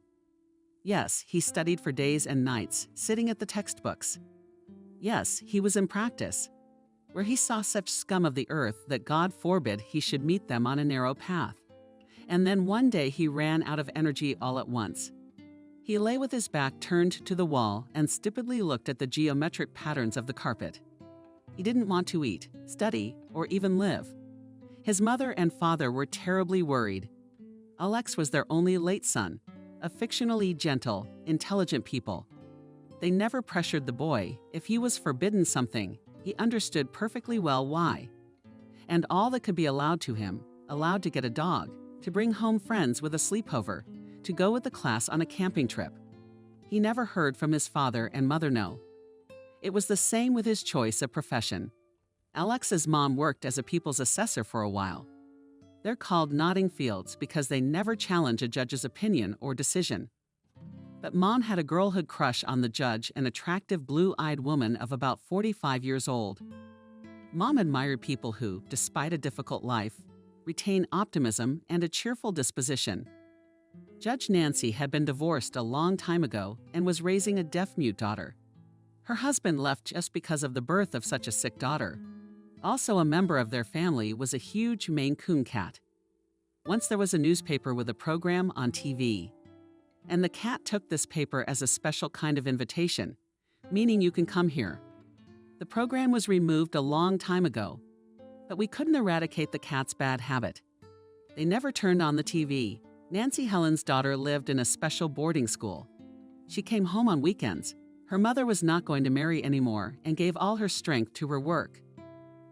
Yes, he studied for days and nights, sitting at the textbooks. Yes, he was in practice, where he saw such scum of the earth that God forbid he should meet them on a narrow path. And then one day he ran out of energy all at once. He lay with his back turned to the wall and stupidly looked at the geometric patterns of the carpet. He didn't want to eat, study, or even live. His mother and father were terribly worried. Alex was their only late son, a fictionally gentle, intelligent people. They never pressured the boy. If he was forbidden something, he understood perfectly well why. And all that could be allowed to him, allowed to get a dog, to bring home friends with a sleepover, to go with the class on a camping trip. He never heard from his father and mother no. It was the same with his choice of profession. Alex's mom worked as a people's assessor for a while. They're called nodding fields because they never challenge a judge's opinion or decision. But Mom had a girlhood crush on the judge, an attractive blue-eyed woman of about 45 years old. Mom admired people who, despite a difficult life, retain optimism and a cheerful disposition. Judge Nancy had been divorced a long time ago and was raising a deaf-mute daughter. Her husband left just because of the birth of such a sick daughter. Also a member of their family was a huge Maine Coon cat. Once there was a newspaper with a program on TV, and the cat took this paper as a special kind of invitation, meaning you can come here. The program was removed a long time ago, but we couldn't eradicate the cat's bad habit. They never turned on the TV. Nancy Helen's daughter lived in a special boarding school. She came home on weekends. Her mother was not going to marry anymore and gave all her strength to her work.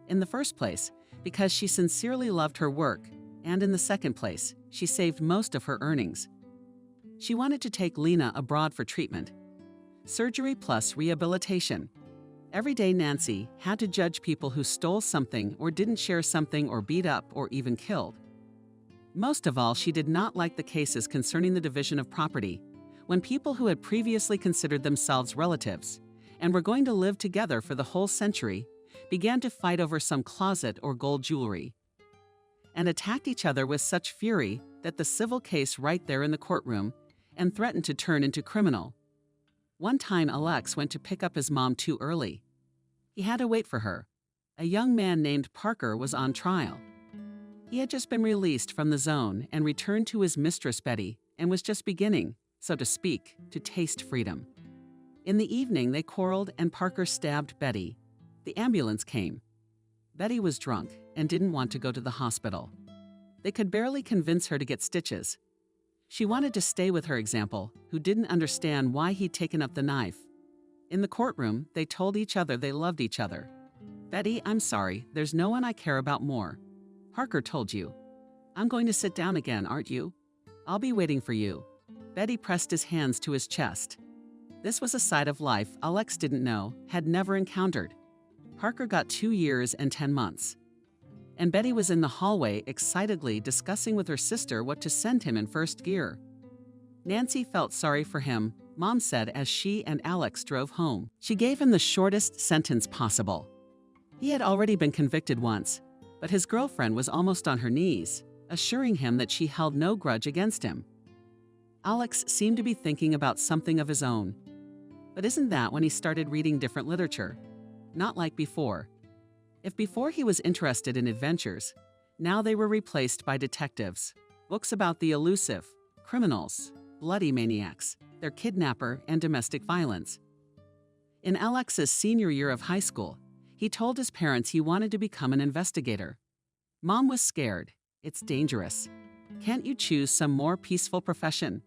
In the first place, because she sincerely loved her work, and in the second place, she saved most of her earnings. She wanted to take Lena abroad for treatment. Surgery plus rehabilitation. Every day Nancy had to judge people who stole something or didn't share something or beat up or even killed. Most of all, she did not like the cases concerning the division of property, when people who had previously considered themselves relatives and were going to live together for the whole century began to fight over some closet or gold jewelry, and attacked each other with such fury that the civil case right there in the courtroom and threatened to turn into criminal. One time Alex went to pick up his mom too early. He had to wait for her. A young man named Parker was on trial. He had just been released from the zone and returned to his mistress Betty and was just beginning, so to speak, to taste freedom. In the evening they quarreled and Parker stabbed Betty. The ambulance came. Betty was drunk and didn't want to go to the hospital. They could barely convince her to get stitches. She wanted to stay with her example, who didn't understand why he'd taken up the knife. In the courtroom, they told each other they loved each other. "Betty, I'm sorry, there's no one I care about more. Parker told you. I'm going to sit down again, aren't you? I'll be waiting for you." Betty pressed his hands to his chest. This was a side of life Alex didn't know, had never encountered. Parker got 2 years and 10 months. And Betty was in the hallway excitedly discussing with her sister what to send him in first gear. Nancy felt sorry for him, Mom said as she and Alex drove home. She gave him the shortest sentence possible. He had already been convicted once, but his girlfriend was almost on her knees, assuring him that she held no grudge against him. Alex seemed to be thinking about something of his own. But isn't that when he started reading different literature? Not like before. If before he was interested in adventures, now they were replaced by detectives, books about the elusive, criminals, bloody maniacs, their kidnapper, and domestic violence. In Alex's senior year of high school, he told his parents he wanted to become an investigator. Mom was scared. "It's dangerous. Can't you choose some more peaceful profession?"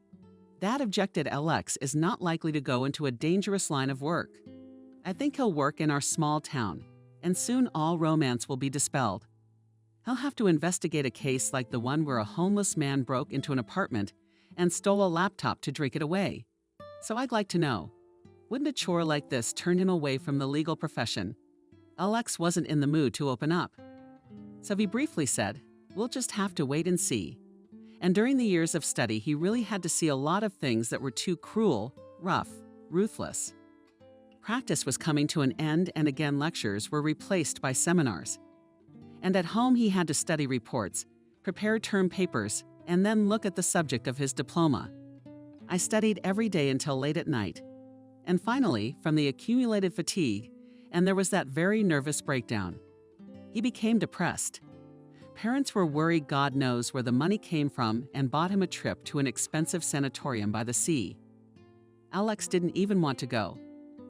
Dad objected. "Alex is not likely to go into a dangerous line of work. I think he'll work in our small town, and soon all romance will be dispelled. He'll have to investigate a case like the one where a homeless man broke into an apartment and stole a laptop to drink it away. So I'd like to know, wouldn't a chore like this turn him away from the legal profession?" Alex wasn't in the mood to open up. So he briefly said, "We'll just have to wait and see." And during the years of study, he really had to see a lot of things that were too cruel, rough, ruthless. Practice was coming to an end, and again lectures were replaced by seminars. And at home he had to study reports, prepare term papers, and then look at the subject of his diploma. I studied every day until late at night. And finally, from the accumulated fatigue, and there was that very nervous breakdown. He became depressed. Parents were worried God knows where the money came from and bought him a trip to an expensive sanatorium by the sea. Alex didn't even want to go.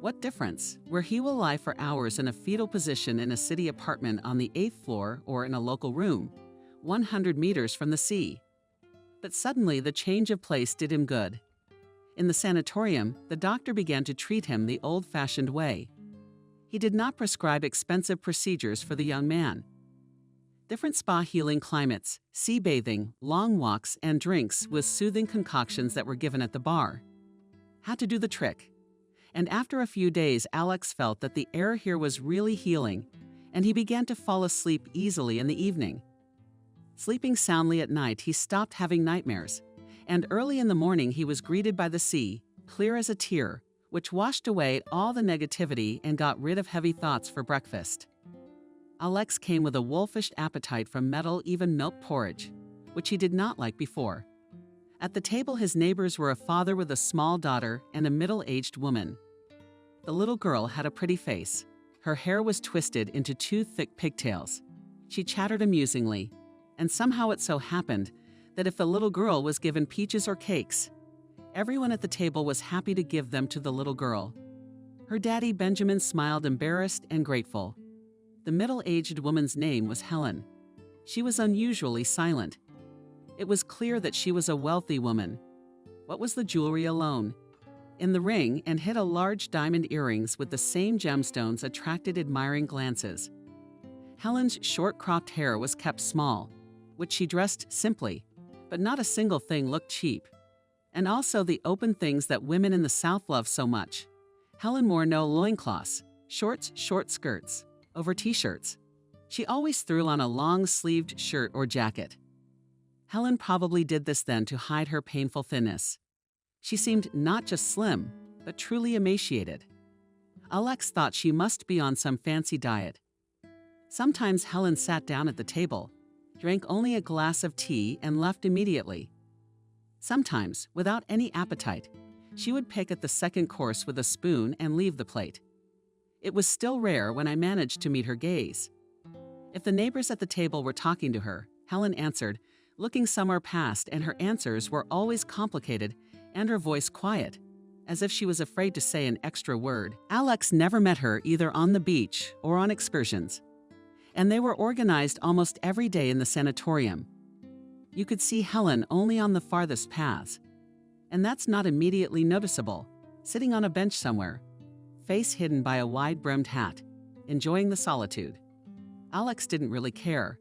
What difference, where he will lie for hours in a fetal position in a city apartment on the 8th floor or in a local room, 100 meters from the sea. But suddenly the change of place did him good. In the sanatorium, the doctor began to treat him the old-fashioned way. He did not prescribe expensive procedures for the young man. Different spa healing climates, sea bathing, long walks, and drinks with soothing concoctions that were given at the bar had to do the trick. And after a few days, Alex felt that the air here was really healing, and he began to fall asleep easily in the evening. Sleeping soundly at night, he stopped having nightmares, and early in the morning he was greeted by the sea, clear as a tear, which washed away all the negativity and got rid of heavy thoughts for breakfast. Alex came with a wolfish appetite from metal, even milk porridge, which he did not like before. At the table, his neighbors were a father with a small daughter and a middle-aged woman. The little girl had a pretty face. Her hair was twisted into 2 thick pigtails. She chattered amusingly, and somehow it so happened that if the little girl was given peaches or cakes, everyone at the table was happy to give them to the little girl. Her daddy, Benjamin, smiled embarrassed and grateful. The middle-aged woman's name was Helen. She was unusually silent. It was clear that she was a wealthy woman. What was the jewelry alone? In the ring and hid a large diamond earrings with the same gemstones attracted admiring glances. Helen's short-cropped hair was kept small, which she dressed simply, but not a single thing looked cheap. And also the open things that women in the South love so much. Helen wore no loincloths, shorts, short skirts, over t-shirts. She always threw on a long-sleeved shirt or jacket. Helen probably did this then to hide her painful thinness. She seemed not just slim, but truly emaciated. Alex thought she must be on some fancy diet. Sometimes Helen sat down at the table, drank only a glass of tea, and left immediately. Sometimes, without any appetite, she would pick at the second course with a spoon and leave the plate. It was still rare when I managed to meet her gaze. If the neighbors at the table were talking to her, Helen answered, looking somewhere past, and her answers were always complicated and her voice quiet, as if she was afraid to say an extra word. Alex never met her either on the beach or on excursions, and they were organized almost every day in the sanatorium. You could see Helen only on the farthest paths, and that's not immediately noticeable, sitting on a bench somewhere, face hidden by a wide-brimmed hat, enjoying the solitude. Alex didn't really care.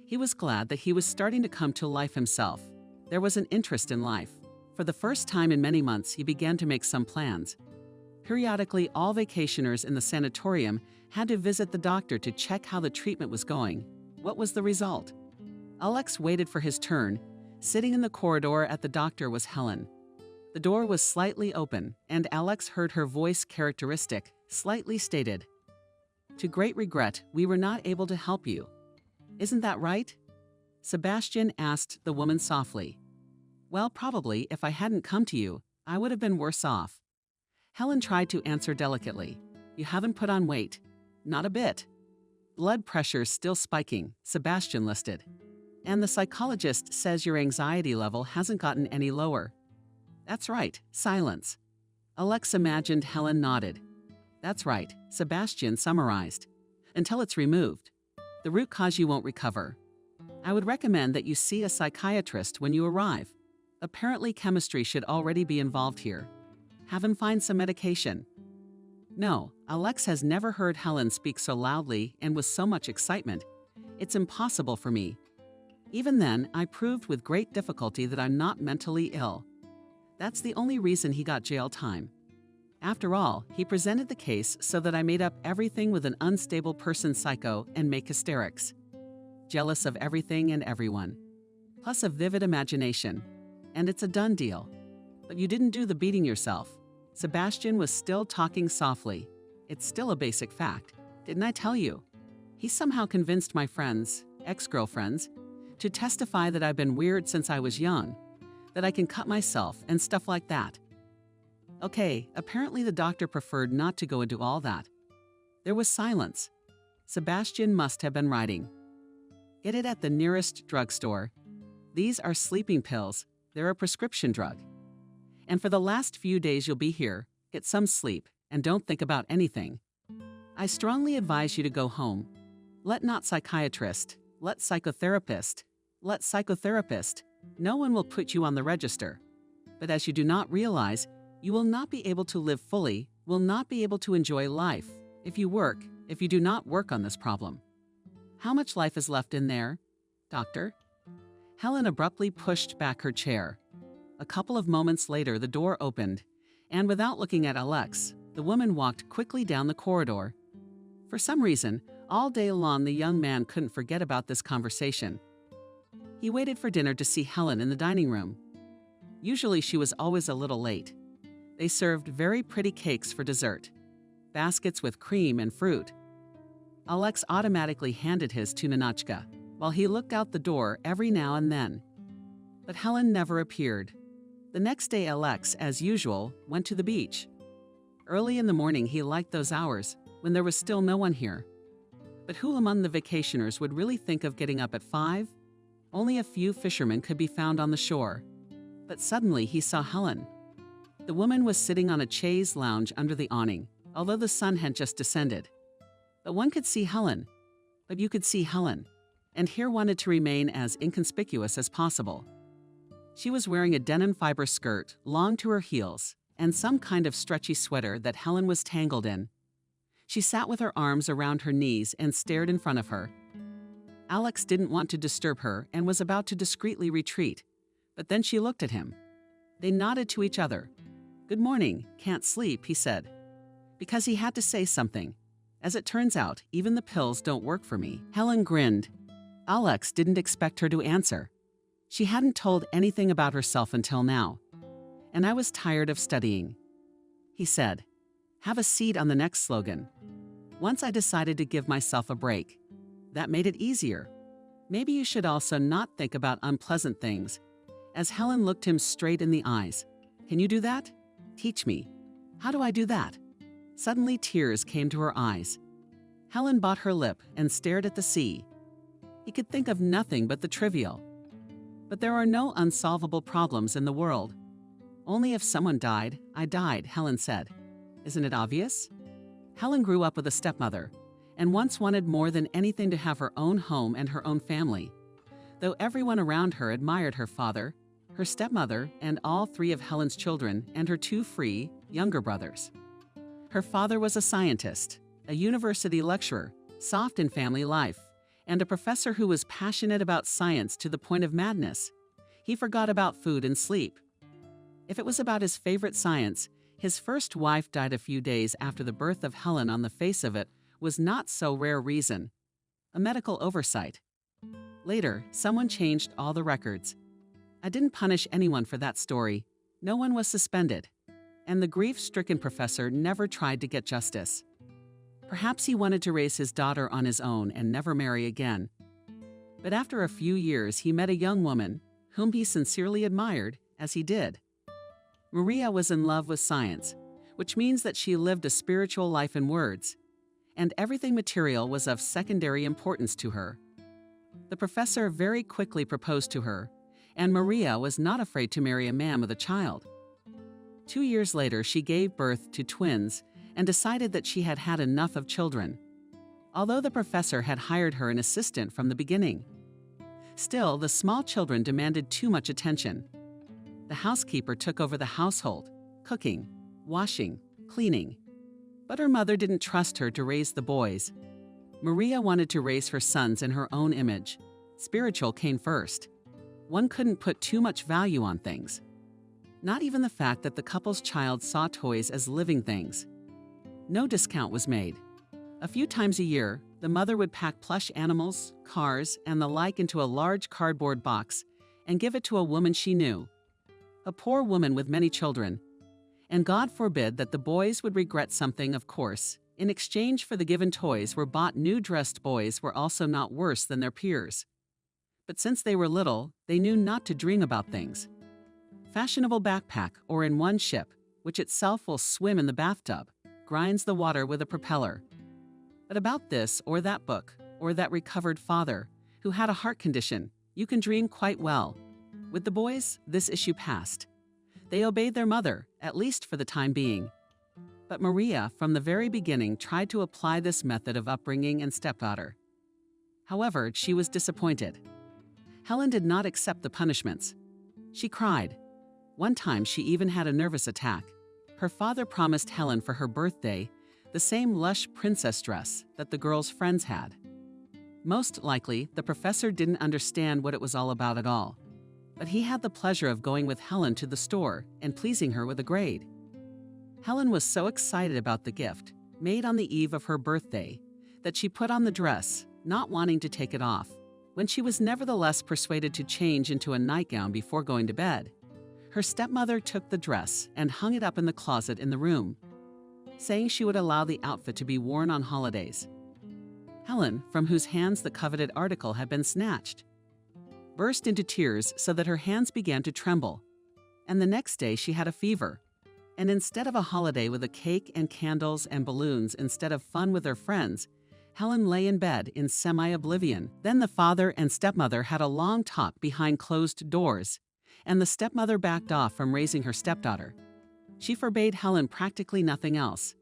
He was glad that he was starting to come to life himself. There was an interest in life. For the first time in many months, he began to make some plans. Periodically, all vacationers in the sanatorium had to visit the doctor to check how the treatment was going. What was the result? Alex waited for his turn. Sitting in the corridor at the doctor was Helen. The door was slightly open, and Alex heard her voice, characteristic, slightly stated, "To great regret, we were not able to help you. Isn't that right?" Sebastian asked the woman softly. "Well, probably, if I hadn't come to you, I would have been worse off." Helen tried to answer delicately. "You haven't put on weight." "Not a bit." "Blood pressure still spiking," Sebastian listed. "And the psychologist says your anxiety level hasn't gotten any lower." "That's right." Silence. Alex imagined Helen nodded. "That's right," Sebastian summarized. "Until it's removed. The root cause you won't recover. I would recommend that you see a psychiatrist when you arrive. Apparently chemistry should already be involved here. Have him find some medication." No, Alex has never heard Helen speak so loudly and with so much excitement. "It's impossible for me. Even then, I proved with great difficulty that I'm not mentally ill." That's the only reason he got jail time. After all, he presented the case so that I made up everything with an unstable person psycho and make hysterics. Jealous of everything and everyone. Plus a vivid imagination. And it's a done deal. But you didn't do the beating yourself. Sebastian was still talking softly. "It's still a basic fact. Didn't I tell you?" He somehow convinced my friends, ex-girlfriends, to testify that I've been weird since I was young, that I can cut myself and stuff like that. Okay, apparently the doctor preferred not to go into all that. There was silence. Sebastian must have been writing. "Get it at the nearest drugstore. These are sleeping pills. They're a prescription drug. And for the last few days you'll be here, get some sleep, and don't think about anything. I strongly advise you to go home. Let not psychiatrist, let psychotherapist, let psychotherapist. No one will put you on the register. But as you do not realize, you will not be able to live fully, will not be able to enjoy life, if you do not work on this problem. How much life is left in there, doctor?" Helen abruptly pushed back her chair. A couple of moments later, the door opened, and without looking at Alex, the woman walked quickly down the corridor. For some reason, all day long the young man couldn't forget about this conversation. He waited for dinner to see Helen in the dining room. Usually she was always a little late. They served very pretty cakes for dessert, baskets with cream and fruit. Alex automatically handed his to Ninotchka, while he looked out the door every now and then. But Helen never appeared. The next day Alex, as usual, went to the beach. Early in the morning he liked those hours, when there was still no one here. But who among the vacationers would really think of getting up at 5? Only a few fishermen could be found on the shore. But suddenly he saw Helen. The woman was sitting on a chaise lounge under the awning, although the sun had just descended. But one could see Helen. But you could see Helen. And here wanted to remain as inconspicuous as possible. She was wearing a denim fiber skirt, long to her heels, and some kind of stretchy sweater that Helen was tangled in. She sat with her arms around her knees and stared in front of her. Alex didn't want to disturb her and was about to discreetly retreat, but then she looked at him. They nodded to each other. "Good morning, can't sleep," he said. Because he had to say something. As it turns out, even the pills don't work for me. Helen grinned. Alex didn't expect her to answer. She hadn't told anything about herself until now. And I was tired of studying. He said, "Have a seat on the next slogan." Once I decided to give myself a break. That made it easier. Maybe you should also not think about unpleasant things. As Helen looked him straight in the eyes. Can you do that? Teach me. How do I do that? Suddenly tears came to her eyes. Helen bit her lip and stared at the sea. He could think of nothing but the trivial. But there are no unsolvable problems in the world. Only if someone died, I died, Helen said. Isn't it obvious? Helen grew up with a stepmother, and once wanted more than anything to have her own home and her own family. Though everyone around her admired her father, her stepmother, and all 3 of Helen's children, and her 2 free, younger brothers. Her father was a scientist, a university lecturer, soft in family life, and a professor who was passionate about science to the point of madness. He forgot about food and sleep. If it was about his favorite science, his first wife died a few days after the birth of Helen. On the face of it was not so rare reason. A medical oversight. Later, someone changed all the records. I didn't punish anyone for that story. No one was suspended. And the grief-stricken professor never tried to get justice. Perhaps he wanted to raise his daughter on his own and never marry again. But after a few years, he met a young woman, whom he sincerely admired, as he did. Maria was in love with science, which means that she lived a spiritual life in words, and everything material was of secondary importance to her. The professor very quickly proposed to her, and Maria was not afraid to marry a man with a child. 2 years later, she gave birth to twins and decided that she had had enough of children, although the professor had hired her an assistant from the beginning. Still, the small children demanded too much attention. The housekeeper took over the household, cooking, washing, cleaning. But her mother didn't trust her to raise the boys. Maria wanted to raise her sons in her own image. Spiritual came first. One couldn't put too much value on things. Not even the fact that the couple's child saw toys as living things. No discount was made. A few times a year, the mother would pack plush animals, cars, and the like into a large cardboard box and give it to a woman she knew. A poor woman with many children. And God forbid that the boys would regret something, of course. In exchange for the given toys were bought new dressed boys were also not worse than their peers. But since they were little, they knew not to dream about things. Fashionable backpack or in one ship, which itself will swim in the bathtub, grinds the water with a propeller. But about this or that book, or that recovered father, who had a heart condition, you can dream quite well. With the boys, this issue passed. They obeyed their mother, at least for the time being. But Maria, from the very beginning, tried to apply this method of upbringing and stepdaughter. However, she was disappointed. Helen did not accept the punishments. She cried. One time, she even had a nervous attack. Her father promised Helen for her birthday the same lush princess dress that the girl's friends had. Most likely, the professor didn't understand what it was all about at all. But he had the pleasure of going with Helen to the store and pleasing her with a grade. Helen was so excited about the gift, made on the eve of her birthday, that she put on the dress, not wanting to take it off. When she was nevertheless persuaded to change into a nightgown before going to bed, her stepmother took the dress and hung it up in the closet in the room, saying she would allow the outfit to be worn on holidays. Helen, from whose hands the coveted article had been snatched, burst into tears so that her hands began to tremble. And the next day she had a fever. And instead of a holiday with a cake and candles and balloons instead of fun with her friends, Helen lay in bed in semi-oblivion. Then the father and stepmother had a long talk behind closed doors, and the stepmother backed off from raising her stepdaughter. She forbade Helen practically nothing else.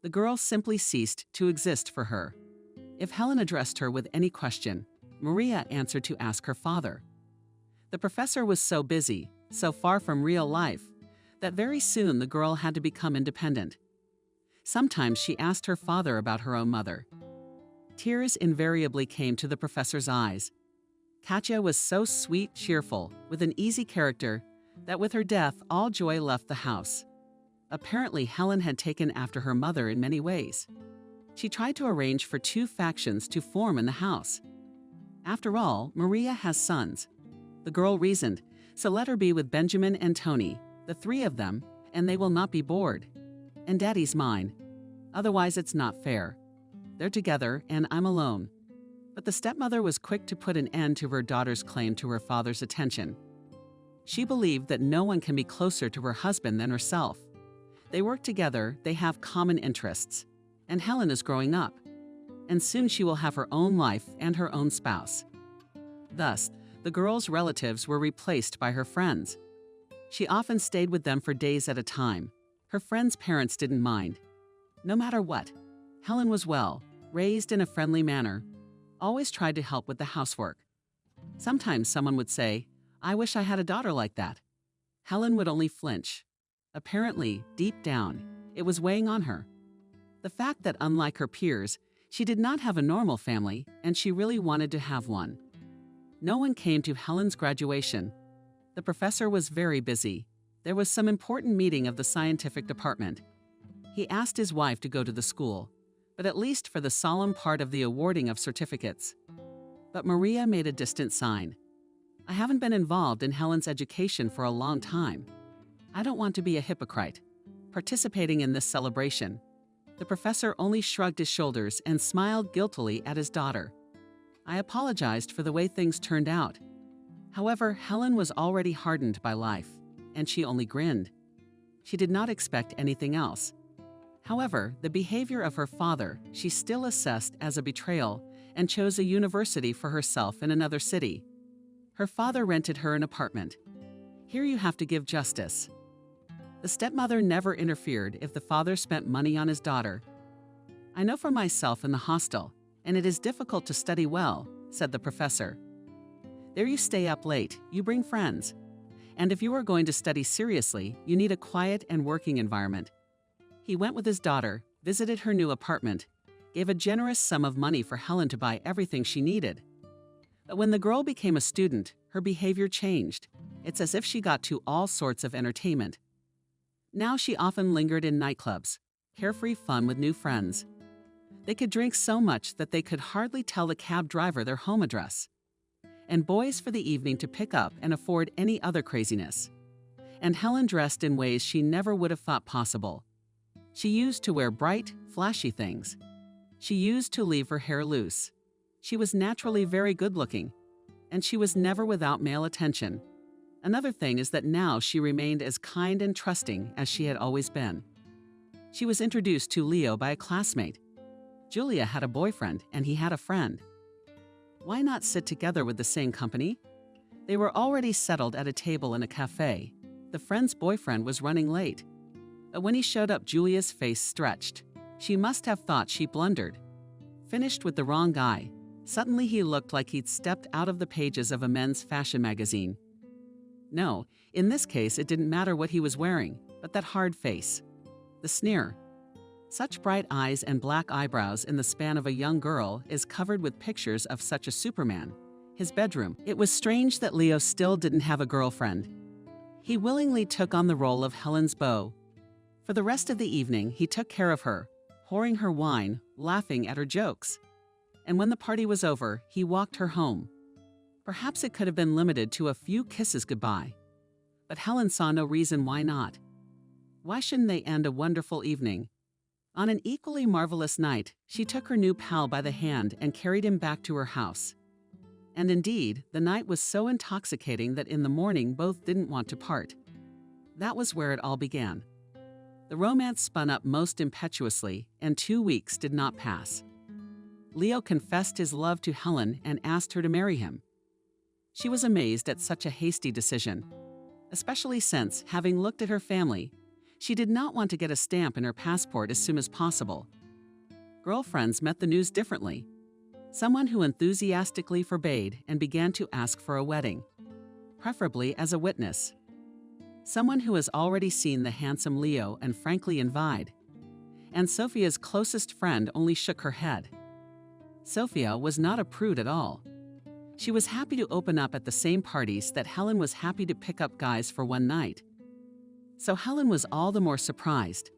The girl simply ceased to exist for her. If Helen addressed her with any question, Maria answered to ask her father. The professor was so busy, so far from real life, that very soon the girl had to become independent. Sometimes she asked her father about her own mother. Tears invariably came to the professor's eyes. Katya was so sweet, cheerful, with an easy character, that with her death all joy left the house. Apparently, Helen had taken after her mother in many ways. She tried to arrange for two factions to form in the house. After all, Maria has sons. The girl reasoned, so let her be with Benjamin and Tony, the three of them, and they will not be bored. And Daddy's mine. Otherwise, it's not fair. They're together, and I'm alone. But the stepmother was quick to put an end to her daughter's claim to her father's attention. She believed that no one can be closer to her husband than herself. They work together, they have common interests. And Helen is growing up. And soon she will have her own life and her own spouse. Thus, the girl's relatives were replaced by her friends. She often stayed with them for days at a time. Her friends' parents didn't mind. No matter what, Helen was well, raised in a friendly manner, always tried to help with the housework. Sometimes someone would say, "I wish I had a daughter like that." Helen would only flinch. Apparently, deep down, it was weighing on her. The fact that, unlike her peers, she did not have a normal family, and she really wanted to have one. No one came to Helen's graduation. The professor was very busy. There was some important meeting of the scientific department. He asked his wife to go to the school, but at least for the solemn part of the awarding of certificates. But Maria made a distant sign. "I haven't been involved in Helen's education for a long time. I don't want to be a hypocrite, participating in this celebration." The professor only shrugged his shoulders and smiled guiltily at his daughter. "I apologized for the way things turned out." However, Helen was already hardened by life, and she only grinned. She did not expect anything else. However, the behavior of her father she still assessed as a betrayal and chose a university for herself in another city. Her father rented her an apartment. Here you have to give justice. The stepmother never interfered if the father spent money on his daughter. "I know for myself in the hostel, and it is difficult to study well," said the professor. "There you stay up late, you bring friends. And if you are going to study seriously, you need a quiet and working environment." He went with his daughter, visited her new apartment, gave a generous sum of money for Helen to buy everything she needed. But when the girl became a student, her behavior changed. It's as if she got to all sorts of entertainment. Now she often lingered in nightclubs, carefree fun with new friends. They could drink so much that they could hardly tell the cab driver their home address. And boys for the evening to pick up and afford any other craziness. And Helen dressed in ways she never would have thought possible. She used to wear bright, flashy things. She used to leave her hair loose. She was naturally very good-looking, and she was never without male attention. Another thing is that now she remained as kind and trusting as she had always been. She was introduced to Leo by a classmate. Julia had a boyfriend, and he had a friend. Why not sit together with the same company? They were already settled at a table in a cafe. The friend's boyfriend was running late. But when he showed up, Julia's face stretched. She must have thought she blundered. Finished with the wrong guy. Suddenly he looked like he'd stepped out of the pages of a men's fashion magazine. No, in this case it didn't matter what he was wearing, but that hard face. The sneer. Such bright eyes and black eyebrows in the span of a young girl is covered with pictures of such a Superman. His bedroom. It was strange that Leo still didn't have a girlfriend. He willingly took on the role of Helen's beau. For the rest of the evening, he took care of her, pouring her wine, laughing at her jokes. And when the party was over, he walked her home. Perhaps it could have been limited to a few kisses goodbye. But Helen saw no reason why not. Why shouldn't they end a wonderful evening? On an equally marvelous night, she took her new pal by the hand and carried him back to her house. And indeed, the night was so intoxicating that in the morning both didn't want to part. That was where it all began. The romance spun up most impetuously, and 2 weeks did not pass. Leo confessed his love to Helen and asked her to marry him. She was amazed at such a hasty decision, especially since, having looked at her family, she did not want to get a stamp in her passport as soon as possible. Girlfriends met the news differently. Someone who enthusiastically forbade and began to ask for a wedding, preferably as a witness. Someone who has already seen the handsome Leo and frankly invited. And Sophia's closest friend only shook her head. Sophia was not a prude at all. She was happy to open up at the same parties that Helen was happy to pick up guys for one night. So Helen was all the more surprised.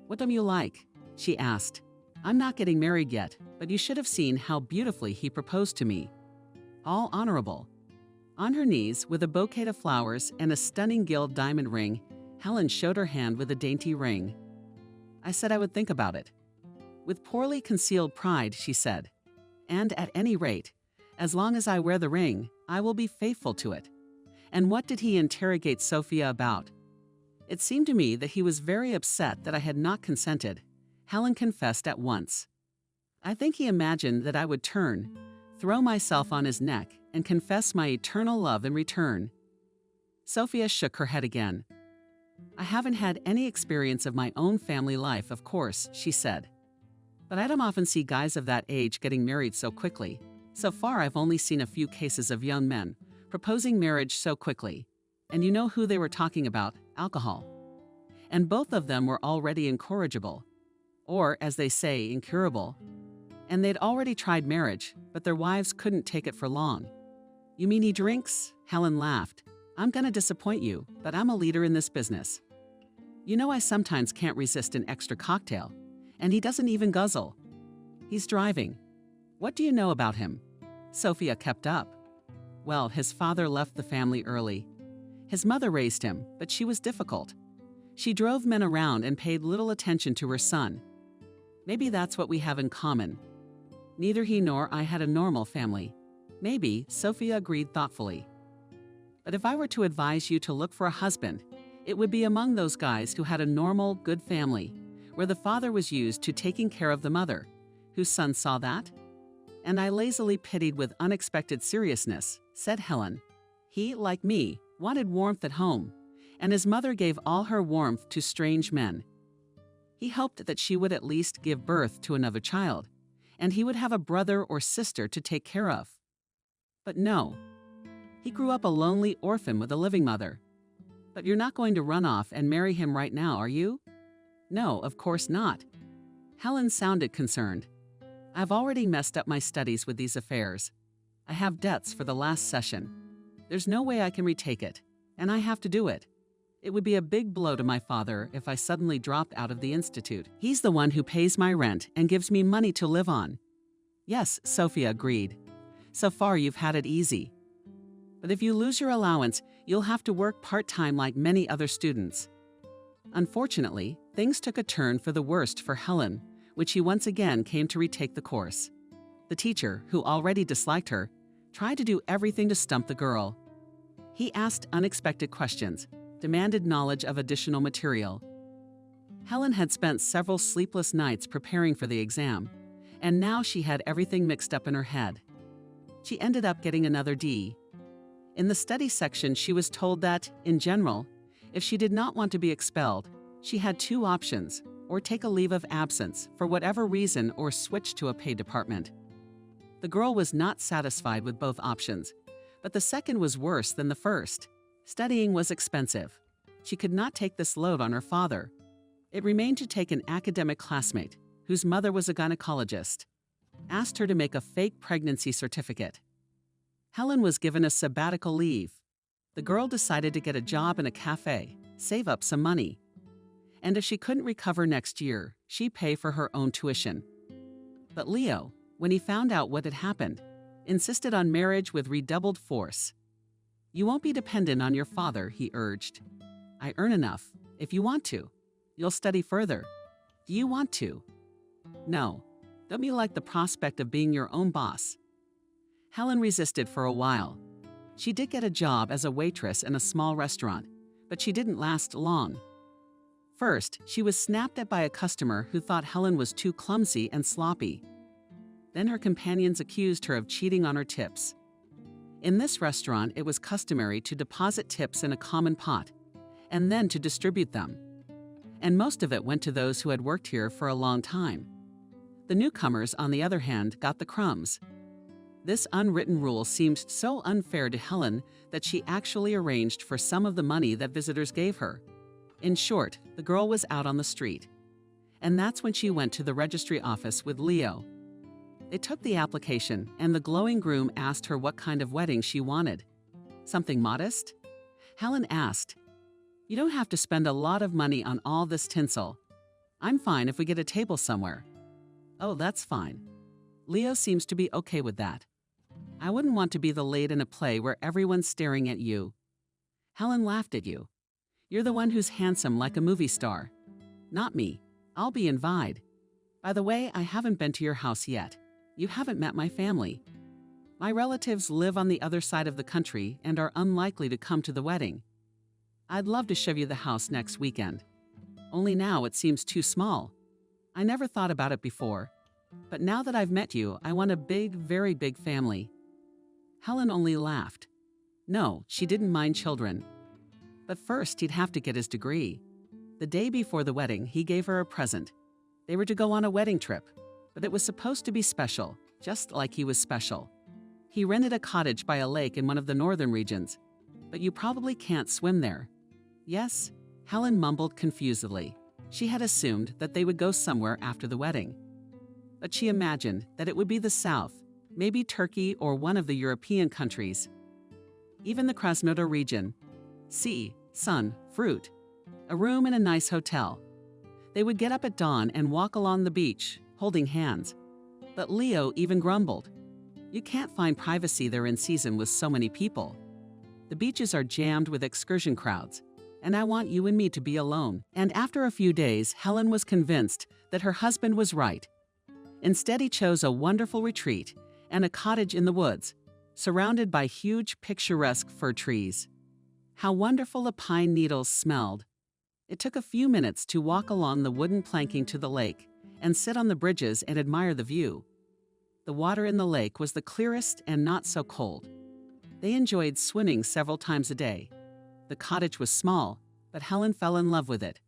"What do you like?" she asked. "I'm not getting married yet, but you should have seen how beautifully he proposed to me. All honorable." On her knees, with a bouquet of flowers and a stunning gilt diamond ring, Helen showed her hand with a dainty ring. "I said I would think about it." With poorly concealed pride, she said, "And at any rate, as long as I wear the ring, I will be faithful to it." And what did he interrogate Sophia about? "It seemed to me that he was very upset that I had not consented," Helen confessed at once. "I think he imagined that I would turn, throw myself on his neck, and confess my eternal love in return." Sophia shook her head again. "I haven't had any experience of my own family life, of course," she said. "But I don't often see guys of that age getting married so quickly. So far, I've only seen a few cases of young men proposing marriage so quickly. And you know who they were talking about? Alcohol. And both of them were already incorrigible, or, as they say, incurable. And they'd already tried marriage, but their wives couldn't take it for long." "You mean he drinks?" Helen laughed. "I'm gonna disappoint you, but I'm a leader in this business. You know I sometimes can't resist an extra cocktail, and he doesn't even guzzle. He's driving. What do you know about him?" Sophia kept up. "Well, his father left the family early. His mother raised him, but she was difficult. She drove men around and paid little attention to her son. Maybe that's what we have in common. Neither he nor I had a normal family. Maybe," Sophia agreed thoughtfully. "But if I were to advise you to look for a husband, it would be among those guys who had a normal, good family, where the father was used to taking care of the mother, whose son saw that." "And I lazily pitied with unexpected seriousness," said Helen. "He, like me, wanted warmth at home, and his mother gave all her warmth to strange men. He hoped that she would at least give birth to another child, and he would have a brother or sister to take care of. But no. He grew up a lonely orphan with a living mother. But you're not going to run off and marry him right now, are you?" "No, of course not." Helen sounded concerned. "I've already messed up my studies with these affairs. I have debts for the last session. There's no way I can retake it, and I have to do it. It would be a big blow to my father if I suddenly dropped out of the institute. He's the one who pays my rent and gives me money to live on." "Yes," Sophia agreed. "So far you've had it easy. But if you lose your allowance, you'll have to work part-time like many other students." Unfortunately, things took a turn for the worst for Helen when she once again came to retake the course. The teacher, who already disliked her, tried to do everything to stump the girl. He asked unexpected questions, demanded knowledge of additional material. Helen had spent several sleepless nights preparing for the exam, and now she had everything mixed up in her head. She ended up getting another D. In the study section, she was told that, in general, if she did not want to be expelled, she had two options: or take a leave of absence for whatever reason or switch to a paid department. The girl was not satisfied with both options, but the second was worse than the first. Studying was expensive. She could not take this load on her father. It remained to take an academic classmate, whose mother was a gynecologist, asked her to make a fake pregnancy certificate. Helen was given a sabbatical leave. The girl decided to get a job in a cafe, save up some money. And if she couldn't recover next year, she'd pay for her own tuition. But Leo, when he found out what had happened, insisted on marriage with redoubled force. "You won't be dependent on your father," he urged. "I earn enough. If you want to, you'll study further. Do you want to?" "No. Don't you like the prospect of being your own boss?" Helen resisted for a while. She did get a job as a waitress in a small restaurant, but she didn't last long. First, she was snapped at by a customer who thought Helen was too clumsy and sloppy. Then her companions accused her of cheating on her tips. In this restaurant, it was customary to deposit tips in a common pot, and then to distribute them. And most of it went to those who had worked here for a long time. The newcomers, on the other hand, got the crumbs. This unwritten rule seemed so unfair to Helen that she actually arranged for some of the money that visitors gave her. In short, the girl was out on the street. And that's when she went to the registry office with Leo. They took the application, and the glowing groom asked her what kind of wedding she wanted. Something modest? Helen asked. You don't have to spend a lot of money on all this tinsel. I'm fine if we get a table somewhere. Oh, that's fine. Leo seems to be okay with that. I wouldn't want to be the lead in a play where everyone's staring at you. Helen laughed at you. You're the one who's handsome like a movie star. Not me. I'll be invited. By the way, I haven't been to your house yet. You haven't met my family. My relatives live on the other side of the country and are unlikely to come to the wedding. I'd love to show you the house next weekend. Only now it seems too small. I never thought about it before. But now that I've met you, I want a big, very big family. Helen only laughed. No, she didn't mind children. But first, he'd have to get his degree. The day before the wedding, he gave her a present. They were to go on a wedding trip, but it was supposed to be special, just like he was special. He rented a cottage by a lake in one of the northern regions, but you probably can't swim there. Yes? Helen mumbled confusedly. She had assumed that they would go somewhere after the wedding. But she imagined that it would be the south, maybe Turkey or one of the European countries. Even the Krasnodar region. Sea, sun, fruit. A room in a nice hotel. They would get up at dawn and walk along the beach, holding hands. But Leo even grumbled. You can't find privacy there in season with so many people. The beaches are jammed with excursion crowds, and I want you and me to be alone. And after a few days, Helen was convinced that her husband was right. Instead, he chose a wonderful retreat and a cottage in the woods, surrounded by huge picturesque fir trees. How wonderful the pine needles smelled. It took a few minutes to walk along the wooden planking to the lake and sit on the bridges and admire the view. The water in the lake was the clearest and not so cold. They enjoyed swimming several times a day. The cottage was small, but Helen fell in love with it.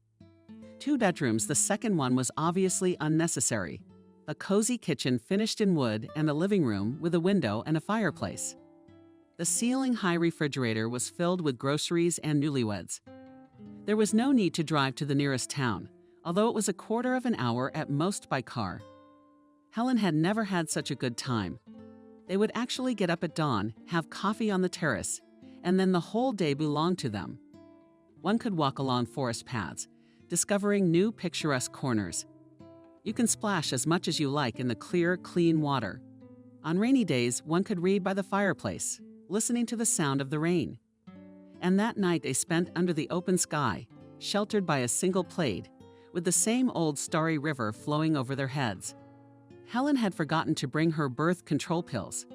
2 bedrooms, the second one was obviously unnecessary. A cozy kitchen finished in wood and a living room with a window and a fireplace. The ceiling-high refrigerator was filled with groceries and newlyweds. There was no need to drive to the nearest town, although it was a quarter of an hour at most by car. Helen had never had such a good time. They would actually get up at dawn, have coffee on the terrace, and then the whole day belonged to them. One could walk along forest paths, discovering new picturesque corners. You can splash as much as you like in the clear, clean water. On rainy days, one could read by the fireplace, listening to the sound of the rain. And that night they spent under the open sky, sheltered by a single plaid, with the same old starry river flowing over their heads. Helen had forgotten to bring her birth control pills.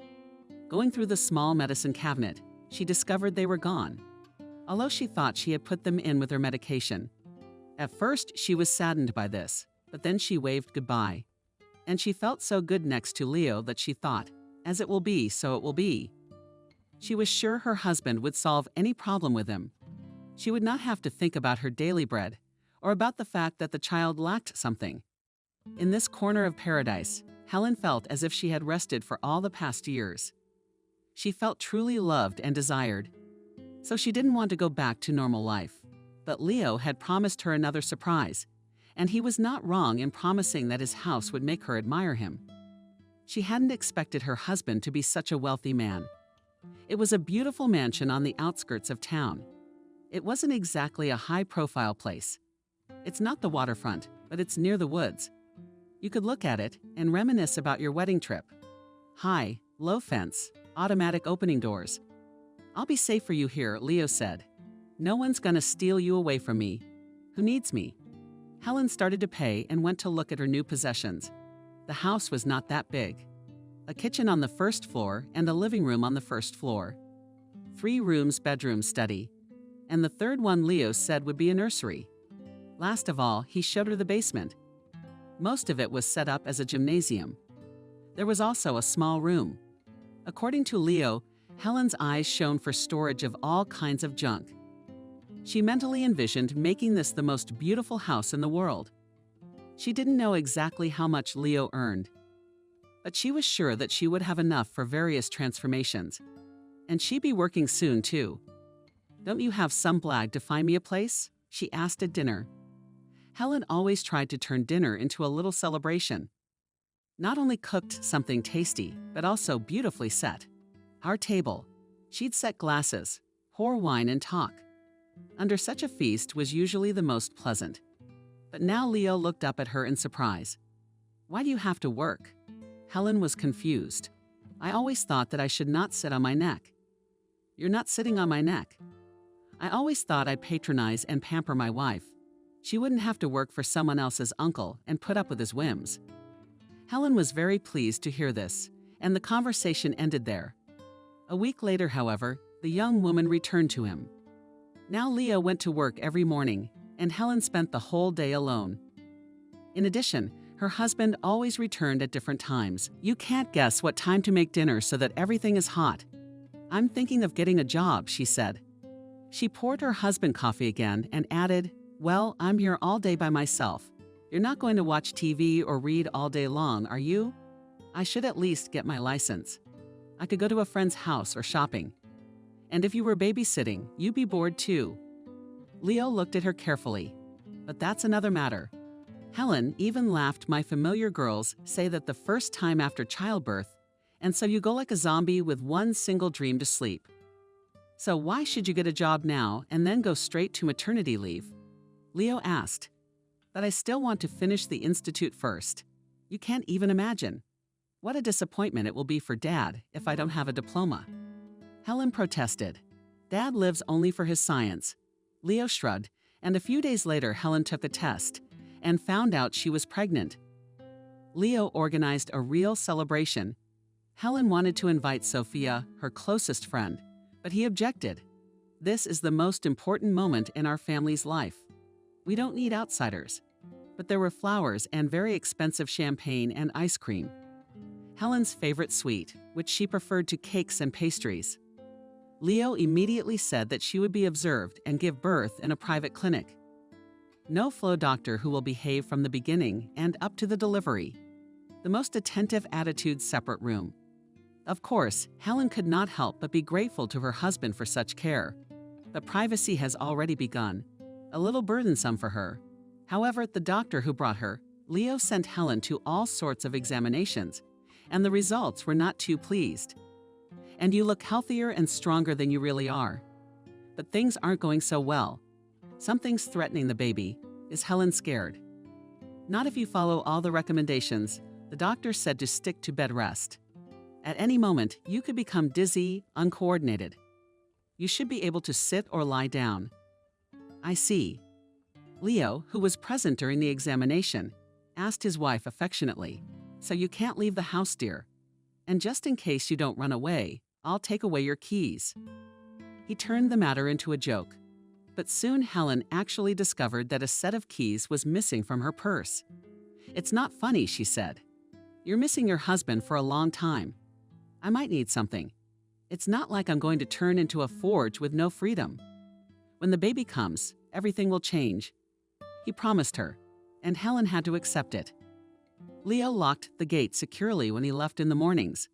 Going through the small medicine cabinet, she discovered they were gone, although she thought she had put them in with her medication. At first, she was saddened by this, but then she waved goodbye. And she felt so good next to Leo that she thought, as it will be, so it will be. She was sure her husband would solve any problem with him. She would not have to think about her daily bread, or about the fact that the child lacked something. In this corner of paradise, Helen felt as if she had rested for all the past years. She felt truly loved and desired. So she didn't want to go back to normal life. But Leo had promised her another surprise, and he was not wrong in promising that his house would make her admire him. She hadn't expected her husband to be such a wealthy man. It was a beautiful mansion on the outskirts of town. It wasn't exactly a high-profile place. It's not the waterfront, but it's near the woods. You could look at it and reminisce about your wedding trip. High, low fence, automatic opening doors. I'll be safe for you here, Leo said. No one's gonna steal you away from me. Who needs me? Helen started to pay and went to look at her new possessions. The house was not that big. A kitchen on the first floor and a living room on the first floor. 3 rooms, bedroom, study. And the third one Leo said would be a nursery. Last of all, he showed her the basement. Most of it was set up as a gymnasium. There was also a small room. According to Leo, Helen's eyes shone for storage of all kinds of junk. She mentally envisioned making this the most beautiful house in the world. She didn't know exactly how much Leo earned, but she was sure that she would have enough for various transformations. And she'd be working soon, too. Don't you have some blag to find me a place? She asked at dinner. Helen always tried to turn dinner into a little celebration. Not only cooked something tasty, but also beautifully set. Our table. She'd set glasses, pour wine and talk. Under such a feast was usually the most pleasant. But now Leo looked up at her in surprise. "Why do you have to work?" Helen was confused. "I always thought that I should not sit on my neck." "You're not sitting on my neck." "I always thought I'd patronize and pamper my wife. She wouldn't have to work for someone else's uncle and put up with his whims." Helen was very pleased to hear this, and the conversation ended there. A week later, however, the young woman returned to him. Now Leo went to work every morning, and Helen spent the whole day alone. In addition, her husband always returned at different times. "You can't guess what time to make dinner so that everything is hot." "I'm thinking of getting a job," she said. She poured her husband coffee again and added, "Well, I'm here all day by myself. You're not going to watch TV or read all day long, are you? I should at least get my license. I could go to a friend's house or shopping. And if you were babysitting, you'd be bored too." Leo looked at her carefully. "But that's another matter." Helen even laughed. "My familiar girls say that the first time after childbirth, and so you go like a zombie with one single dream to sleep. So why should you get a job now and then go straight to maternity leave?" Leo asked. "But I still want to finish the institute first. You can't even imagine. What a disappointment it will be for Dad if I don't have a diploma." Helen protested. "Dad lives only for his science." Leo shrugged, and a few days later Helen took a test and found out she was pregnant. Leo organized a real celebration. Helen wanted to invite Sophia, her closest friend, but he objected. "This is the most important moment in our family's life. We don't need outsiders." But there were flowers and very expensive champagne and ice cream. Helen's favorite sweet, which she preferred to cakes and pastries. Leo immediately said that she would be observed and give birth in a private clinic. No flow doctor who will behave from the beginning and up to the delivery. The most attentive attitude separate room. Of course, Helen could not help but be grateful to her husband for such care. But privacy has already begun, a little burdensome for her. However, the doctor who brought her, Leo sent Helen to all sorts of examinations, and the results were not too pleased. "And you look healthier and stronger than you really are. But things aren't going so well. Something's threatening the baby. Is Helen scared?" "Not if you follow all the recommendations. The doctor said to stick to bed rest. At any moment, you could become dizzy, uncoordinated. You should be able to sit or lie down." "I see." Leo, who was present during the examination, asked his wife affectionately, "So you can't leave the house, dear? And just in case you don't run away, I'll take away your keys." He turned the matter into a joke. But soon Helen actually discovered that a set of keys was missing from her purse. "It's not funny," she said. "You're missing your husband for a long time. I might need something. It's not like I'm going to turn into a forge with no freedom. When the baby comes, everything will change." He promised her, and Helen had to accept it. Leo locked the gate securely when he left in the mornings.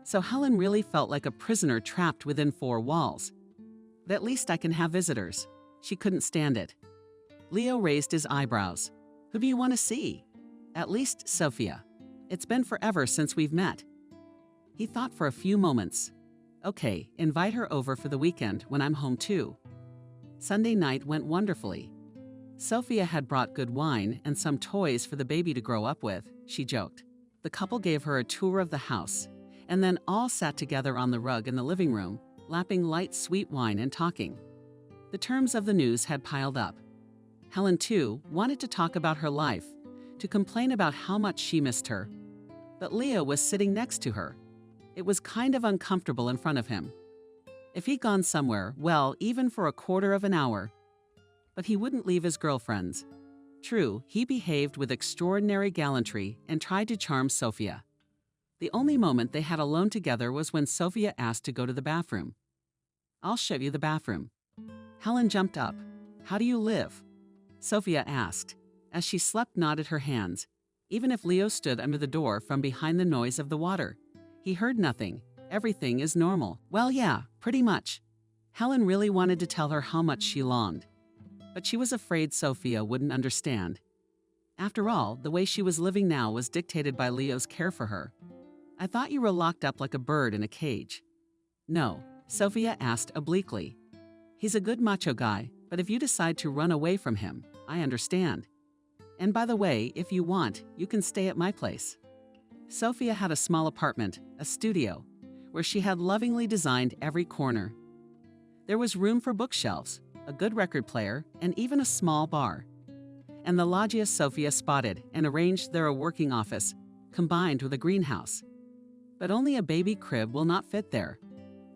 So Helen really felt like a prisoner trapped within four walls. "But at least I can have visitors." She couldn't stand it. Leo raised his eyebrows. "Who do you want to see?" "At least Sophia. It's been forever since we've met." He thought for a few moments. "Okay, invite her over for the weekend when I'm home too." Sunday night went wonderfully. Sophia had brought good wine and some toys for the baby to grow up with, she joked. The couple gave her a tour of the house, and then all sat together on the rug in the living room, lapping light sweet wine and talking. The terms of the news had piled up. Helen, too, wanted to talk about her life, to complain about how much she missed her. But Leo was sitting next to her. It was kind of uncomfortable in front of him. If he'd gone somewhere, well, even for a quarter of an hour. But he wouldn't leave his girlfriends. True, he behaved with extraordinary gallantry and tried to charm Sophia. The only moment they had alone together was when Sophia asked to go to the bathroom. "I'll show you the bathroom." Helen jumped up. "How do you live?" Sophia asked. As she slept, nodded her hands. Even if Leo stood under the door from behind the noise of the water, he heard nothing. Everything is normal. "Well, yeah, pretty much." Helen really wanted to tell her how much she longed. But she was afraid Sophia wouldn't understand. After all, the way she was living now was dictated by Leo's care for her. "I thought you were locked up like a bird in a cage." "No," Sophia asked obliquely. He's a good macho guy, but if you decide to run away from him, I understand. And by the way, if you want, you can stay at my place. Sophia had a small apartment, a studio, where she had lovingly designed every corner. There was room for bookshelves, a good record player, and even a small bar. And the loggia Sophia spotted and arranged there a working office, combined with a greenhouse. But only a baby crib will not fit there.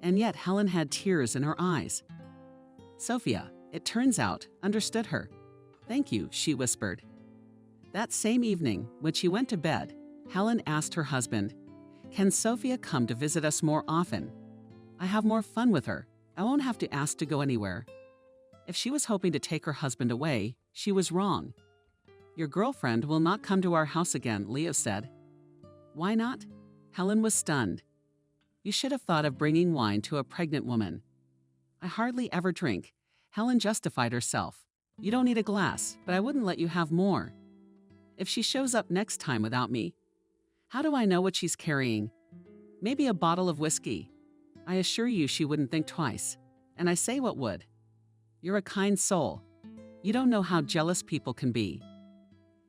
And yet Helen had tears in her eyes. Sophia, it turns out, understood her. "Thank you," she whispered. That same evening, when she went to bed, Helen asked her husband, "Can Sophia come to visit us more often? I have more fun with her. I won't have to ask to go anywhere." If she was hoping to take her husband away, she was wrong. "Your girlfriend will not come to our house again," Leo said. "Why not?" Helen was stunned. "You should have thought of bringing wine to a pregnant woman." "I hardly ever drink," Helen justified herself. "You don't need a glass, but I wouldn't let you have more. If she shows up next time without me, how do I know what she's carrying? Maybe a bottle of whiskey. I assure you she wouldn't think twice. And I say what would. You're a kind soul. You don't know how jealous people can be.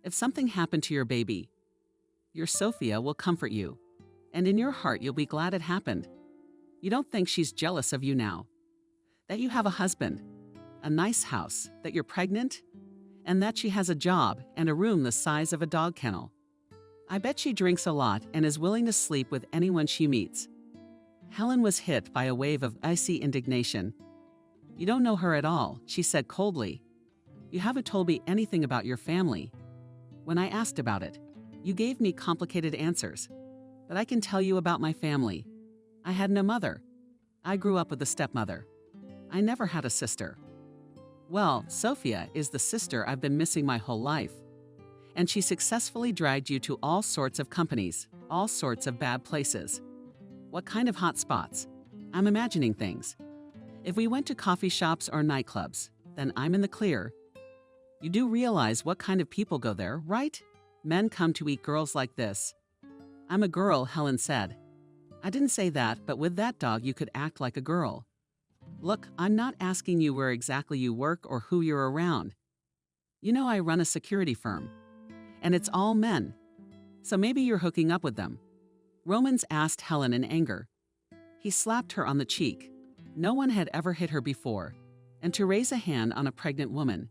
If something happened to your baby, your Sophia will comfort you. And in your heart you'll be glad it happened. You don't think she's jealous of you now. That you have a husband, a nice house, that you're pregnant, and that she has a job and a room the size of a dog kennel. I bet she drinks a lot and is willing to sleep with anyone she meets." Helen was hit by a wave of icy indignation. "You don't know her at all," she said coldly. "You haven't told me anything about your family. When I asked about it, you gave me complicated answers. But I can tell you about my family. I had no mother. I grew up with a stepmother. I never had a sister. Well, Sophia is the sister I've been missing my whole life. And she successfully dragged you to all sorts of companies, all sorts of bad places. What kind of hot spots? I'm imagining things. If we went to coffee shops or nightclubs, then I'm in the clear. You do realize what kind of people go there, right? Men come to eat girls like this." "I'm a girl," Helen said. "I didn't say that, but with that dog you could act like a girl." "Look, I'm not asking you where exactly you work or who you're around. You know I run a security firm. And it's all men. So maybe you're hooking up with them." Romans asked Helen in anger. He slapped her on the cheek. No one had ever hit her before. And to raise a hand on a pregnant woman.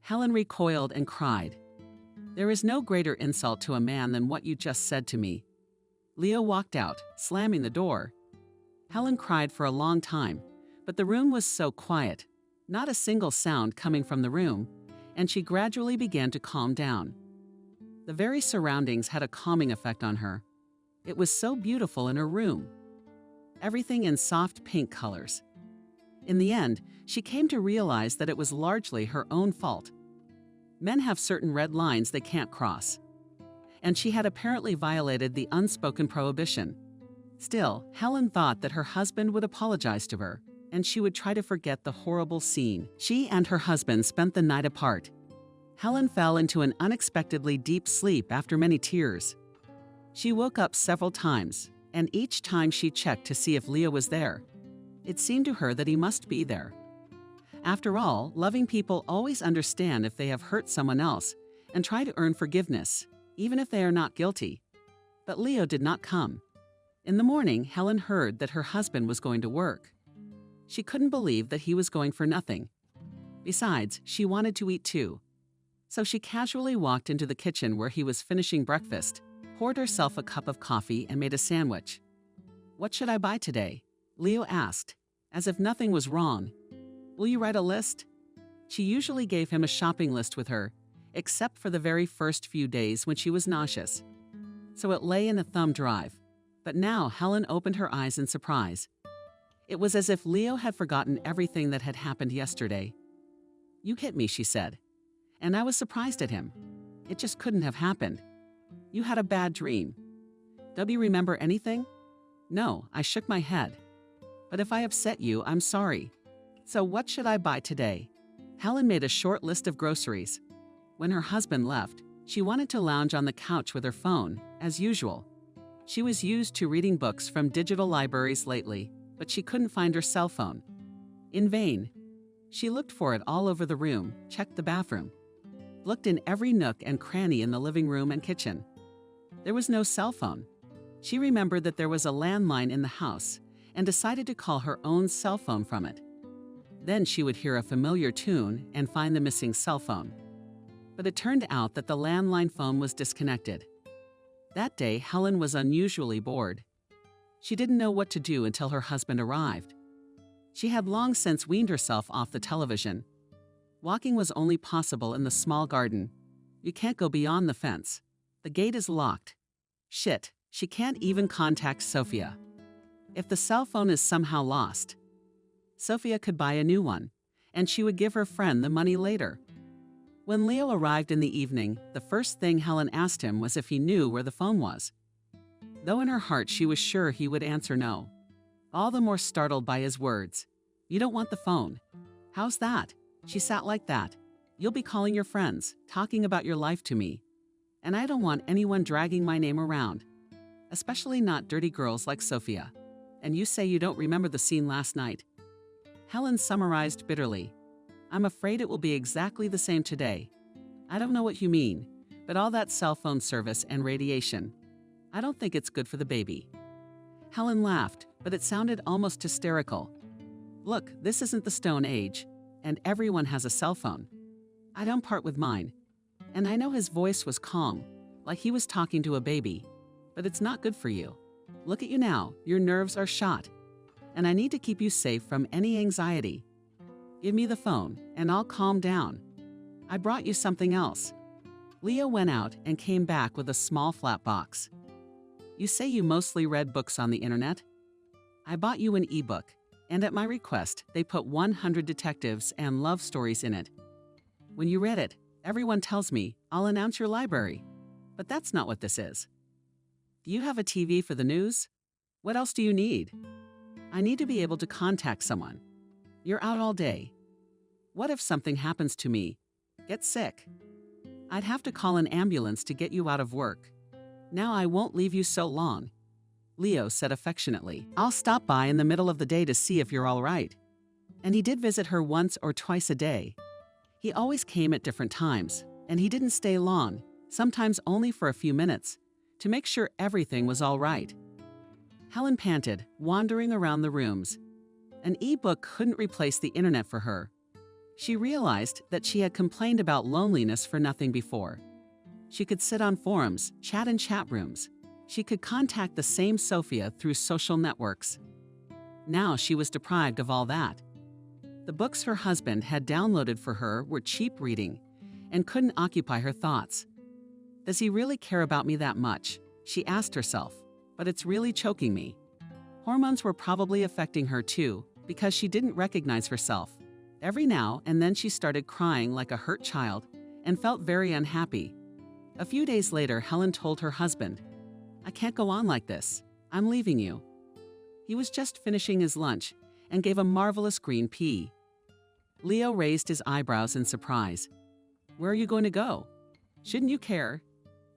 Helen recoiled and cried. "There is no greater insult to a man than what you just said to me." Leo walked out, slamming the door. Helen cried for a long time, but the room was so quiet, not a single sound coming from the room, and she gradually began to calm down. The very surroundings had a calming effect on her. It was so beautiful in her room. Everything in soft pink colors. In the end, she came to realize that it was largely her own fault. Men have certain red lines they can't cross. And she had apparently violated the unspoken prohibition. Still, Helen thought that her husband would apologize to her, and she would try to forget the horrible scene. She and her husband spent the night apart. Helen fell into an unexpectedly deep sleep after many tears. She woke up several times, and each time she checked to see if Leo was there. It seemed to her that he must be there. After all, loving people always understand if they have hurt someone else and try to earn forgiveness, even if they are not guilty. But Leo did not come. In the morning, Helen heard that her husband was going to work. She couldn't believe that he was going for nothing. Besides, she wanted to eat too. So she casually walked into the kitchen where he was finishing breakfast, poured herself a cup of coffee, and made a sandwich. "What should I buy today?" Leo asked, as if nothing was wrong. "Will you write a list?" She usually gave him a shopping list with her, except for the very first few days when she was nauseous. So it lay in a thumb drive. But now Helen opened her eyes in surprise. It was as if Leo had forgotten everything that had happened yesterday. "You hit me," she said. And I was surprised at him. It just couldn't have happened. "You had a bad dream." "Don't you remember anything?" "No," I shook my head. "But if I upset you, I'm sorry. So what should I buy today?" Helen made a short list of groceries. When her husband left, she wanted to lounge on the couch with her phone, as usual. She was used to reading books from digital libraries lately, but she couldn't find her cell phone. In vain, She looked for it all over the room, checked the bathroom, looked in every nook and cranny in the living room and kitchen. There was no cell phone. She remembered that there was a landline in the house and decided to call her own cell phone from it. Then she would hear a familiar tune and find the missing cell phone. But it turned out that the landline phone was disconnected. That day, Helen was unusually bored. She didn't know what to do until her husband arrived. She had long since weaned herself off the television. Walking was only possible in the small garden. You can't go beyond the fence. The gate is locked. Shit, she can't even contact Sophia. If the cell phone is somehow lost, Sophia could buy a new one, and she would give her friend the money later. When Leo arrived in the evening, the first thing Helen asked him was if he knew where the phone was. Though in her heart she was sure he would answer no. All the more startled by his words. "You don't want the phone." "How's that?" She sat like that. "You'll be calling your friends, talking about your life to me. And I don't want anyone dragging my name around. Especially not dirty girls like Sophia. And you say you don't remember the scene last night." Helen summarized bitterly. "I'm afraid it will be exactly the same today. I don't know what you mean, but all that cell phone service and radiation. I don't think it's good for the baby." Helen laughed, but it sounded almost hysterical. "Look, this isn't the Stone Age, and everyone has a cell phone. I don't part with mine." And I know his voice was calm, like he was talking to a baby, but it's not good for you. Look at you now, your nerves are shot. And I need to keep you safe from any anxiety. Give me the phone, and I'll calm down. I brought you something else." Leo went out and came back with a small flat box. "You say you mostly read books on the internet? I bought you an ebook, and at my request, they put 100 detectives and love stories in it. When you read it, everyone tells me I'll announce your library, but that's not what this is. Do you have a TV for the news? What else do you need? I need to be able to contact someone. You're out all day. What if something happens to me? Get sick? I'd have to call an ambulance to get you out of work. Now I won't leave you so long." Leo said affectionately, "I'll stop by in the middle of the day to see if you're all right." And he did visit her once or twice a day. He always came at different times, and he didn't stay long, sometimes only for a few minutes, to make sure everything was all right. Helen panted, wandering around the rooms. An e-book couldn't replace the internet for her. She realized that she had complained about loneliness for nothing before. She could sit on forums, chat in chat rooms. She could contact the same Sophia through social networks. Now she was deprived of all that. The books her husband had downloaded for her were cheap reading and couldn't occupy her thoughts. Does he really care about me that much? She asked herself, but it's really choking me. Hormones were probably affecting her too, because she didn't recognize herself. Every now and then she started crying like a hurt child and felt very unhappy. A few days later, Helen told her husband, "I can't go on like this. I'm leaving you." He was just finishing his lunch and gave a marvelous green pea. Leo raised his eyebrows in surprise. "Where are you going to go? Shouldn't you care?"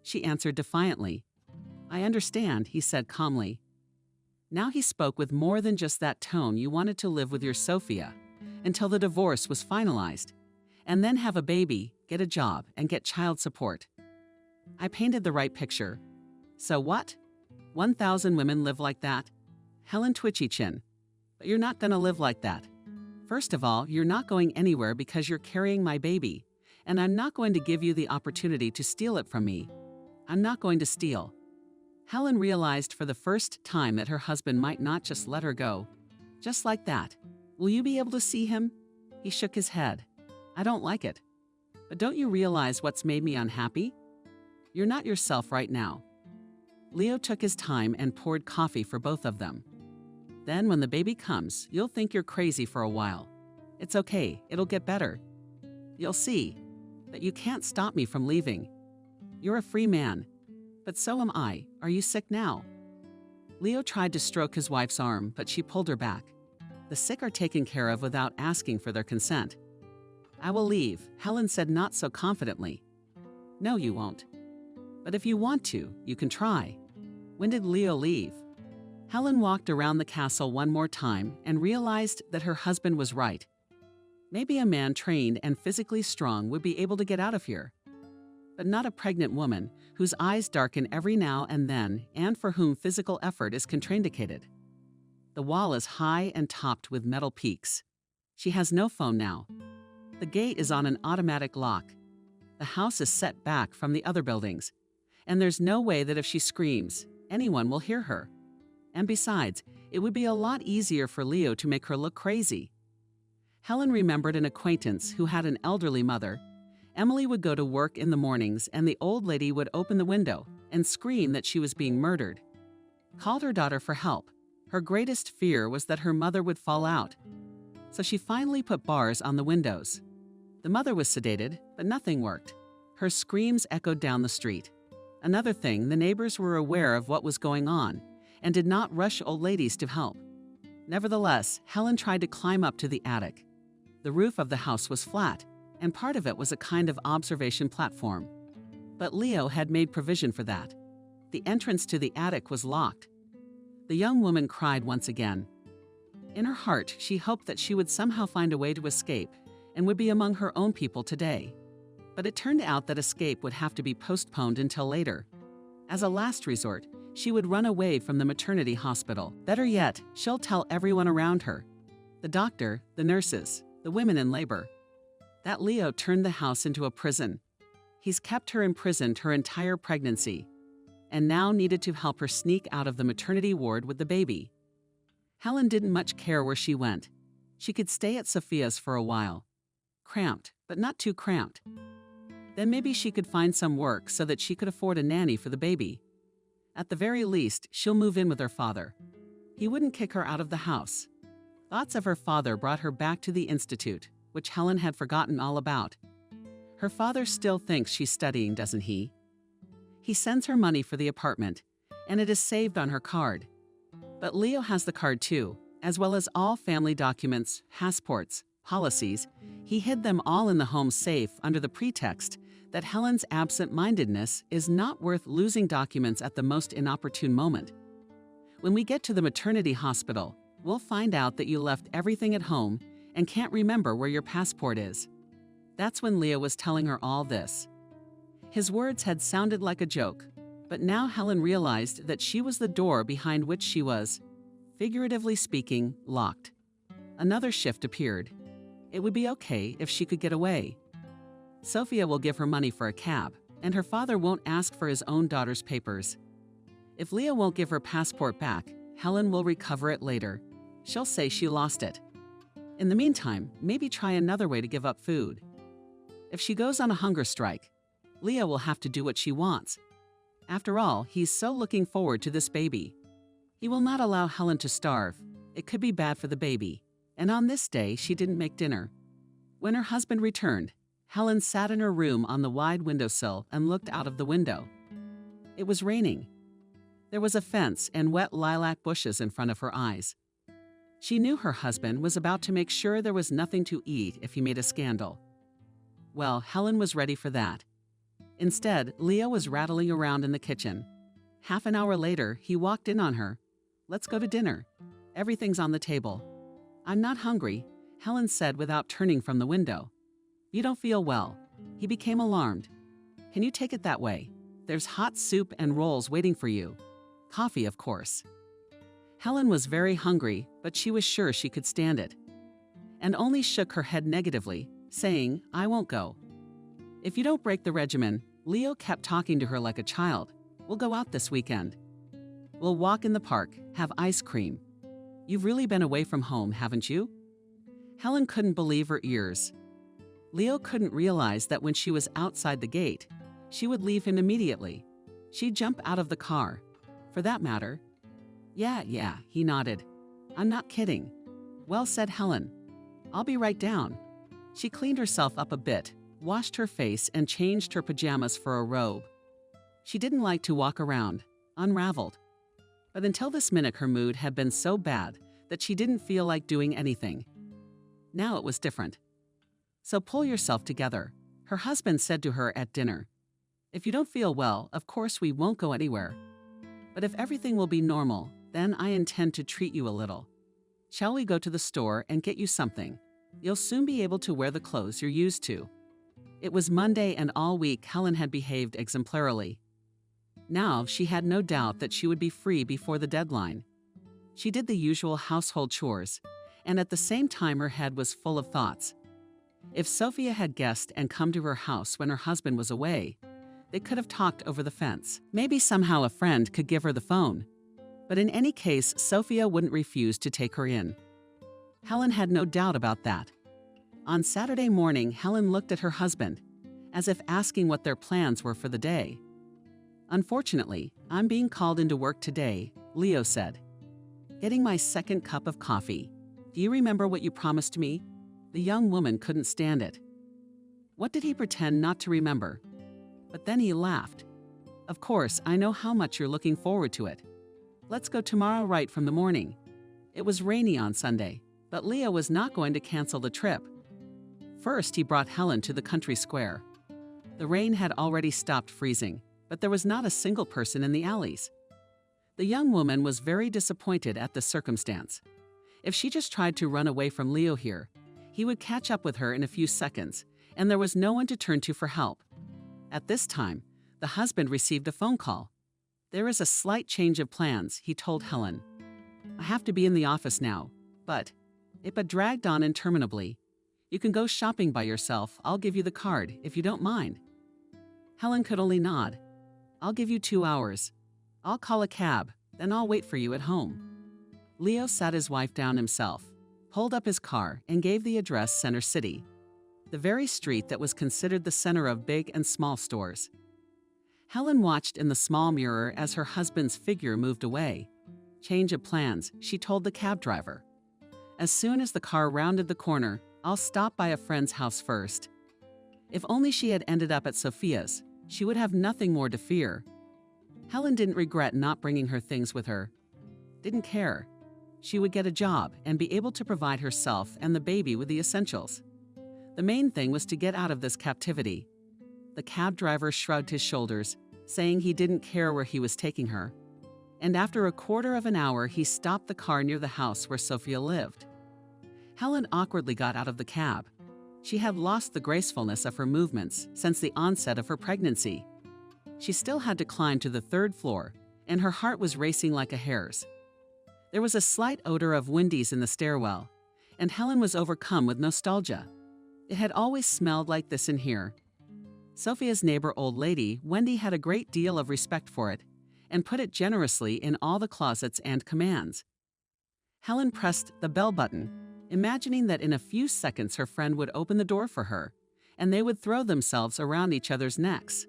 She answered defiantly. "I understand," he said calmly. Now he spoke with more than just that tone. "You wanted to live with your Sophia until the divorce was finalized, and then have a baby, get a job, and get child support. I painted the right picture. So what? 1,000 women live like that?" Helen twitchy chin. "But you're not gonna live like that. First of all, you're not going anywhere because you're carrying my baby, and I'm not going to give you the opportunity to steal it from me. I'm not going to steal." Helen realized for the first time that her husband might not just let her go. Just like that. "Will you be able to see him?" He shook his head. "I don't like it. But don't you realize what's made me unhappy? You're not yourself right now." Leo took his time and poured coffee for both of them. "Then when the baby comes, you'll think you're crazy for a while. It's okay, it'll get better. You'll see. But you can't stop me from leaving. You're a free man. But so am I. Are you sick now?" Leo tried to stroke his wife's arm, but she pulled her back. The sick are taken care of without asking for their consent. "I will leave," Helen said not so confidently. "No, you won't. But if you want to, you can try." When did Leo leave? Helen walked around the castle one more time and realized that her husband was right. Maybe a man trained and physically strong would be able to get out of here. But not a pregnant woman whose eyes darken every now and then and for whom physical effort is contraindicated. The wall is high and topped with metal peaks. She has no phone now. The gate is on an automatic lock. The house is set back from the other buildings, and there's no way that if she screams, anyone will hear her. And besides, it would be a lot easier for Leo to make her look crazy. Helen remembered an acquaintance who had an elderly mother. Emily would go to work in the mornings, and the old lady would open the window and scream that she was being murdered. Called her daughter for help. Her greatest fear was that her mother would fall out. So she finally put bars on the windows. The mother was sedated, but nothing worked. Her screams echoed down the street. Another thing, the neighbors were aware of what was going on and did not rush old ladies to help. Nevertheless, Helen tried to climb up to the attic. The roof of the house was flat, and part of it was a kind of observation platform. But Leo had made provision for that. The entrance to the attic was locked. The young woman cried once again. In her heart, she hoped that she would somehow find a way to escape and would be among her own people today. But it turned out that escape would have to be postponed until later. As a last resort, she would run away from the maternity hospital. Better yet, she'll tell everyone around her. The doctor, the nurses, the women in labor. That Leo turned the house into a prison. He's kept her imprisoned her entire pregnancy, and now needed to help her sneak out of the maternity ward with the baby. Helen didn't much care where she went. She could stay at Sophia's for a while. Cramped, but not too cramped. Then maybe she could find some work so that she could afford a nanny for the baby. At the very least, she'll move in with her father. He wouldn't kick her out of the house. Thoughts of her father brought her back to the institute, which Helen had forgotten all about. Her father still thinks she's studying, doesn't he? He sends her money for the apartment, and it is saved on her card. But Leo has the card too, as well as all family documents, passports, policies. He hid them all in the home safe under the pretext that Helen's absent-mindedness is not worth losing documents at the most inopportune moment. When we get to the maternity hospital, we'll find out that you left everything at home and can't remember where your passport is. That's when Leo was telling her all this. His words had sounded like a joke, but now Helen realized that she was the door behind which she was, figuratively speaking, locked. Another shift appeared. It would be okay if she could get away. Sophia will give her money for a cab, and her father won't ask for his own daughter's papers. If Leo won't give her passport back, Helen will recover it later. She'll say she lost it. In the meantime, maybe try another way to give up food. If she goes on a hunger strike, Leo will have to do what she wants. After all, he's so looking forward to this baby. He will not allow Helen to starve. It could be bad for the baby. And on this day, she didn't make dinner. When her husband returned, Helen sat in her room on the wide windowsill and looked out of the window. It was raining. There was a fence and wet lilac bushes in front of her eyes. She knew her husband was about to make sure there was nothing to eat if he made a scandal. Well, Helen was ready for that. Instead, Leo was rattling around in the kitchen. Half an hour later, he walked in on her. "Let's go to dinner. Everything's on the table." "I'm not hungry," Helen said without turning from the window. "You don't feel well." He became alarmed. "Can you take it that way? There's hot soup and rolls waiting for you. Coffee, of course." Helen was very hungry, but she was sure she could stand it, and only shook her head negatively, saying, "I won't go." "If you don't break the regimen," Leo kept talking to her like a child, "we'll go out this weekend. We'll walk in the park, have ice cream. You've really been away from home, haven't you?" Helen couldn't believe her ears. Leo couldn't realize that when she was outside the gate, she would leave him immediately. She'd jump out of the car. For that matter. Yeah, he nodded. "I'm not kidding." "Well said, Helen. I'll be right down." She cleaned herself up a bit, washed her face, and changed her pajamas for a robe. She didn't like to walk around, unraveled. But until this minute her mood had been so bad that she didn't feel like doing anything. Now it was different. "So pull yourself together," her husband said to her at dinner. "If you don't feel well, of course we won't go anywhere. But if everything will be normal, then I intend to treat you a little. Shall we go to the store and get you something?" You'll soon be able to wear the clothes you're used to. It was Monday, and all week Helen had behaved exemplarily. Now she had no doubt that she would be free before the deadline. She did the usual household chores, and at the same time her head was full of thoughts. If Sophia had guessed and come to her house when her husband was away, they could have talked over the fence. Maybe somehow a friend could give her the phone. But in any case, Sophia wouldn't refuse to take her in. Helen had no doubt about that. On Saturday morning, Helen looked at her husband, as if asking what their plans were for the day. "Unfortunately, I'm being called into work today," Leo said. "Getting my second cup of coffee. Do you remember what you promised me?" The young woman couldn't stand it. What did he pretend not to remember? But then he laughed. "Of course, I know how much you're looking forward to it. Let's go tomorrow right from the morning." It was rainy on Sunday, but Leo was not going to cancel the trip. First, he brought Helen to the country square. The rain had already stopped freezing, but there was not a single person in the alleys. The young woman was very disappointed at the circumstance. If she just tried to run away from Leo here, he would catch up with her in a few seconds, and there was no one to turn to for help. At this time, the husband received a phone call. "There is a slight change of plans," he told Helen. "I have to be in the office now, but..." It dragged on interminably. "You can go shopping by yourself. I'll give you the card, if you don't mind." Helen could only nod. "I'll give you 2 hours. I'll call a cab, then I'll wait for you at home." Leo sat his wife down himself, pulled up his car, and gave the address Center City, the very street that was considered the center of big and small stores. Helen watched in the small mirror as her husband's figure moved away. "Change of plans," she told the cab driver. "As soon as the car rounded the corner, I'll stop by a friend's house first." If only she had ended up at Sophia's, she would have nothing more to fear. Helen didn't regret not bringing her things with her. Didn't care. She would get a job and be able to provide herself and the baby with the essentials. The main thing was to get out of this captivity. The cab driver shrugged his shoulders, saying he didn't care where he was taking her. And after a quarter of an hour, he stopped the car near the house where Sophia lived. Helen awkwardly got out of the cab. She had lost the gracefulness of her movements since the onset of her pregnancy. She still had to climb to the 3rd floor, and her heart was racing like a hare's. There was a slight odor of Wendy's in the stairwell, and Helen was overcome with nostalgia. It had always smelled like this in here. Sophia's neighbor old lady, Wendy, had a great deal of respect for it, and put it generously in all the closets and commands. Helen pressed the bell button, imagining that in a few seconds her friend would open the door for her, and they would throw themselves around each other's necks.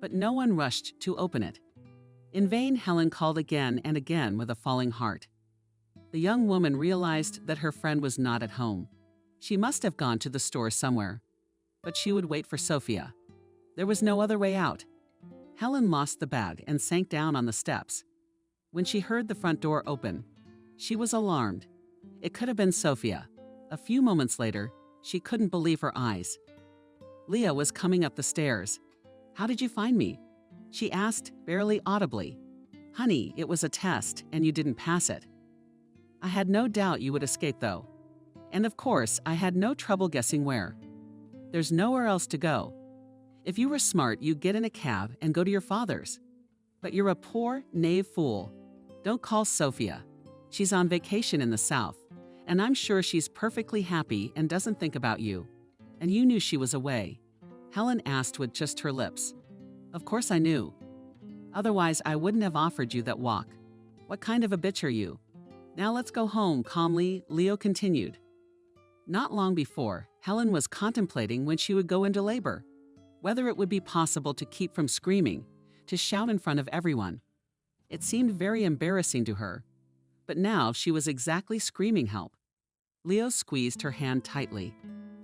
But no one rushed to open it. In vain, Helen called again and again with a falling heart. The young woman realized that her friend was not at home. She must have gone to the store somewhere. But she would wait for Sophia. There was no other way out. Helen lost the bag and sank down on the steps. When she heard the front door open, she was alarmed. It could have been Sophia. A few moments later, she couldn't believe her eyes. Leah was coming up the stairs. "How did you find me?" she asked, barely audibly. "Honey, it was a test, and you didn't pass it." "I had no doubt you would escape, though. And of course, I had no trouble guessing where. There's nowhere else to go. If you were smart, you'd get in a cab and go to your father's. But you're a poor, naive fool. Don't call Sophia. She's on vacation in the South, and I'm sure she's perfectly happy and doesn't think about you. And you knew she was away." Helen asked with just her lips. "Of course I knew. Otherwise, I wouldn't have offered you that walk. What kind of a bitch are you?" "Now let's go home," calmly, Leo continued. Not long before, Helen was contemplating when she would go into labor, whether it would be possible to keep from screaming, to shout in front of everyone. It seemed very embarrassing to her. But now she was exactly screaming help. Leo squeezed her hand tightly.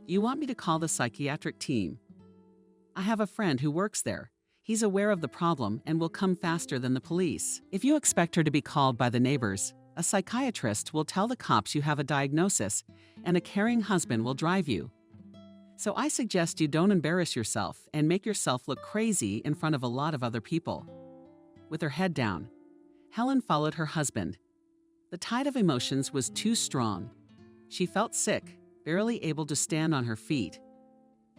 "You want me to call the psychiatric team?" "I have a friend who works there. He's aware of the problem and will come faster than the police. If you expect her to be called by the neighbors, a psychiatrist will tell the cops you have a diagnosis, and a caring husband will drive you. So I suggest you don't embarrass yourself and make yourself look crazy in front of a lot of other people." With her head down, Helen followed her husband. The tide of emotions was too strong. She felt sick, barely able to stand on her feet.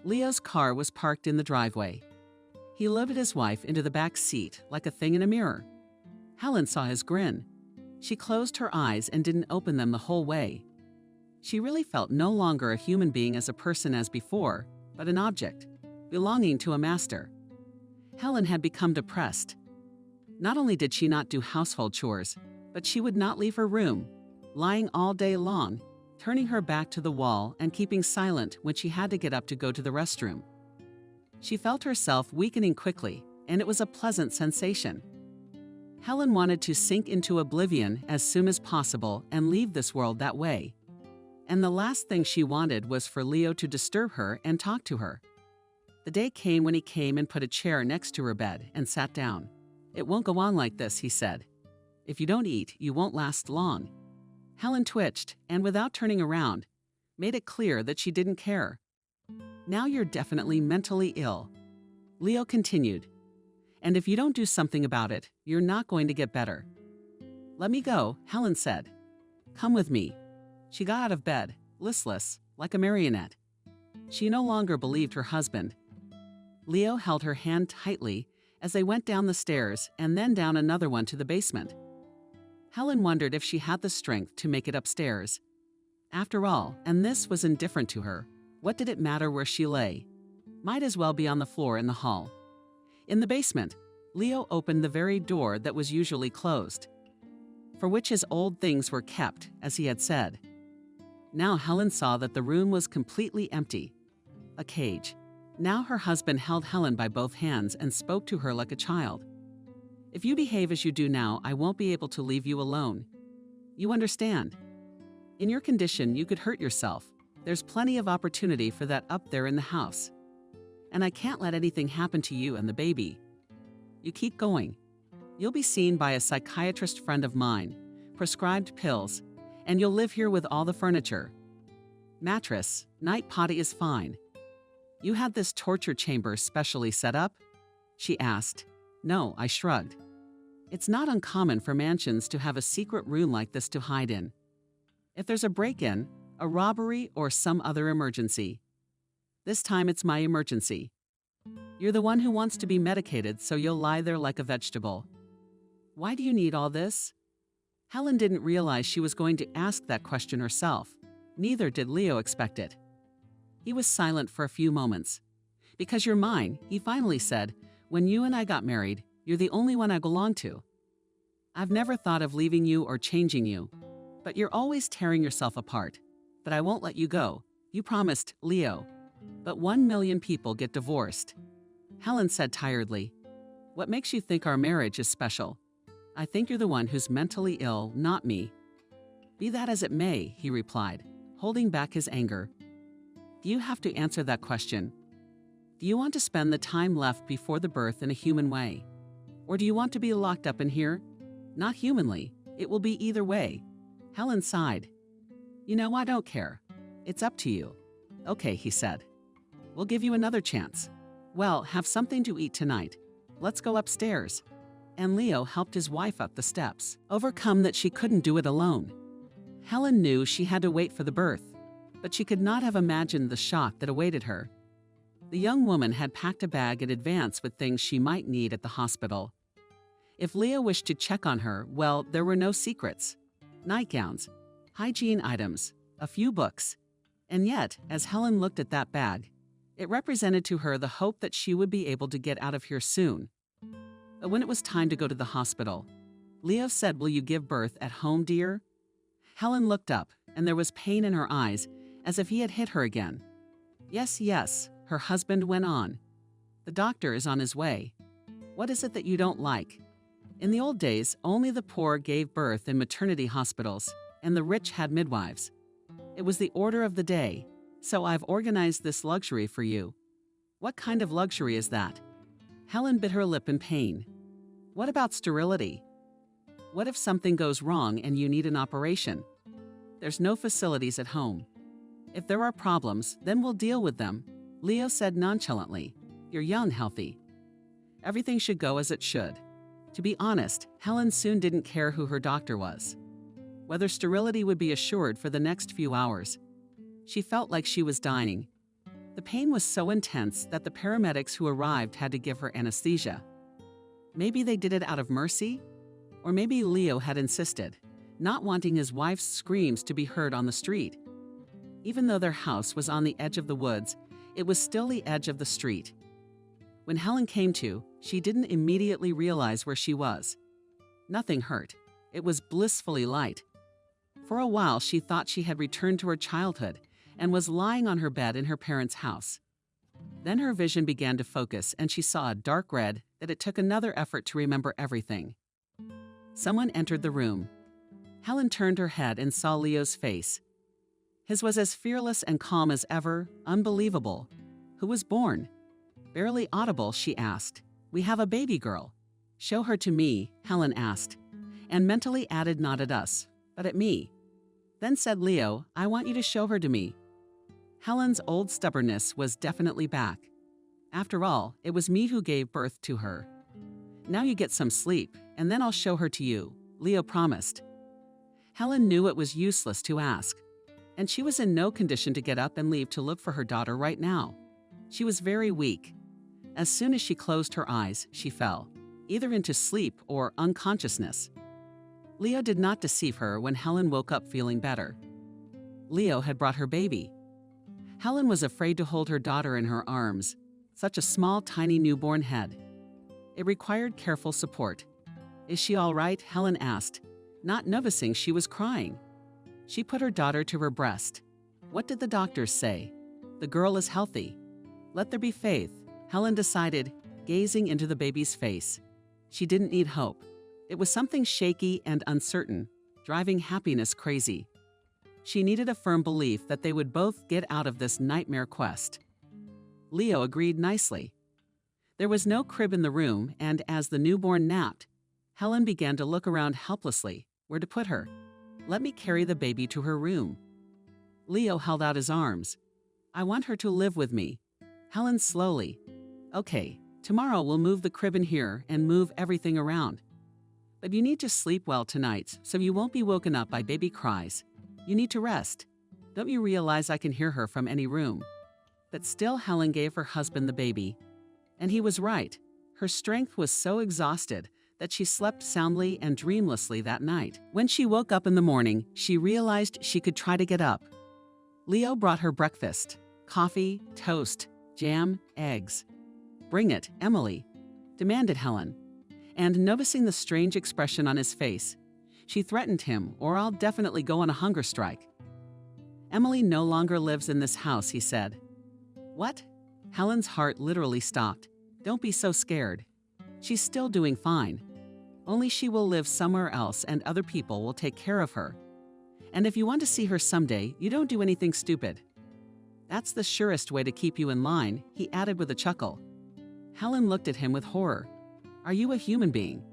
Leo's car was parked in the driveway. He loaded his wife into the back seat like a thing in a mirror. Helen saw his grin. She closed her eyes and didn't open them the whole way. She really felt no longer a human being as a person as before, but an object, belonging to a master. Helen had become depressed. Not only did she not do household chores, but she would not leave her room, lying all day long, turning her back to the wall and keeping silent when she had to get up to go to the restroom. She felt herself weakening quickly, and it was a pleasant sensation. Helen wanted to sink into oblivion as soon as possible and leave this world that way. And the last thing she wanted was for Leo to disturb her and talk to her. The day came when he came and put a chair next to her bed and sat down. "It won't go on like this," he said. "If you don't eat, you won't last long." Helen twitched and, without turning around, made it clear that she didn't care. "Now you're definitely mentally ill," Leo continued. "And if you don't do something about it, you're not going to get better." "Let me go," Helen said. "Come with me." She got out of bed, listless, like a marionette. She no longer believed her husband. Leo held her hand tightly as they went down the stairs and then down another one to the basement. Helen wondered if she had the strength to make it upstairs. After all, and this was indifferent to her, what did it matter where she lay? Might as well be on the floor in the hall. In the basement, Leo opened the very door that was usually closed, for which his old things were kept, as he had said. Now Helen saw that the room was completely empty. A cage. Now her husband held Helen by both hands and spoke to her like a child. "If you behave as you do now, I won't be able to leave you alone. You understand? In your condition, you could hurt yourself. There's plenty of opportunity for that up there in the house. And I can't let anything happen to you and the baby. You keep going. You'll be seen by a psychiatrist friend of mine, prescribed pills, and you'll live here with all the furniture. Mattress, night potty is fine. You had this torture chamber specially set up?" she asked. "No," I shrugged. "It's not uncommon for mansions to have a secret room like this to hide in. If there's a break-in, a robbery, or some other emergency. This time it's my emergency. You're the one who wants to be medicated, so you'll lie there like a vegetable. Why do you need all this?" Helen didn't realize she was going to ask that question herself. Neither did Leo expect it. He was silent for a few moments. "Because you're mine," he finally said. "When you and I got married, you're the only one I belong to. I've never thought of leaving you or changing you, but you're always tearing yourself apart. But I won't let you go. You promised, Leo. But 1 million people get divorced." Helen said tiredly, "What makes you think our marriage is special? I think you're the one who's mentally ill, not me." "Be that as it may," he replied, holding back his anger. "Do you have to answer that question? Do you want to spend the time left before the birth in a human way? Or do you want to be locked up in here? Not humanly. It will be either way." Helen sighed. "You know, I don't care. It's up to you." "Okay," he said. "We'll give you another chance. Well, have something to eat tonight. Let's go upstairs." And Leo helped his wife up the steps, overcome that she couldn't do it alone. Helen knew she had to wait for the birth, but she could not have imagined the shock that awaited her. The young woman had packed a bag in advance with things she might need at the hospital. If Leo wished to check on her, well, there were no secrets. Nightgowns, hygiene items, a few books. And yet, as Helen looked at that bag, it represented to her the hope that she would be able to get out of here soon. But when it was time to go to the hospital, Leo said, "Will you give birth at home, dear?" Helen looked up, and there was pain in her eyes, as if he had hit her again. "Yes, yes," her husband went on. "The doctor is on his way. What is it that you don't like? In the old days, only the poor gave birth in maternity hospitals, and the rich had midwives. It was the order of the day, so I've organized this luxury for you." "What kind of luxury is that?" Helen bit her lip in pain. "What about sterility? What if something goes wrong and you need an operation? There's no facilities at home. If there are problems, then we'll deal with them," Leo said nonchalantly. "You're young, healthy. Everything should go as it should." To be honest, Helen soon didn't care who her doctor was, whether sterility would be assured for the next few hours. She felt like she was dying. The pain was so intense that the paramedics who arrived had to give her anesthesia. Maybe they did it out of mercy? Or maybe Leo had insisted, not wanting his wife's screams to be heard on the street. Even though their house was on the edge of the woods, it was still the edge of the street. When Helen came to, she didn't immediately realize where she was. Nothing hurt. It was blissfully light. For a while, she thought she had returned to her childhood and was lying on her bed in her parents' house. Then her vision began to focus and she saw a dark red that it took another effort to remember everything. Someone entered the room. Helen turned her head and saw Leo's face. His was as fearless and calm as ever, unbelievable. Who was born? Barely audible, she asked. We have a baby girl. Show her to me, Helen asked, and mentally added not at us, but at me. Then said Leo, I want you to show her to me. Helen's old stubbornness was definitely back. After all, it was me who gave birth to her. Now you get some sleep, and then I'll show her to you, Leo promised. Helen knew it was useless to ask, and she was in no condition to get up and leave to look for her daughter right now. She was very weak. As soon as she closed her eyes, she fell, either into sleep or unconsciousness. Leo did not deceive her when Helen woke up feeling better. Leo had brought her baby. Helen was afraid to hold her daughter in her arms, such a small, tiny newborn head. It required careful support. Is she all right? Helen asked, not noticing she was crying. She put her daughter to her breast. What did the doctors say? The girl is healthy. Let there be faith, Helen decided, gazing into the baby's face. She didn't need hope. It was something shaky and uncertain, driving happiness crazy. She needed a firm belief that they would both get out of this nightmare quest. Leo agreed nicely. There was no crib in the room, and as the newborn napped, Helen began to look around helplessly, where to put her. Let me carry the baby to her room. Leo held out his arms. I want her to live with me. Helen slowly. Okay, tomorrow we'll move the crib in here and move everything around. But you need to sleep well tonight so you won't be woken up by baby cries. You need to rest. Don't you realize I can hear her from any room? But still Helen gave her husband the baby. And he was right. Her strength was so exhausted that she slept soundly and dreamlessly that night. When she woke up in the morning, she realized she could try to get up. Leo brought her breakfast: coffee, toast, jam, eggs. Bring it, Emily, demanded Helen. And noticing the strange expression on his face, she threatened him, or I'll definitely go on a hunger strike. Emily no longer lives in this house, he said. What? Helen's heart literally stopped. Don't be so scared. She's still doing fine. Only she will live somewhere else and other people will take care of her. And if you want to see her someday, you don't do anything stupid. That's the surest way to keep you in line, he added with a chuckle. Helen looked at him with horror. Are you a human being?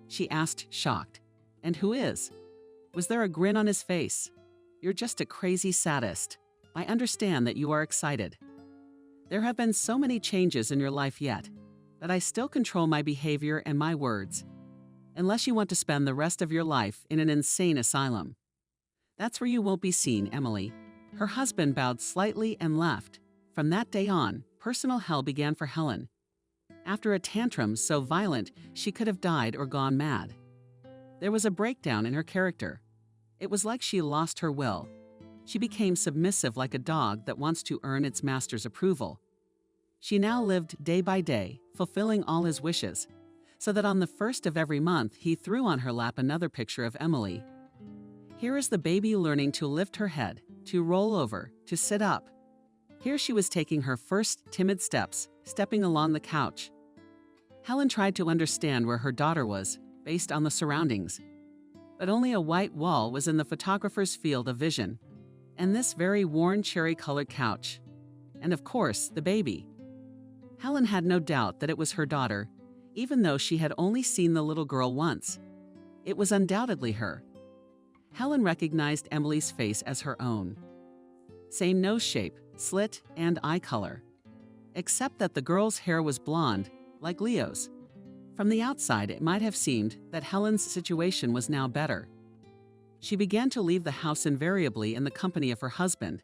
She asked, shocked. And who is? Was there a grin on his face? You're just a crazy sadist. I understand that you are excited. There have been so many changes in your life yet, but I still control my behavior and my words. Unless you want to spend the rest of your life in an insane asylum. That's where you won't be seen, Emily. Her husband bowed slightly and left. From that day on, personal hell began for Helen. After a tantrum so violent she could have died or gone mad. There was a breakdown in her character. It was like she lost her will. She became submissive like a dog that wants to earn its master's approval. She now lived day by day, fulfilling all his wishes, so that on the first of every month he threw on her lap another picture of Emily. Here is the baby learning to lift her head, to roll over, to sit up. Here she was taking her first timid steps, stepping along the couch. Helen tried to understand where her daughter was, based on the surroundings. But only a white wall was in the photographer's field of vision, and this very worn cherry-colored couch. And of course, the baby. Helen had no doubt that it was her daughter, even though she had only seen the little girl once. It was undoubtedly her. Helen recognized Emily's face as her own. Same nose shape, slit, and eye color. Except that the girl's hair was blonde, like Leo's. From the outside, it might have seemed that Helen's situation was now better. She began to leave the house invariably in the company of her husband.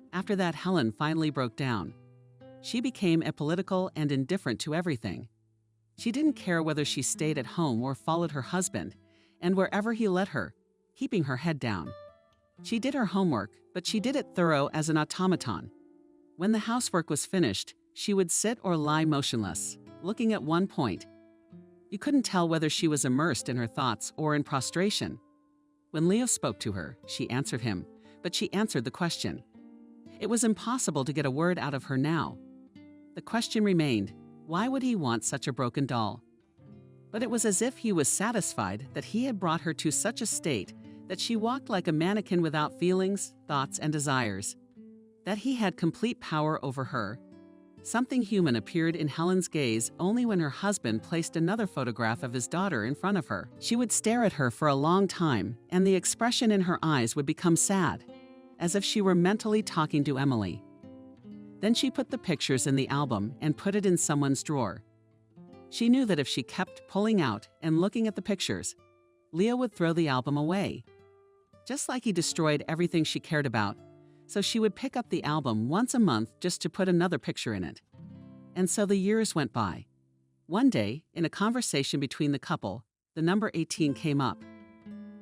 After that, Helen finally broke down. She became apolitical and indifferent to everything. She didn't care whether she stayed at home or followed her husband, and wherever he led her, keeping her head down. She did her homework, but she did it thorough as an automaton. When the housework was finished, she would sit or lie motionless, looking at one point. You couldn't tell whether she was immersed in her thoughts or in prostration. When Leo spoke to her, she answered him, but she answered the question. It was impossible to get a word out of her now. The question remained, why would he want such a broken doll? But it was as if he was satisfied that he had brought her to such a state that she walked like a mannequin without feelings, thoughts, and desires. That he had complete power over her. Something human appeared in Helen's gaze only when her husband placed another photograph of his daughter in front of her. She would stare at her for a long time, and the expression in her eyes would become sad, as if she were mentally talking to Emily. Then she put the pictures in the album and put it in someone's drawer. She knew that if she kept pulling out and looking at the pictures, Leo would throw the album away. Just like he destroyed everything she cared about, so she would pick up the album once a month just to put another picture in it. And so the years went by. One day, in a conversation between the couple, the number 18 came up.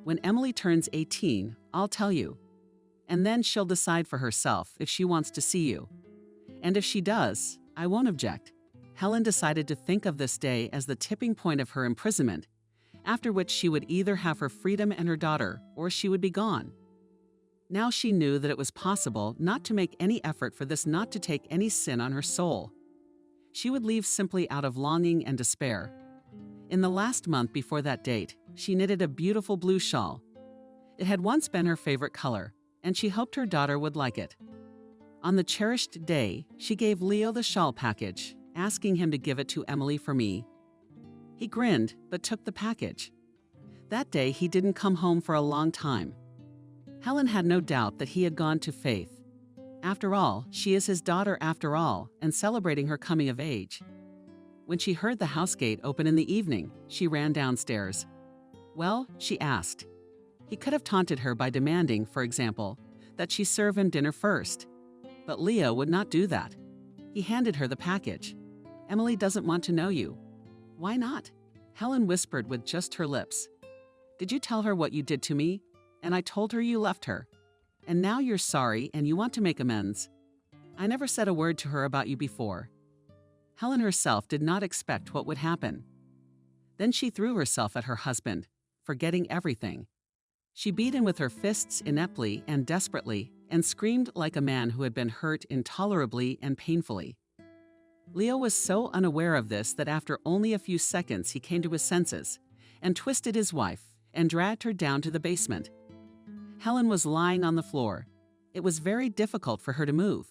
When Emily turns 18, I'll tell you. And then she'll decide for herself if she wants to see you. And if she does, I won't object. Helen decided to think of this day as the tipping point of her imprisonment, after which she would either have her freedom and her daughter, or she would be gone. Now she knew that it was possible not to make any effort for this not to take any sin on her soul. She would leave simply out of longing and despair. In the last month before that date, she knitted a beautiful blue shawl. It had once been her favorite color, and she hoped her daughter would like it. On the cherished day, she gave Leo the shawl package, asking him to give it to Emily for me. He grinned, but took the package. That day, he didn't come home for a long time. Helen had no doubt that he had gone to Faith. After all, she is his daughter after all, and celebrating her coming of age. When she heard the house gate open in the evening, she ran downstairs. Well, she asked. He could have taunted her by demanding, for example, that she serve him dinner first. But Leo would not do that. He handed her the package. Emily doesn't want to know you. Why not? Helen whispered with just her lips. Did you tell her what you did to me? And I told her you left her. And now you're sorry and you want to make amends. I never said a word to her about you before. Helen herself did not expect what would happen. Then she threw herself at her husband, forgetting everything. She beat him with her fists ineptly and desperately, and screamed like a man who had been hurt intolerably and painfully. Leo was so unaware of this that after only a few seconds he came to his senses, and twisted his wife, and dragged her down to the basement. Helen was lying on the floor. It was very difficult for her to move.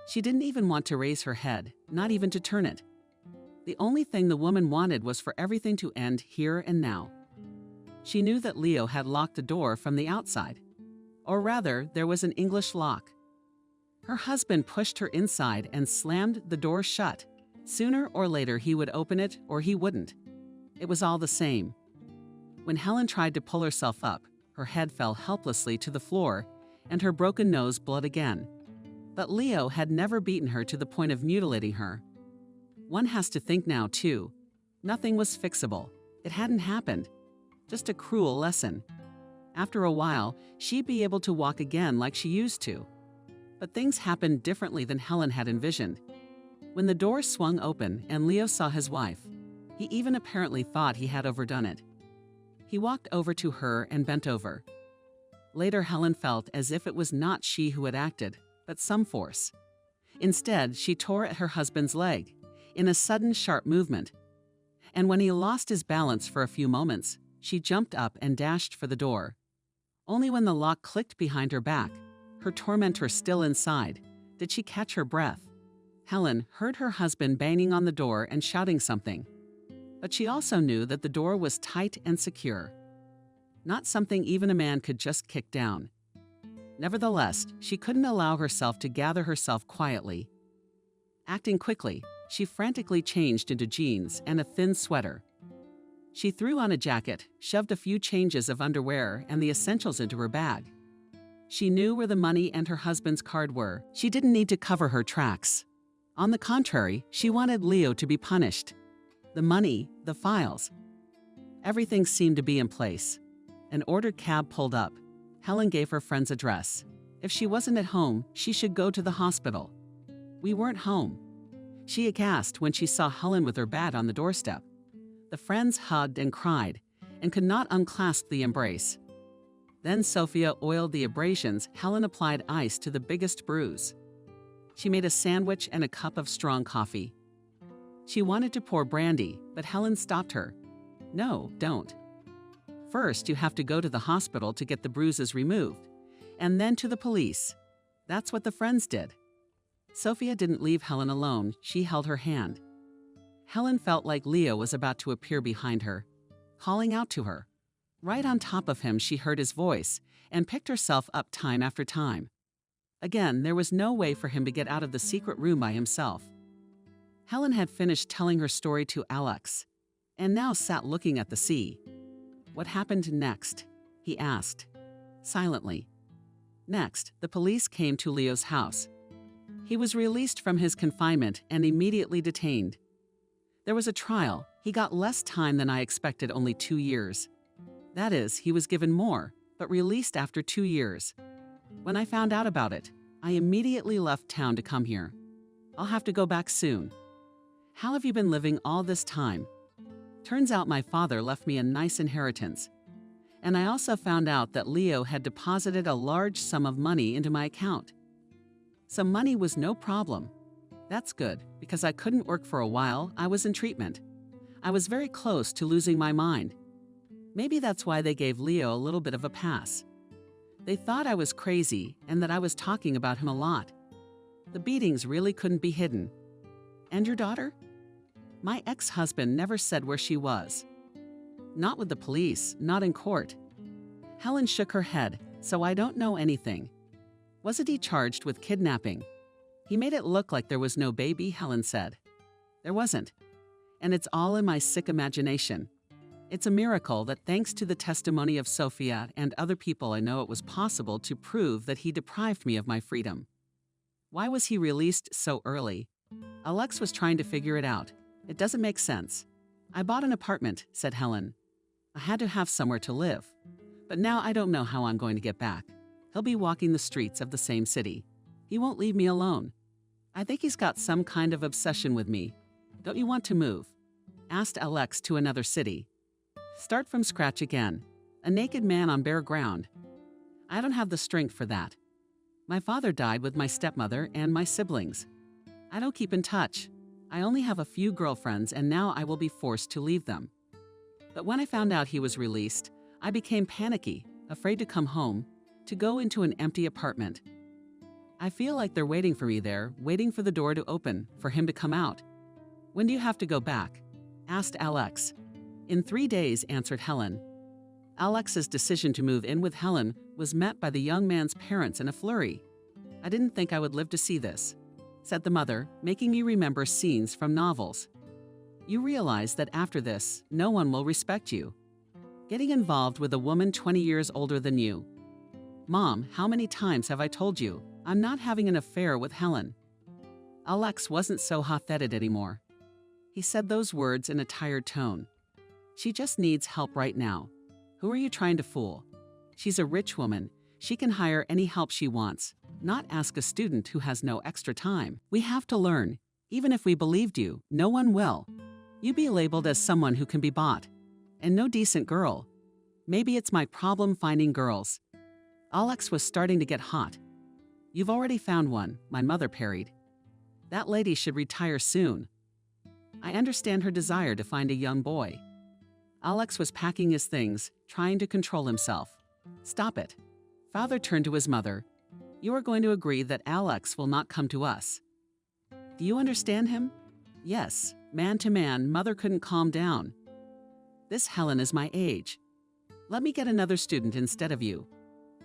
She didn't even want to raise her head, not even to turn it. The only thing the woman wanted was for everything to end here and now. She knew that Leo had locked the door from the outside. Or rather, there was an English lock. Her husband pushed her inside and slammed the door shut. Sooner or later he would open it or he wouldn't. It was all the same. When Helen tried to pull herself up, her head fell helplessly to the floor and her broken nose bled again. But Leo had never beaten her to the point of mutilating her. One has to think now, too. Nothing was fixable. It hadn't happened. Just a cruel lesson. After a while, she'd be able to walk again like she used to. But things happened differently than Helen had envisioned. When the door swung open and Leo saw his wife, he even apparently thought he had overdone it. He walked over to her and bent over. Later, Helen felt as if it was not she who had acted, but some force. Instead, she tore at her husband's leg, in a sudden, sharp movement. And when he lost his balance for a few moments, she jumped up and dashed for the door. Only when the lock clicked behind her back, her tormentor still inside, did she catch her breath. Helen heard her husband banging on the door and shouting something. But she also knew that the door was tight and secure. Not something even a man could just kick down. Nevertheless, she couldn't allow herself to gather herself quietly. Acting quickly, she frantically changed into jeans and a thin sweater. She threw on a jacket, shoved a few changes of underwear and the essentials into her bag. She knew where the money and her husband's card were. She didn't need to cover her tracks. On the contrary, she wanted Leo to be punished. The money, the files. Everything seemed to be in place. An ordered cab pulled up. Helen gave her friend's address. If she wasn't at home, she should go to the hospital. We weren't home. She aghast when she saw Helen with her bat on the doorstep. The friends hugged and cried, and could not unclasp the embrace. Then Sophia oiled the abrasions. Helen applied ice to the biggest bruise. She made a sandwich and a cup of strong coffee. She wanted to pour brandy, but Helen stopped her. No, don't. First, you have to go to the hospital to get the bruises removed, and then to the police. That's what the friends did. Sophia didn't leave Helen alone. She held her hand. Helen felt like Leo was about to appear behind her, calling out to her. Right on top of him, she heard his voice and picked herself up time after time. Again, there was no way for him to get out of the secret room by himself. Helen had finished telling her story to Alex, and now sat looking at the sea. What happened next? He asked, silently. Next, the police came to Leo's house. He was released from his confinement and immediately detained. There was a trial. He got less time than I expected, only 2 years. That is, he was given more, but released after 2 years. When I found out about it, I immediately left town to come here. I'll have to go back soon. How have you been living all this time? Turns out my father left me a nice inheritance. And I also found out that Leo had deposited a large sum of money into my account. So money was no problem. That's good, because I couldn't work for a while. I was in treatment. I was very close to losing my mind. Maybe that's why they gave Leo a little bit of a pass. They thought I was crazy and that I was talking about him a lot. The beatings really couldn't be hidden. And your daughter? My ex-husband never said where she was. Not with the police, not in court. Helen shook her head, so I don't know anything. Wasn't he charged with kidnapping? He made it look like there was no baby, Helen said. There wasn't. And it's all in my sick imagination. It's a miracle that thanks to the testimony of Sophia and other people I know, it was possible to prove that he deprived me of my freedom. Why was he released so early? Alex was trying to figure it out. It doesn't make sense. I bought an apartment, said Helen. I had to have somewhere to live. But now I don't know how I'm going to get back. He'll be walking the streets of the same city. He won't leave me alone. I think he's got some kind of obsession with me. Don't you want to move? Asked Alex, to another city. Start from scratch again. A naked man on bare ground. I don't have the strength for that. My father died with my stepmother and my siblings. I don't keep in touch. I only have a few girlfriends, and now I will be forced to leave them. But when I found out he was released, I became panicky, afraid to come home, to go into an empty apartment. I feel like they're waiting for me there, waiting for the door to open, for him to come out. When do you have to go back? Asked Alex. In 3 days, answered Helen. Alex's decision to move in with Helen was met by the young man's parents in a flurry. I didn't think I would live to see this, said the mother, making me remember scenes from novels. You realize that after this, no one will respect you. Getting involved with a woman 20 years older than you. Mom, how many times have I told you I'm not having an affair with Helen? Alex wasn't so hot-headed anymore. He said those words in a tired tone. She just needs help right now. Who are you trying to fool? She's a rich woman. She can hire any help she wants, not ask a student who has no extra time. We have to learn. Even if we believed you, no one will. You'd be labeled as someone who can be bought. And no decent girl. Maybe it's my problem finding girls. Alex was starting to get hot. You've already found one, my mother parried. That lady should retire soon. I understand her desire to find a young boy. Alex was packing his things, trying to control himself. Stop it. Father turned to his mother. You are going to agree that Alex will not come to us. Do you understand him? Yes, man to man, mother couldn't calm down. This Helen is my age. Let me get another student instead of you.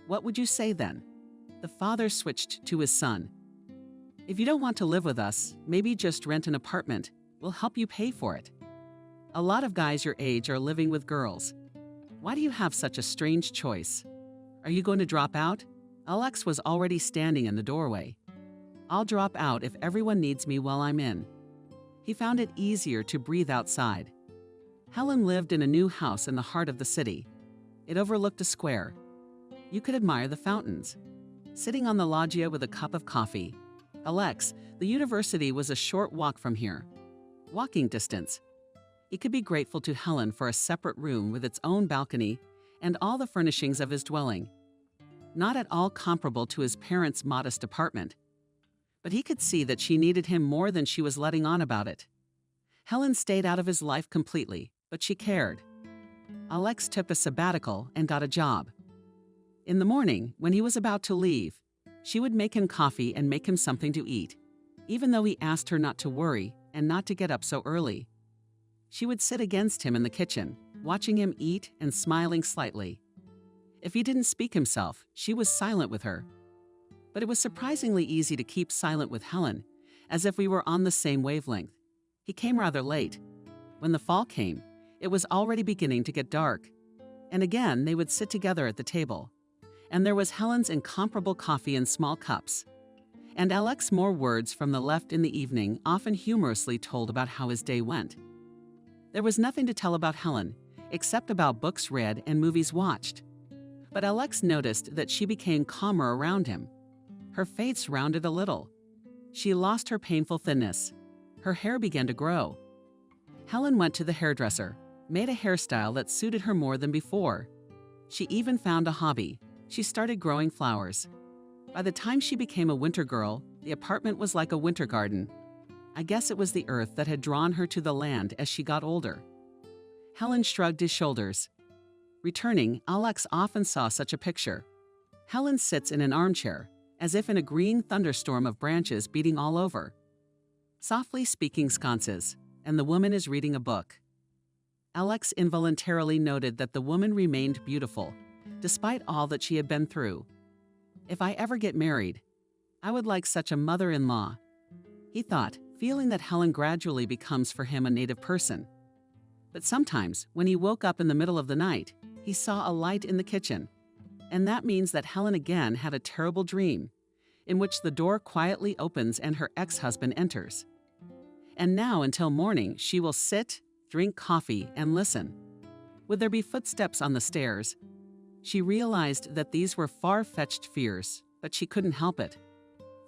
What would you say then? The father switched to his son. If you don't want to live with us, maybe just rent an apartment. We'll help you pay for it. A lot of guys your age are living with girls. Why do you have such a strange choice? Are you going to drop out? Alex was already standing in the doorway. "I'll drop out if everyone needs me while I'm in." He found it easier to breathe outside. Helen lived in a new house in the heart of the city. It overlooked a square. You could admire the fountains. Sitting on the loggia with a cup of coffee. Alex, the university was a short walk from here. Walking distance. He could be grateful to Helen for a separate room with its own balcony and all the furnishings of his dwelling. Not at all comparable to his parents' modest apartment. But he could see that she needed him more than she was letting on about it. Helen stayed out of his life completely, but she cared. Alex took a sabbatical and got a job. In the morning, when he was about to leave, she would make him coffee and make him something to eat, even though he asked her not to worry and not to get up so early. She would sit against him in the kitchen, watching him eat and smiling slightly. If he didn't speak himself, she was silent with her. But it was surprisingly easy to keep silent with Helen, as if we were on the same wavelength. He came rather late. When the fall came, it was already beginning to get dark. And again, they would sit together at the table. And there was Helen's incomparable coffee in small cups. And Alex more words from the left in the evening, often humorously told about how his day went. There was nothing to tell about Helen, except about books read and movies watched. But Alex noticed that she became calmer around him. Her face rounded a little. She lost her painful thinness. Her hair began to grow. Helen went to the hairdresser, made a hairstyle that suited her more than before. She even found a hobby. She started growing flowers. By the time she became a winter girl, the apartment was like a winter garden. I guess it was the earth that had drawn her to the land as she got older. Helen shrugged his shoulders. Returning, Alex often saw such a picture. Helen sits in an armchair, as if in a green thunderstorm of branches beating all over. Softly speaking sconces, and the woman is reading a book. Alex involuntarily noted that the woman remained beautiful, despite all that she had been through. If I ever get married, I would like such a mother-in-law, he thought, feeling that Helen gradually becomes for him a native person. But sometimes, when he woke up in the middle of the night, he saw a light in the kitchen. And that means that Helen again had a terrible dream, in which the door quietly opens and her ex-husband enters. And now until morning, she will sit, drink coffee, and listen. Would there be footsteps on the stairs? She realized that these were far-fetched fears, but she couldn't help it.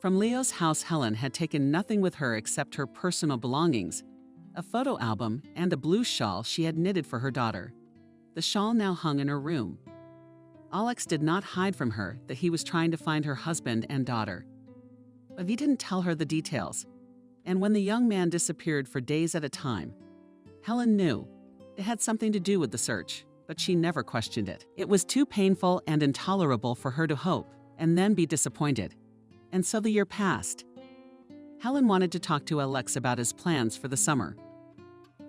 From Leo's house, Helen had taken nothing with her except her personal belongings, a photo album, and a blue shawl she had knitted for her daughter. The shawl now hung in her room. Alex did not hide from her that he was trying to find her husband and daughter. But he didn't tell her the details. And when the young man disappeared for days at a time, Helen knew it had something to do with the search, but she never questioned it. It was too painful and intolerable for her to hope and then be disappointed. And so the year passed. Helen wanted to talk to Alex about his plans for the summer.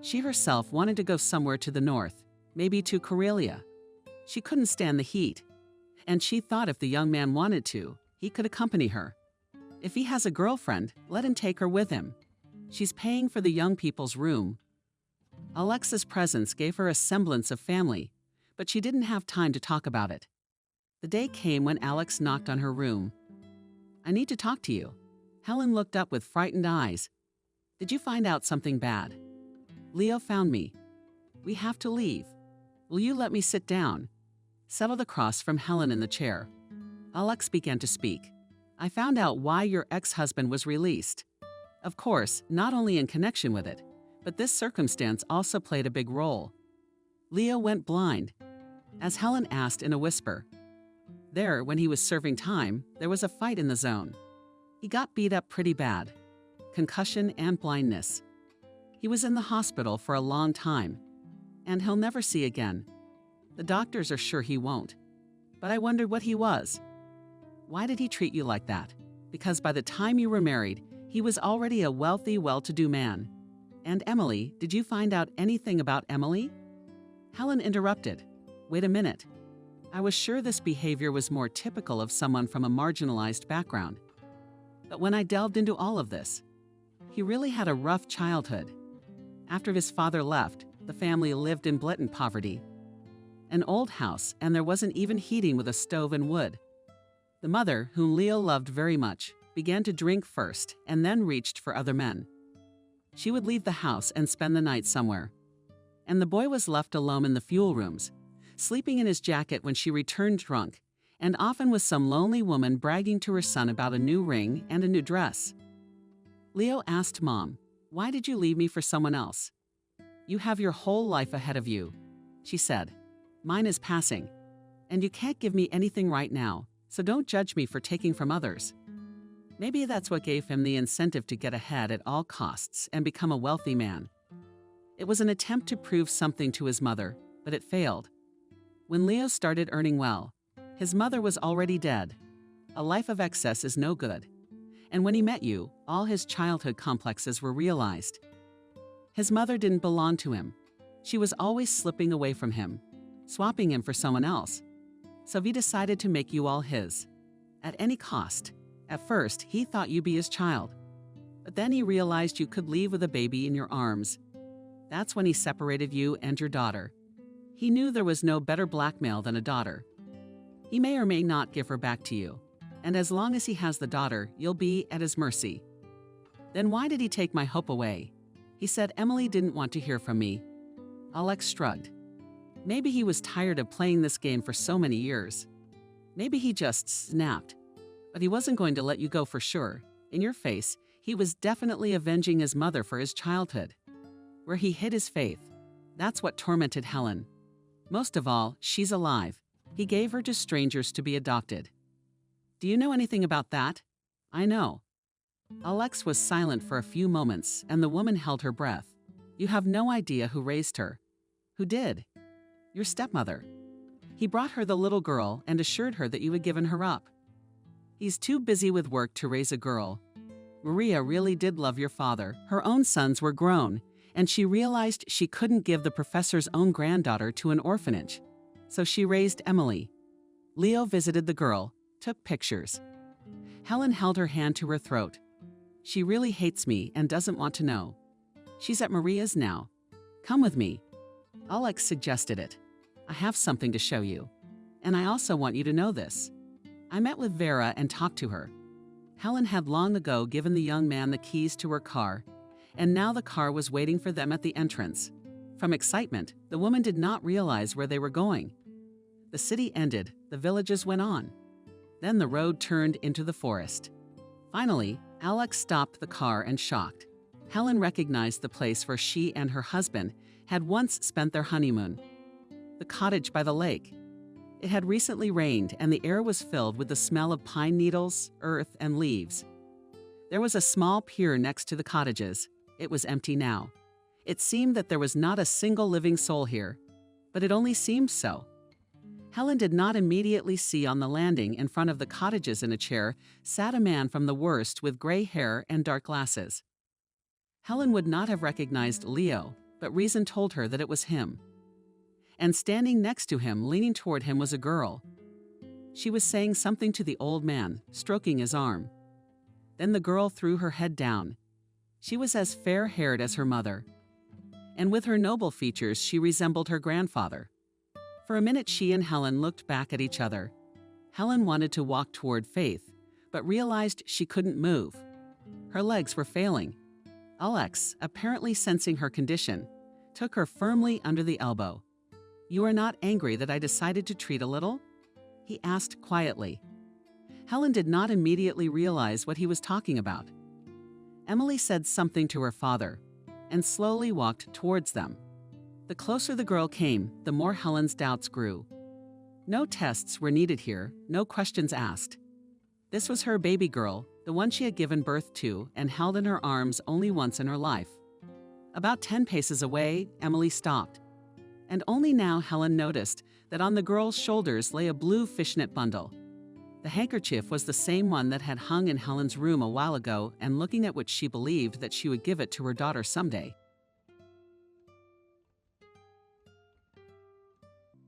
She herself wanted to go somewhere to the north, maybe to Karelia. She couldn't stand the heat, and she thought if the young man wanted to, he could accompany her. If he has a girlfriend, let him take her with him. She's paying for the young people's room. Alex's presence gave her a semblance of family, but she didn't have time to talk about it. The day came when Alex knocked on her room. "I need to talk to you." Helen looked up with frightened eyes. "Did you find out something bad?" "Leo found me. We have to leave. Will you let me sit down?" Settled across from Helen in the chair, Alex began to speak. "I found out why your ex-husband was released. Of course, not only in connection with it, but this circumstance also played a big role. Leo went blind." As Helen asked in a whisper. "There, when he was serving time, there was a fight in the zone. He got beat up pretty bad. Concussion and blindness. He was in the hospital for a long time, and he'll never see again. The doctors are sure he won't. But I wondered what he was. Why did he treat you like that? Because by the time you were married, he was already a wealthy, well-to-do man. And Emily, did you find out anything about Emily?" Helen interrupted. "Wait a minute. I was sure this behavior was more typical of someone from a marginalized background. But when I delved into all of this, he really had a rough childhood. After his father left, the family lived in blatant poverty. An old house, and there wasn't even heating with a stove and wood. The The mother, whom Leo loved very much, began to drink first and then reached for other men. She would leave the house and spend the night somewhere. And the boy was left alone in the fuel rooms, sleeping in his jacket when she returned drunk, and often with some lonely woman bragging to her son about a new ring and a new dress. Leo asked Mom, "Why did you leave me for someone else?" "You have your whole life ahead of you," she said. "Mine is passing. And you can't give me anything right now, so don't judge me for taking from others." Maybe that's what gave him the incentive to get ahead at all costs and become a wealthy man. It was an attempt to prove something to his mother, but it failed. When Leo started earning well, his mother was already dead. A life of excess is no good. And when he met you, all his childhood complexes were realized. His mother didn't belong to him. She was always slipping away from him, swapping him for someone else. So he decided to make you all his, at any cost. At first, he thought you'd be his child. But then he realized you could leave with a baby in your arms. That's when he separated you and your daughter. He knew there was no better blackmail than a daughter. He may or may not give her back to you. And as long as he has the daughter, you'll be at his mercy. Then why did he take my hope away? He said Emily didn't want to hear from me. Alex shrugged. Maybe he was tired of playing this game for so many years. Maybe he just snapped. But he wasn't going to let you go for sure. In your face, he was definitely avenging his mother for his childhood. Where he hid his faith. That's what tormented Helen. Most of all, she's alive. He gave her to strangers to be adopted. Do you know anything about that? I know. Alex was silent for a few moments, and the woman held her breath. You have no idea who raised her. Who did? Your stepmother. He brought her the little girl and assured her that you had given her up. He's too busy with work to raise a girl. Maria really did love your father. Her own sons were grown, and she realized she couldn't give the professor's own granddaughter to an orphanage. So she raised Emily. Leo visited the girl, took pictures. Helen held her hand to her throat. She really hates me and doesn't want to know. She's at Maria's now. Come with me. Alex suggested it. I have something to show you. And I also want you to know this. I met with Vera and talked to her. Helen had long ago given the young man the keys to her car, and now the car was waiting for them at the entrance. From excitement, the woman did not realize where they were going. The city ended, the villages went on. Then the road turned into the forest. Finally, Alex stopped the car and shocked. Helen recognized the place where she and her husband had once spent their honeymoon. The cottage by the lake. It had recently rained and the air was filled with the smell of pine needles, earth, and leaves. There was a small pier next to the cottages. It was empty now. It seemed that there was not a single living soul here, but it only seemed so. Helen did not immediately see on the landing in front of the cottages in a chair sat a man from the worst with gray hair and dark glasses. Helen would not have recognized Leo, but reason told her that it was him. And standing next to him, leaning toward him, was a girl. She was saying something to the old man, stroking his arm. Then the girl threw her head down. She was as fair-haired as her mother. And with her noble features, she resembled her grandfather. For a minute, she and Helen looked back at each other. Helen wanted to walk toward Faith, but realized she couldn't move. Her legs were failing. Alex, apparently sensing her condition, took her firmly under the elbow. You are not angry that I decided to treat a little? He asked quietly. Helen did not immediately realize what he was talking about. Emily said something to her father and slowly walked towards them. The closer the girl came, the more Helen's doubts grew. No tests were needed here, no questions asked. This was her baby girl, the one she had given birth to and held in her arms only once in her life. About 10 paces away, Emily stopped. And only now Helen noticed that on the girl's shoulders lay a blue fishnet bundle. The handkerchief was the same one that had hung in Helen's room a while ago, and looking at which she believed that she would give it to her daughter someday.